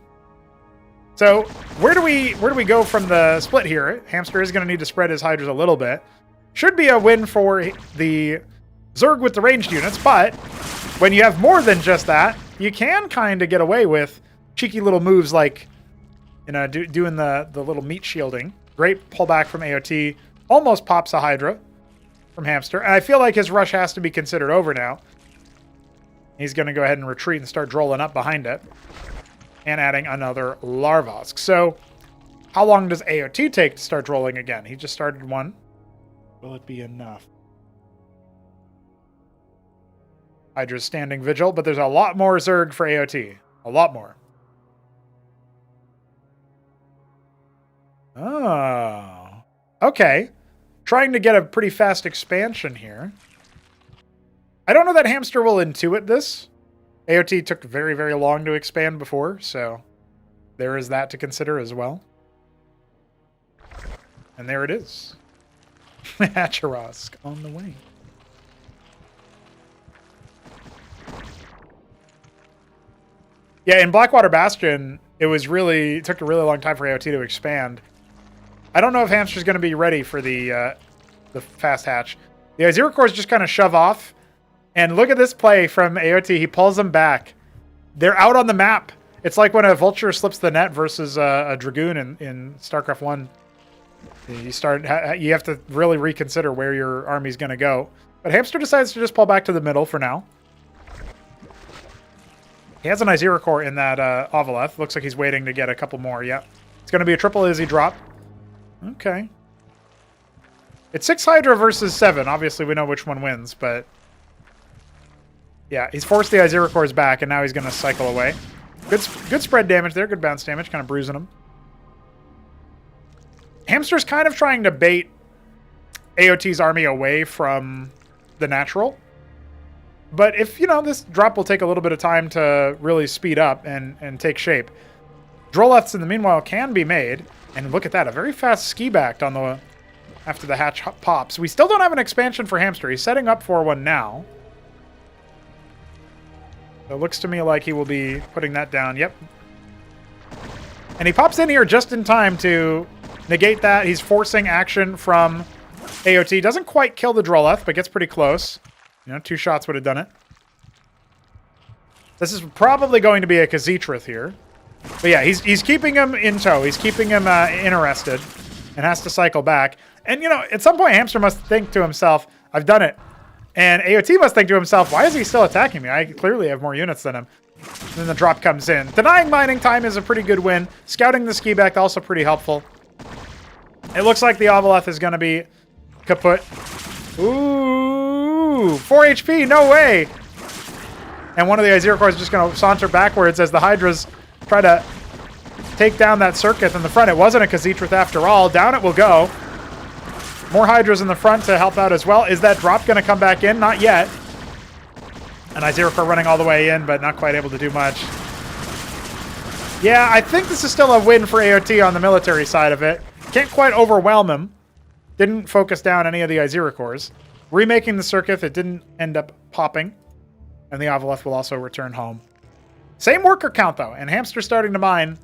So where do we go from the split here? Hamster is going to need to spread his Hydras a little bit. Should be a win for the Zerg with the ranged units, but when you have more than just that, you can kind of get away with cheeky little moves like, you know, doing the little meat shielding. Great pullback from AOT. Almost pops a Hydra from Hamster. And I feel like his rush has to be considered over now. He's going to go ahead and retreat and start drolling up behind it. And adding another Larvosk. So, how long does AOT take to start drolling again? He just started one. Will it be enough? Hydra's standing vigil, but there's a lot more Zerg for AOT. A lot more. Oh. Okay. Trying to get a pretty fast expansion here. I don't know that Hamster will intuit this. AOT took very, very long to expand before, so there is that to consider as well. And there it is. Hacharosk on the way. Yeah, in Blackwater Bastion, it took a really long time for AOT to expand. I don't know if Hamster's going to be ready for the fast hatch. The Izira cores just kind of shove off. And look at this play from AOT. He pulls them back. They're out on the map. It's like when a vulture slips the net versus a dragoon in StarCraft 1. You have to really reconsider where your army's going to go. But Hamster decides to just pull back to the middle for now. He has an Izira core in that Ovaleth. Looks like he's waiting to get a couple more. Yeah. It's going to be a triple Izzy drop. Okay. It's 6 Hydra versus 7. Obviously, we know which one wins, but... yeah, he's forced the Izira cores back, and now he's going to cycle away. Good spread damage there. Good bounce damage. Kind of bruising him. Hamster's kind of trying to bait AOT's army away from the natural. But if, you know, this drop will take a little bit of time to really speed up and take shape. Droleths, in the meanwhile, can be made. And look at that. A very fast ski backed on the after the hatch pops. We still don't have an expansion for Hamster. He's setting up for one now. So it looks to me like he will be putting that down. Yep. And he pops in here just in time to negate that. He's forcing action from AOT. Doesn't quite kill the Droleth, but gets pretty close. You know, 2 shots would have done it. This is probably going to be a Khaz'trith here. But yeah, he's keeping him in tow. He's keeping him interested and has to cycle back. And, you know, at some point, Hamster must think to himself, I've done it. And AOT must think to himself, why is he still attacking me? I clearly have more units than him. And then the drop comes in. Denying mining time is a pretty good win. Scouting the ski back, also pretty helpful. It looks like the Ovaleth is going to be kaput. Ooh, 4 HP, no way. And one of the Izira cores is just going to saunter backwards as the Hydras try to take down that circuit in the front. It wasn't a Khaz'trith after all. Down it will go. More Hydras in the front to help out as well. Is that drop going to come back in? Not yet. An Izira core running all the way in, but not quite able to do much. Yeah, I think this is still a win for AOT on the military side of it. Can't quite overwhelm him. Didn't focus down any of the Izira cores. Remaking the circuit, it didn't end up popping. And the Avaleth will also return home. Same worker count, though, and Hamster's starting to mine.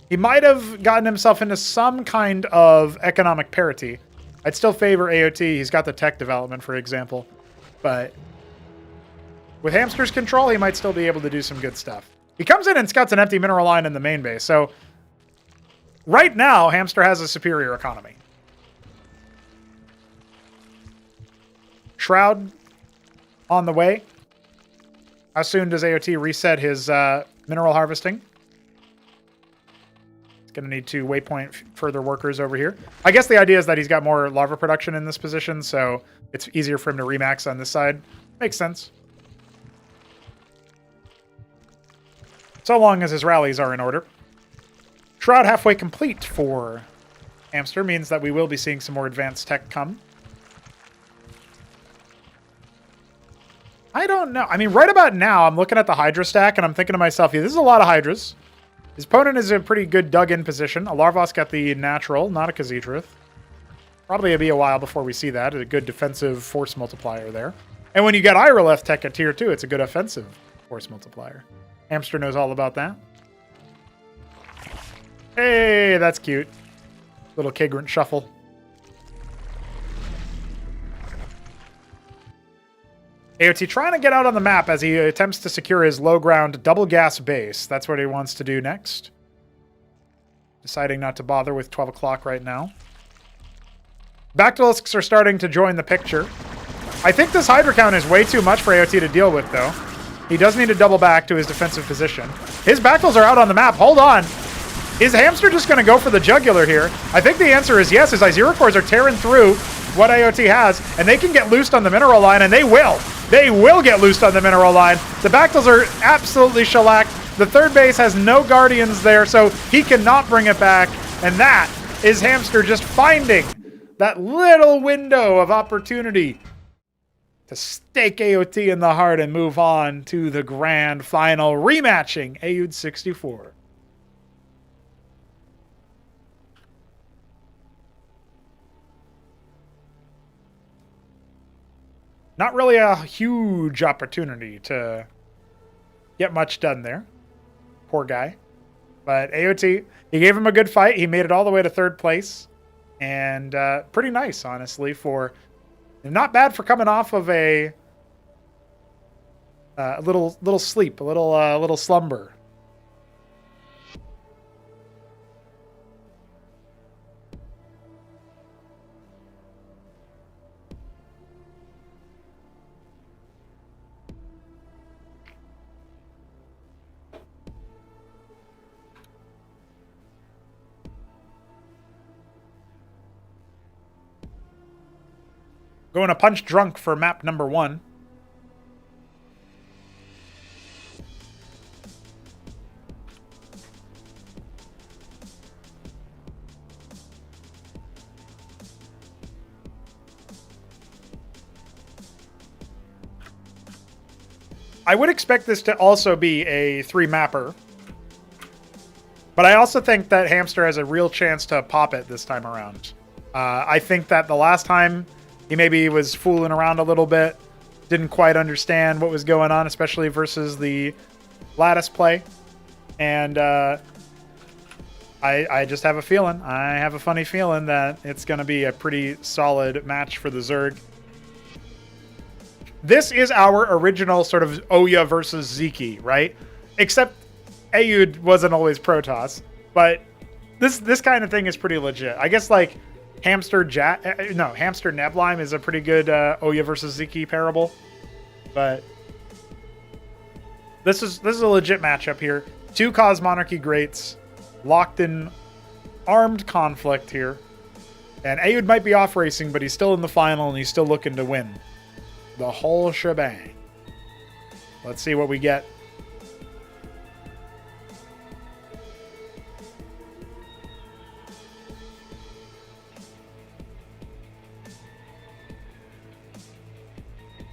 He might have gotten himself into some kind of economic parity. I'd still favor AOT. He's got the tech development, for example. But with Hamster's control, he might still be able to do some good stuff. He comes in and scouts an empty mineral line in the main base. So right now, Hamster has a superior economy. Shroud on the way. How soon does AOT reset his mineral harvesting? He's going to need to waypoint further workers over here. I guess the idea is that he's got more larva production in this position, so it's easier for him to remax on this side. Makes sense. So long as his rallies are in order. Shroud halfway complete for Hamster means that we will be seeing some more advanced tech come. I don't know. I mean, right about now, I'm looking at the Hydra stack, and I'm thinking to myself, yeah, this is a lot of Hydras. His opponent is in a pretty good dug-in position. A Larvos got the natural, not a Khazidrith. Probably it'll be a while before we see that. A good defensive force multiplier there. And when you get Ireleth tech at tier 2, it's a good offensive force multiplier. Hamster knows all about that. Hey, that's cute. Little Kagrant shuffle. AOT trying to get out on the map as he attempts to secure his low ground double gas base. That's what he wants to do next. Deciding not to bother with 12 o'clock right now. Bactylisks are starting to join the picture. I think this Hydra count is way too much for AOT to deal with, though. He does need to double back to his defensive position. His Bactyls are out on the map. Hold on. Is Hamster just going to go for the jugular here? I think the answer is yes. His Izira cores are tearing through what AOT has, and they can get loosed on the mineral line, and they will. They will get loosed on the mineral line. The Bactyls are absolutely shellacked. The third base has no Guardians there, so he cannot bring it back. And that is Hamster just finding that little window of opportunity to stake AOT in the heart and move on to the grand final, rematching AUD 64. Not really a huge opportunity to get much done there. Poor guy. But AOT, he gave him a good fight. He made it all the way to third place. And pretty nice, honestly, for... Not bad for coming off of a little sleep, a little slumber. Going to punch drunk for map number 1. I would expect this to also be a 3-mapper. But I also think that Hamster has a real chance to pop it this time around. I think that the last time he maybe was fooling around a little bit, didn't quite understand what was going on, especially versus the Lattice play. And I just have a feeling, I have a funny feeling that it's going to be a pretty solid match for the Zerg. This is our original sort of Oya versus Ziki, right? Except Aoud wasn't always Protoss, but this kind of thing is pretty legit. I guess like Hamster Neblime is a pretty good Oya versus Ziki parable, but this is a legit matchup here. 2 Cosmonarchy greats locked in armed conflict here, and Aoud might be off racing, but he's still in the final and he's still looking to win the whole shebang. Let's see what we get.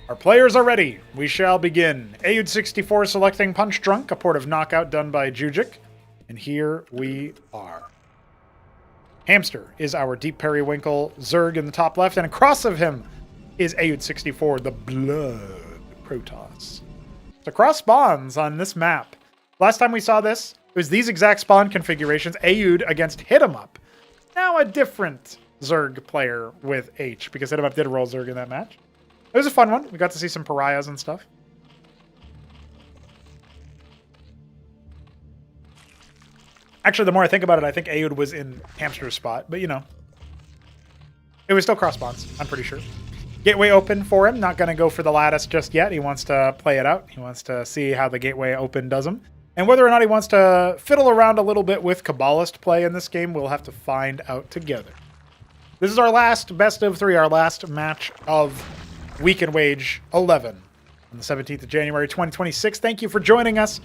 Our players are ready. We shall begin. Aoud 64 selecting Punch Drunk, a port of knockout done by Jujic. And here we are. Hamster is our deep periwinkle Zerg in the top left, and across of him is Aud64, the blood Protoss. So cross spawns on this map. Last time we saw this, it was these exact spawn configurations, Aud against Hit 'em Up. Now a different Zerg player with H, because Hit 'em Up did roll Zerg in that match. It was a fun one. We got to see some pariahs and stuff. Actually, the more I think about it, I think Aud was in Hamster's spot, but you know. It was still cross spawns, I'm pretty sure. Gateway open for him. Not going to go for the lattice just yet. He wants to play it out. He wants to see how the gateway open does him. And whether or not he wants to fiddle around a little bit with Kabbalist play in this game, we'll have to find out together. This is our last best of 3, our last match of Weekend Wage 11 on the 17th of January, 2026. Thank you for joining us.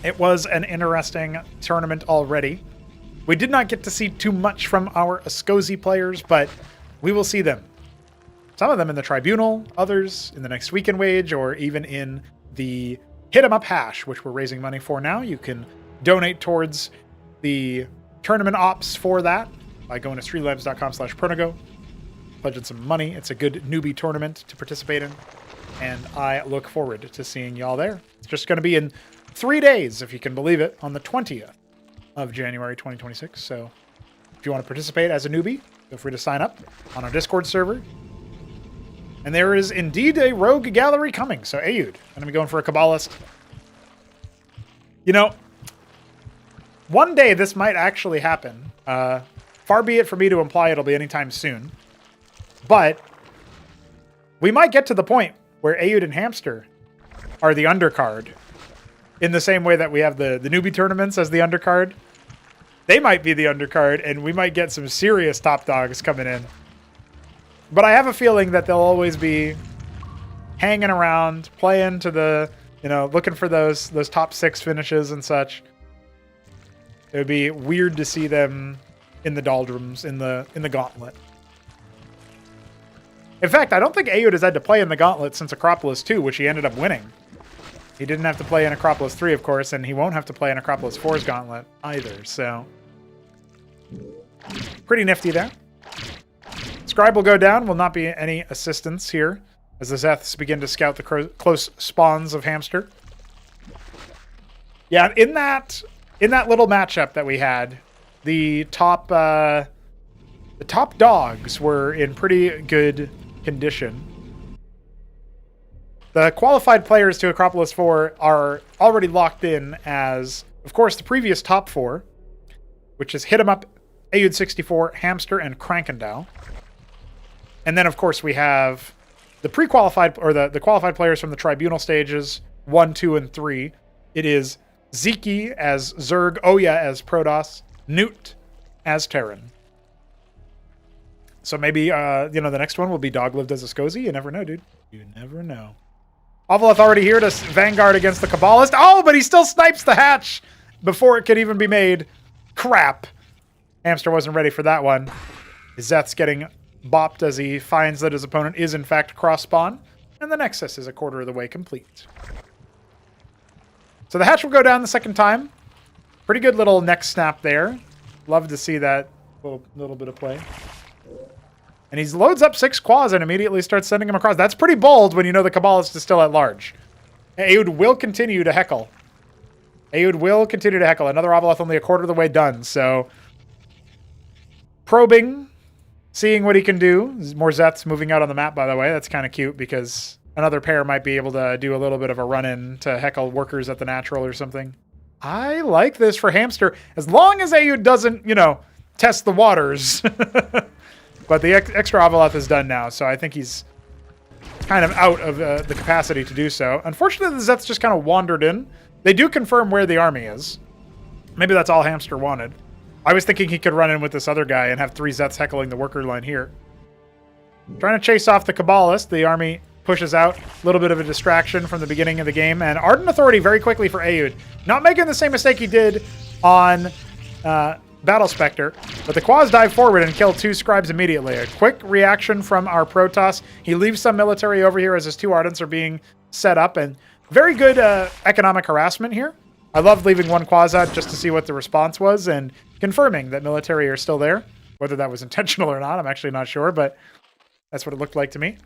It was an interesting tournament already. We did not get to see too much from our Ascozi players, but we will see them. Some of them in the Tribunal, others in the next Weekend Wage, or even in the Hit 'em Up Hash, which we're raising money for now. You can donate towards the tournament ops for that by going to streamlabs.com/pronago, pledging some money. It's a good newbie tournament to participate in, and I look forward to seeing y'all there. It's just going to be in 3 days, if you can believe it, on the 20th of January 2026. So if you want to participate as a newbie, feel free to sign up on our Discord server. And there is indeed a rogue gallery coming. So Aud, going to be going for a Kabbalist. You know, one day this might actually happen. Far be it for me to imply it'll be anytime soon. But we might get to the point where Aud and Hamster are the undercard. In the same way that we have the newbie tournaments as the undercard. They might be the undercard, and we might get some serious top dogs coming in. But I have a feeling that they'll always be hanging around, playing to the, you know, looking for those top 6 finishes and such. It would be weird to see them in the doldrums, in the gauntlet. In fact, I don't think Aud has had to play in the gauntlet since Acropolis 2, which he ended up winning. He didn't have to play in Acropolis 3, of course, and he won't have to play in Acropolis 4's gauntlet either, so pretty nifty there. Scribe will go down. Will not be any assistance here as the Zeths begin to scout the close spawns of Hamster. Yeah, in that little matchup that we had, the top dogs were in pretty good condition. The qualified players to Acropolis 4 are already locked in as, of course, the previous top 4, which is Hit 'em Up, Aud64, Hamster, and Krankendow. And then, of course, we have the pre-qualified, or the qualified players from the Tribunal stages, 1, 2, and 3. It is Ziki as Zerg, Oya as Protoss, Newt as Terran. So maybe, the next one will be Doglived as Ascozi. You never know, dude. You never know. Ovaleth already here to Vanguard against the Kabbalist. Oh, but he still snipes the hatch before it could even be made. Crap. Hamster wasn't ready for that one. Zeth's getting bopped as he finds that his opponent is in fact cross-spawn, and the Nexus is a quarter of the way complete. So the hatch will go down the second time. Pretty good little neck snap there. Love to see that little bit of play. And he loads up 6 quads and immediately starts sending them across. That's pretty bold when you know the Kabbalist is still at large. Aud will continue to heckle. Aud will continue to heckle. Another Ovaleth only a quarter of the way done, so probing, seeing what he can do. There's more Zeths moving out on the map, by the way. That's kind of cute because another pair might be able to do a little bit of a run-in to heckle workers at the natural or something. I like this for Hamster, as long as Aud doesn't, test the waters. But the extra Ovaleth is done now, so I think he's kind of out of the capacity to do so. Unfortunately, the Zeths just kind of wandered in. They do confirm where the army is. Maybe that's all Hamster wanted. I was thinking he could run in with this other guy and have 3 Zeths heckling the worker line here. Trying to chase off the Kabbalist. The army pushes out. A little bit of a distraction from the beginning of the game. And Ardent Authority very quickly for Aud. Not making the same mistake he did on Battle Spectre. But the Quads dive forward and kill 2 Scribes immediately. A quick reaction from our Protoss. He leaves some military over here as his 2 Ardents are being set up. And very good economic harassment here. I loved leaving one quaz out just to see what the response was and confirming that military are still there. Whether that was intentional or not, I'm actually not sure, but that's what it looked like to me.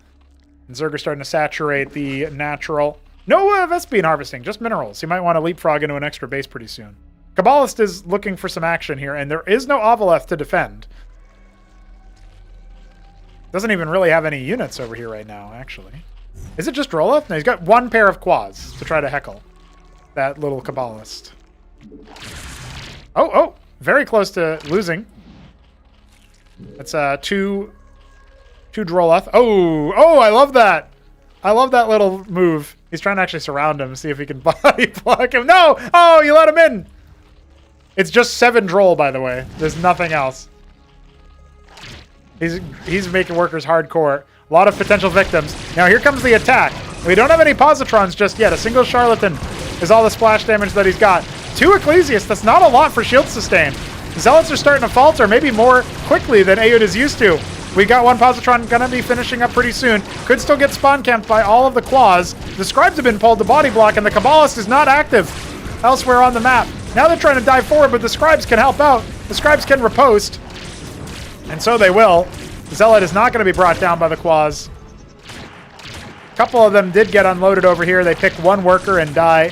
And Zerg's starting to saturate the natural. No Vespene harvesting, just minerals. He might want to leapfrog into an extra base pretty soon. Kabbalist is looking for some action here, and there is no Ovaleth to defend. Doesn't even really have any units over here right now, actually. Is it just Droleth? No, he's got one pair of quads to try to heckle that little Kabbalist. Oh, very close to losing. That's two Droleth. Oh, I love that. I love that little move. He's trying to actually surround him, see if he can body block him. No! Oh, you let him in! It's just 7 Droll, by the way. There's nothing else. He's making workers hardcore. A lot of potential victims. Now here comes the attack. We don't have any positrons just yet. A single charlatan is all the splash damage that he's got. 2 Ecclesias, that's not a lot for shield sustain. Zealots are starting to falter, maybe more quickly than Aod is used to. We got one positron gonna be finishing up pretty soon. Could still get spawn camped by all of the claws. The scribes have been pulled to body block, and the Kabbalist is not active elsewhere on the map. Now they're trying to dive forward, but the scribes can help out. The scribes can riposte, and so they will. Zealot is not going to be brought down by the quads. A couple of them did get unloaded over here. They picked one worker and die.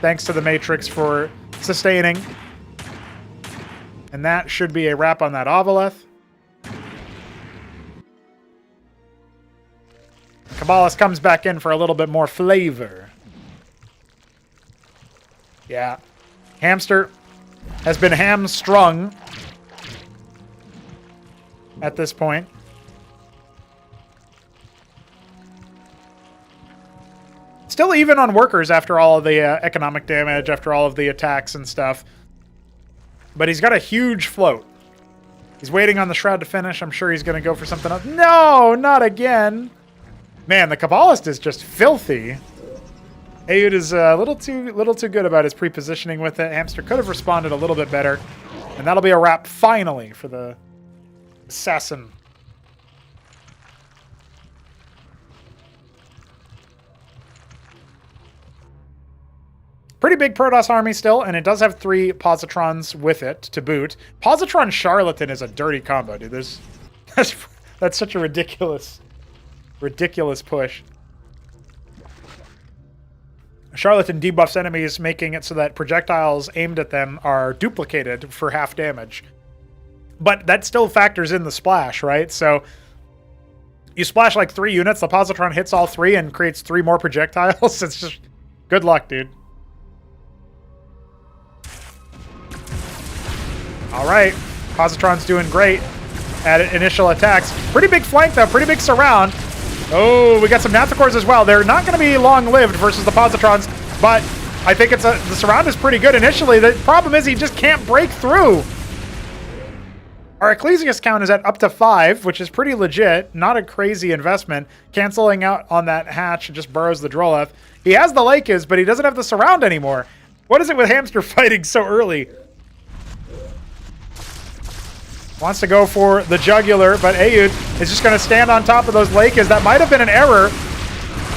Thanks to the Matrix for sustaining. And that should be a wrap on that Ovaleth. Kabbalist comes back in for a little bit more flavor. Yeah. Hamster has been hamstrung at this point. Still even on workers after all of the economic damage, after all of the attacks and stuff. But he's got a huge float. He's waiting on the Shroud to finish. I'm sure he's going to go for something else. No, not again. Man, the Kabbalist is just filthy. Aod is a little too good about his pre-positioning with it. Hamster could have responded a little bit better. And that'll be a wrap finally for the assassin. Pretty big Protoss army still, and it does have 3 Positrons with it to boot. Positron Charlatan is a dirty combo, dude. That's such a ridiculous push. Charlatan debuffs enemies, making it so that projectiles aimed at them are duplicated for half damage. But that still factors in the splash, right? So you splash like 3 units, the positron hits all 3 and creates 3 more projectiles. It's just good luck, dude. All right, positron's doing great at initial attacks. Pretty big flank though, pretty big surround. Oh, we got some Nathicors as well. They're not going to be long-lived versus the positrons, but I think the surround is pretty good initially. The problem is he just can't break through. Our Ecclesias count is at up to 5, which is pretty legit. Not a crazy investment. Canceling out on that hatch just burrows the Droleth. He has the Lakes, but he doesn't have the surround anymore. What is it with Hamster fighting so early? Wants to go for the jugular, but Aod is just going to stand on top of those Lakes. That might have been an error.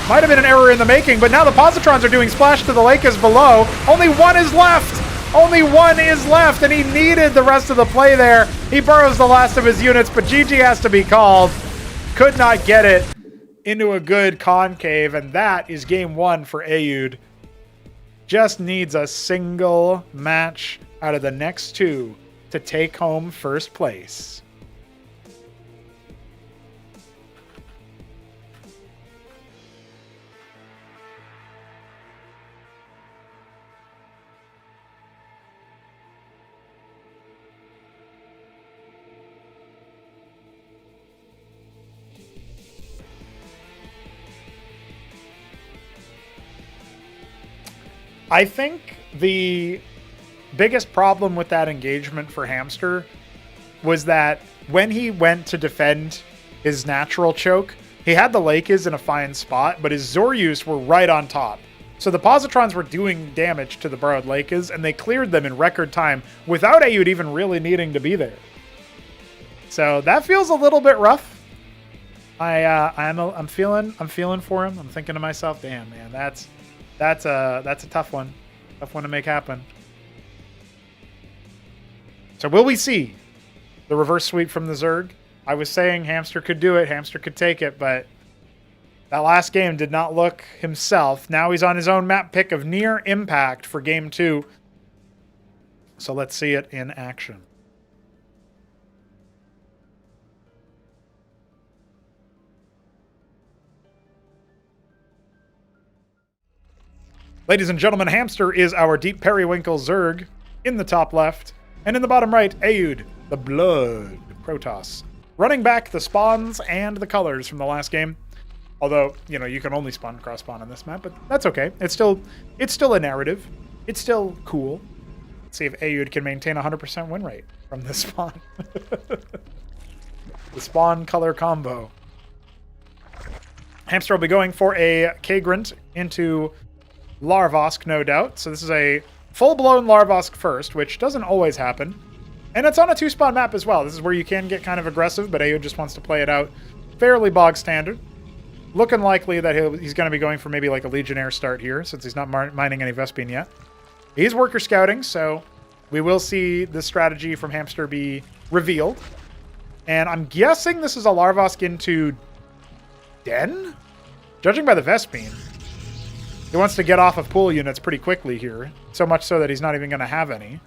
Might have been an error in the making, but now the positrons are doing splash to the Lakes below. Only 1 is left. Only 1 is left, and he needed the rest of the play there. He burrows the last of his units, but GG has to be called. Could not get it into a good concave, and that is game 1 for Aod. Just needs a single match out of the next 2 to take home first place. I think the biggest problem with that engagement for Hamster was that when he went to defend his natural choke, he had the Lakes in a fine spot, but his Zoryus were right on top. So the positrons were doing damage to the burrowed Lakes, and they cleared them in record time without Aod even really needing to be there. So that feels a little bit rough. I'm feeling for him. I'm thinking to myself, damn man, that's a tough one. Tough one to make happen. So will we see the reverse sweep from the Zerg? I was saying Hamster could do it, Hamster could take it, but that last game did not look himself. Now he's on his own map pick of Near Impact for Game 2. So let's see it in action. Ladies and gentlemen, Hamster is our Deep Periwinkle Zerg in the top left. And in the bottom right, Aud, the Blood Protoss. Running back the spawns and the colors from the last game. Although, you know, you can only spawn cross-spawn on this map, but that's okay. It's still a narrative. It's still cool. Let's see if Aud can maintain 100% win rate from this spawn. The spawn color combo. Hamster will be going for a Kagrant into Larvosk, no doubt. So this is a full-blown Larvosk first, which doesn't always happen. And it's on a 2-spawn map as well. This is where you can get kind of aggressive, but Aud just wants to play it out fairly bog standard. Looking likely that he's going to be going for maybe like a Legionnaire start here, since he's not mining any Vespene yet. He's worker scouting, so we will see this strategy from Hamster be revealed. And I'm guessing this is a Larvosk into Den? Judging by the Vespene. He wants to get off of pool units pretty quickly here. So much so that he's not even going to have any.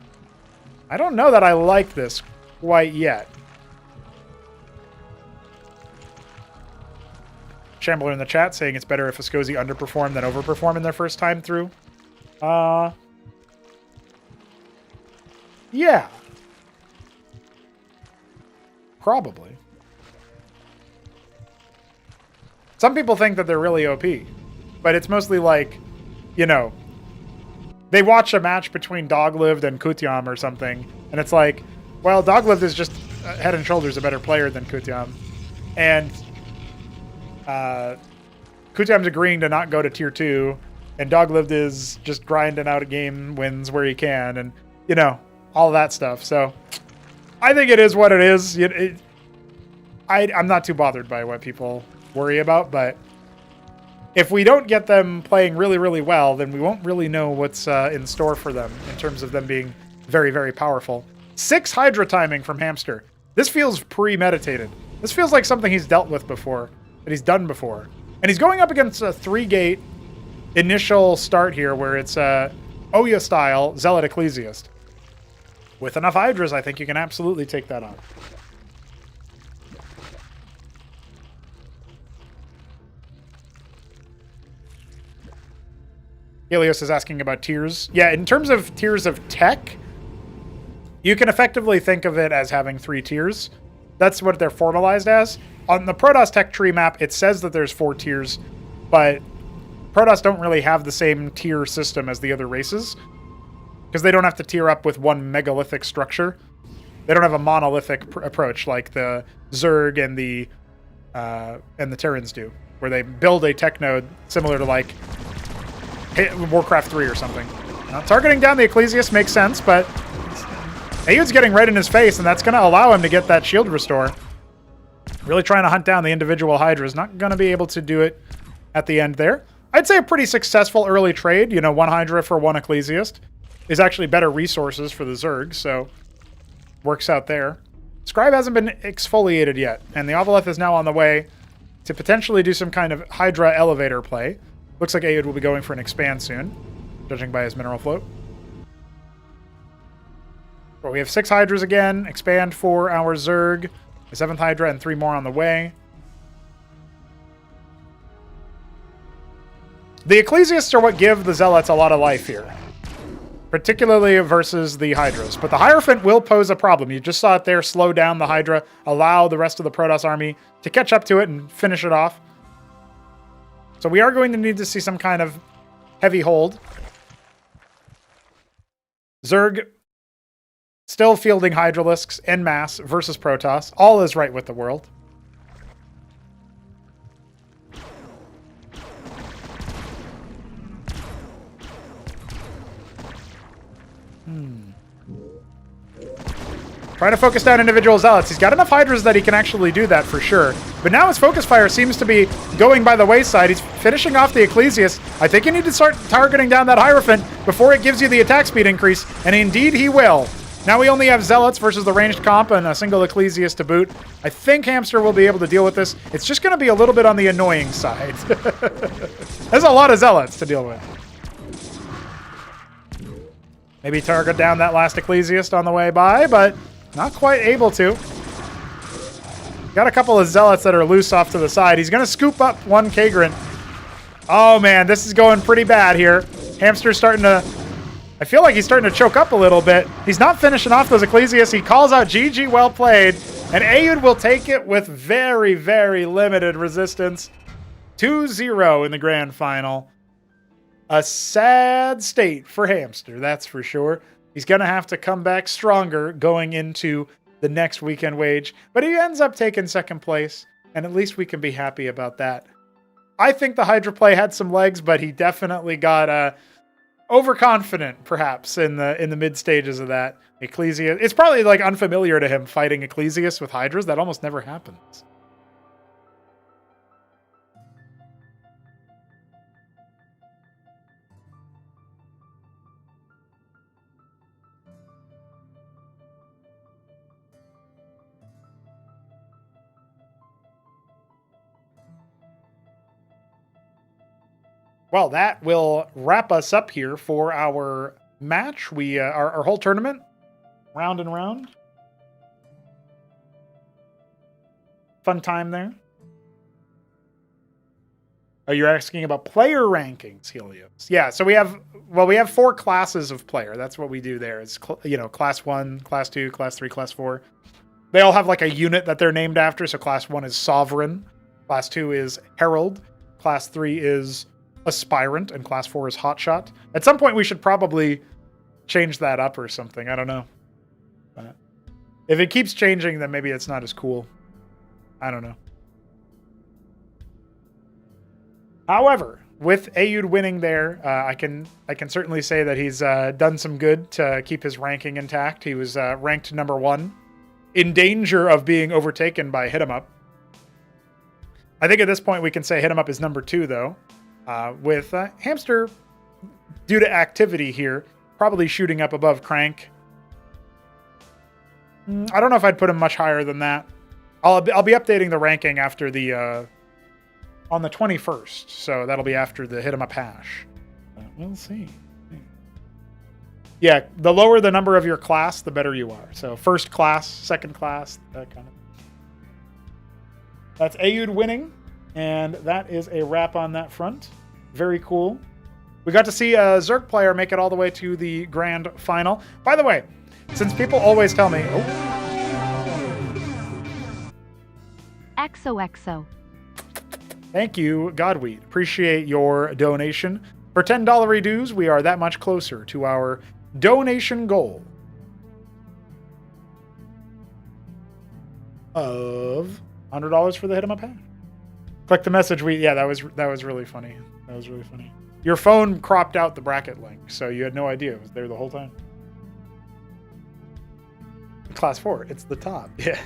I don't know that I like this quite yet. Shambler in the chat saying it's better if Ascozi underperform than overperform in their first time through. Yeah. Probably. Some people think that they're really OP. But it's mostly like, you know, they watch a match between Doglived and Kutyam or something, and it's like, well, Doglived is just head and shoulders a better player than Kutyam. And Kutyam's agreeing to not go to tier 2, and Doglived is just grinding out a game wins where he can, and, you know, all that stuff. So I think it is what it is. I'm not too bothered by what people worry about, but if we don't get them playing really, really well, then we won't really know what's in store for them in terms of them being very, very powerful. 6 Hydra timing from Hamster. This feels premeditated. This feels like something he's dealt with before, that he's done before. And he's going up against a 3-gate initial start here where it's Oya style Zealot Ecclesiast. With enough Hydras, I think you can absolutely take that on. Helios is asking about tiers. Yeah, in terms of tiers of tech, you can effectively think of it as having 3 tiers. That's what they're formalized as. On the Protoss tech tree map, it says that there's 4 tiers, but Protoss don't really have the same tier system as the other races, because they don't have to tier up with one megalithic structure. They don't have a monolithic approach like the Zerg and the Terrans do, where they build a tech node similar to like Warcraft 3 or something. Now, targeting down the Ecclesiast makes sense, but Aud's getting right in his face, and that's going to allow him to get that shield restore. Really trying to hunt down the individual Hydras. Not going to be able to do it at the end there. I'd say a pretty successful early trade. You know, 1 Hydra for 1 Ecclesiast is actually better resources for the Zerg, so works out there. Scribe hasn't been exfoliated yet, and the Ovalith is now on the way to potentially do some kind of Hydra elevator play. Looks like Aud will be going for an expand soon, judging by his mineral float. But we have 6 Hydras again. Expand for our Zerg. A 7th Hydra and 3 more on the way. The Ecclesiasts are what give the Zealots a lot of life here, particularly versus the Hydras. But the Hierophant will pose a problem. You just saw it there. Slow down the Hydra. Allow the rest of the Protoss army to catch up to it and finish it off. So we are going to need to see some kind of heavy hold. Zerg still fielding Hydralisks en masse versus Protoss. All is right with the world. Trying to focus down individual zealots. He's got enough hydras that he can actually do that for sure. But now his focus fire seems to be going by the wayside. He's finishing off the Ecclesiast. I think you need to start targeting down that Hierophant before it gives you the attack speed increase. And indeed he will. Now we only have zealots versus the ranged comp and a single Ecclesiast to boot. I think Hamster will be able to deal with this. It's just going to be a little bit on the annoying side. There's a lot of zealots to deal with. Maybe target down that last Ecclesiast on the way by, but not quite able to. Got a couple of zealots that are loose off to the side. He's going to scoop up one Kagran. Oh, man, this is going pretty bad here. Hamster's starting to... I feel like he's starting to choke up a little bit. He's not finishing off those Ecclesiasts. He calls out GG, well played. And Ayud will take it with very, very limited resistance. 2-0 in the grand final. A sad state for Hamster, that's for sure. He's going to have to come back stronger going into the next weekend wage. But he ends up taking second place, and at least we can be happy about that. I think the Hydra play had some legs, but he definitely got overconfident, perhaps, in the mid stages of that. Ecclesiast. It's probably like unfamiliar to him fighting Ecclesiast with Hydras. That almost never happens. Well, that will wrap us up here for our match. We our whole tournament, round and round. Fun time there. Oh, you're asking about player rankings, Helios. Yeah, so we have 4 classes of player. That's what we do there. It's class 1, class 2, class 3, class 4. They all have like a unit that they're named after. So class 1 is Sovereign, class 2 is Herald, class 3 is Aspirant, and class 4 is Hotshot. At some point we should probably change that up or something. I don't know. But if it keeps changing, then maybe it's not as cool. I don't know. However, with Ayud winning there, I can certainly say that he's done some good to keep his ranking intact. He was ranked number 1, in danger of being overtaken by Hit 'em Up. I think at this point we can say Hit 'em Up is number 2, though. With Hamster, due to activity here, probably shooting up above Crank. I don't know if I'd put him much higher than that. I'll be updating the ranking after the on the 21st, so that'll be after the Hit 'em Up hash. We'll see. Yeah, the lower the number of your class, the better you are. So first class, second class, that kind of. That's Ayud winning, and that is a wrap on that front. Very cool. We got to see a Zerg player make it all the way to the grand final. By the way, since people always tell me...
XOXO.
Thank you, Godweed. Appreciate your donation. For $10 dues, we are that much closer to our donation goal of $100 for the Hit 'em Up hash. Click the message. Yeah, that was really funny. That was really funny. Your phone cropped out the bracket link, so you had no idea it was there the whole time. Class 4, it's the top. Yeah.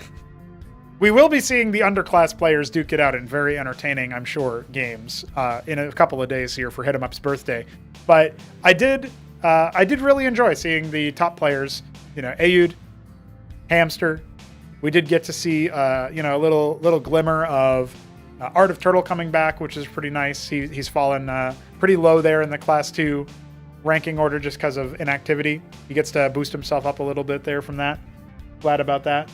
We will be seeing the underclass players duke it out in very entertaining, I'm sure, games in a couple of days here for Hit 'em Up's birthday. But I did really enjoy seeing the top players. Ayud, Hamster. We did get to see a little glimmer of Art of Turtle coming back, which is pretty nice. He's fallen pretty low there in the class 2 ranking order just because of inactivity. He gets to boost himself up a little bit there from that. Glad about that.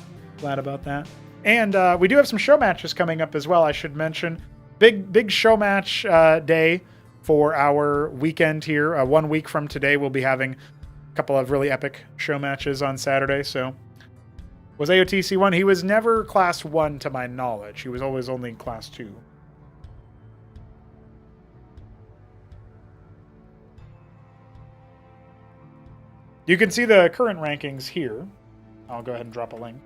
And we do have some show matches coming up as well, I should mention. Big show match day for our weekend here. 1 week from today, we'll be having a couple of really epic show matches on Saturday. So, was AOTC 1? He was never class 1 to my knowledge. He was always only in class 2. You can see the current rankings here. I'll go ahead and drop a link.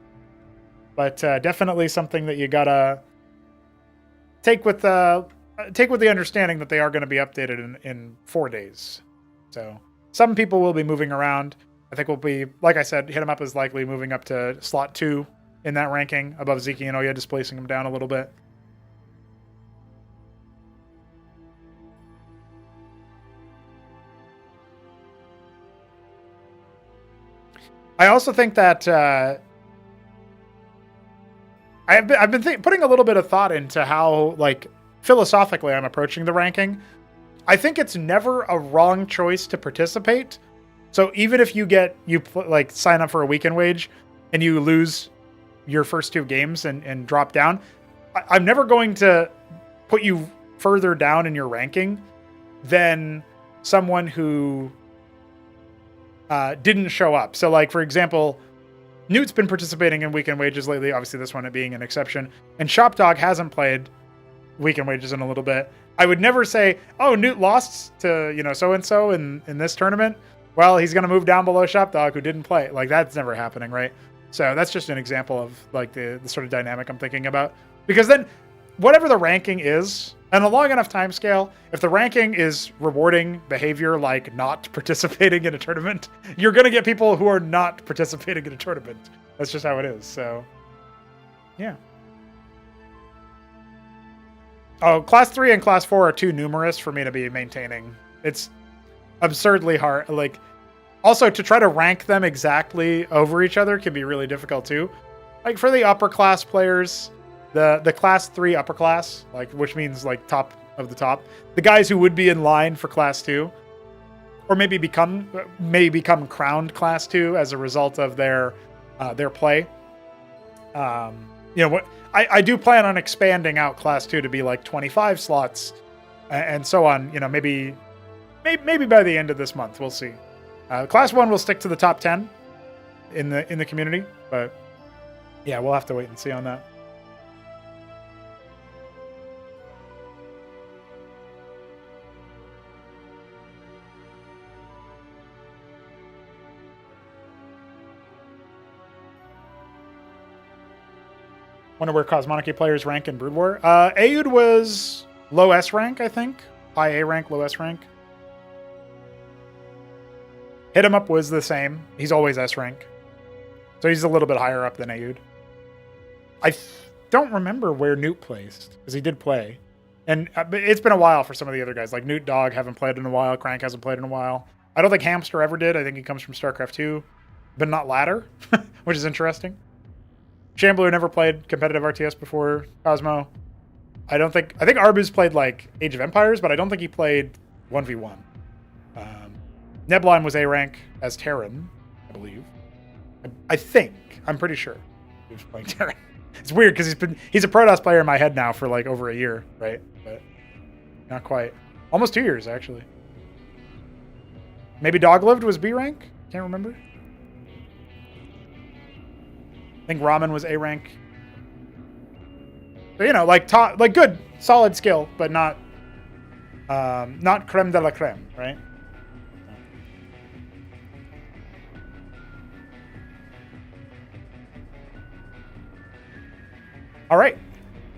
But definitely something that you gotta take with the understanding that they are going to be updated in 4 days. So some people will be moving around. I think we'll be, like I said, Hit 'em Up is likely moving up to slot 2 in that ranking above Zeke and Oya, displacing him down a little bit. I also think that I've been putting a little bit of thought into how, like, philosophically I'm approaching the ranking. I think it's never a wrong choice to participate. So even if you sign up for a weekend wage and you lose your first 2 games and drop down, I'm never going to put you further down in your ranking than someone who didn't show up. So, like, for example, Newt's been participating in weekend wages lately, obviously this one being an exception, and Shopdog hasn't played weekend wages in a little bit. I would never say, oh, Newt lost to, so-and-so in this tournament. Well, he's going to move down below Shopdog, who didn't play. Like, that's never happening, right? So that's just an example of, like, the sort of dynamic I'm thinking about. Because then, whatever the ranking is, on a long enough time scale, if the ranking is rewarding behavior like not participating in a tournament, you're going to get people who are not participating in a tournament. That's just how it is. So, yeah. Oh, Class 3 and Class 4 are too numerous for me to be maintaining. It's absurdly hard. Like, also, to try to rank them exactly over each other can be really difficult, too. Like, for the upper class players, the Class 3 upper class, like, which means, like, top of the top, the guys who would be in line for Class 2, or maybe become crowned Class 2 as a result of their play. I do plan on expanding out Class 2 to be like 25 slots and so on. Maybe by the end of this month, we'll see. Class 1 will stick to the top 10 in the community, but yeah, we'll have to wait and see on that. Wonder where Cosmonarchy players rank in Brood War. Aud was low S rank, I think. High A rank, low S rank. Hit 'em Up was the same. He's always S rank. So he's a little bit higher up than Aud. I don't remember where Newt plays, because he did play. And it's been a while for some of the other guys. Like Newt Dog haven't played in a while. Crank hasn't played in a while. I don't think Hamster ever did. I think he comes from Starcraft 2. But not Ladder, which is interesting. Shambler never played competitive RTS before Cosmo. I think Arbuz played like Age of Empires, but I don't think he played 1v1. Nebline was A rank as Terran, I believe. I'm pretty sure he was playing Terran. It's weird because he's a Protoss player in my head now for like over a year, right? But not quite. Almost 2 years actually. Maybe Doglived was B rank? Can't remember. I think Ramen was A rank. But, like good, solid skill, but not creme de la creme, right? All right.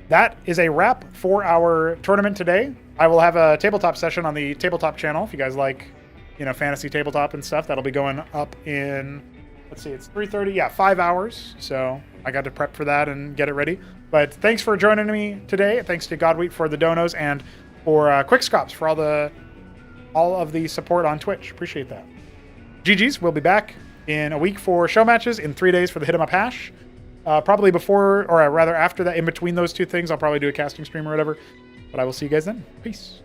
That is a wrap for our tournament today. I will have a tabletop session on the tabletop channel if you guys like, fantasy tabletop and stuff. That'll be going up in, let's see, it's 3:30. Yeah, 5 hours. So I got to prep for that and get it ready. But thanks for joining me today. Thanks to Godwheat for the donos and for Quickscops for all of the support on Twitch. Appreciate that. GG's. We'll be back in a week for show matches, in 3 days for the Hit 'em Up hash. Probably before, or rather after that, in between those two things, I'll probably do a casting stream or whatever. But I will see you guys then. Peace.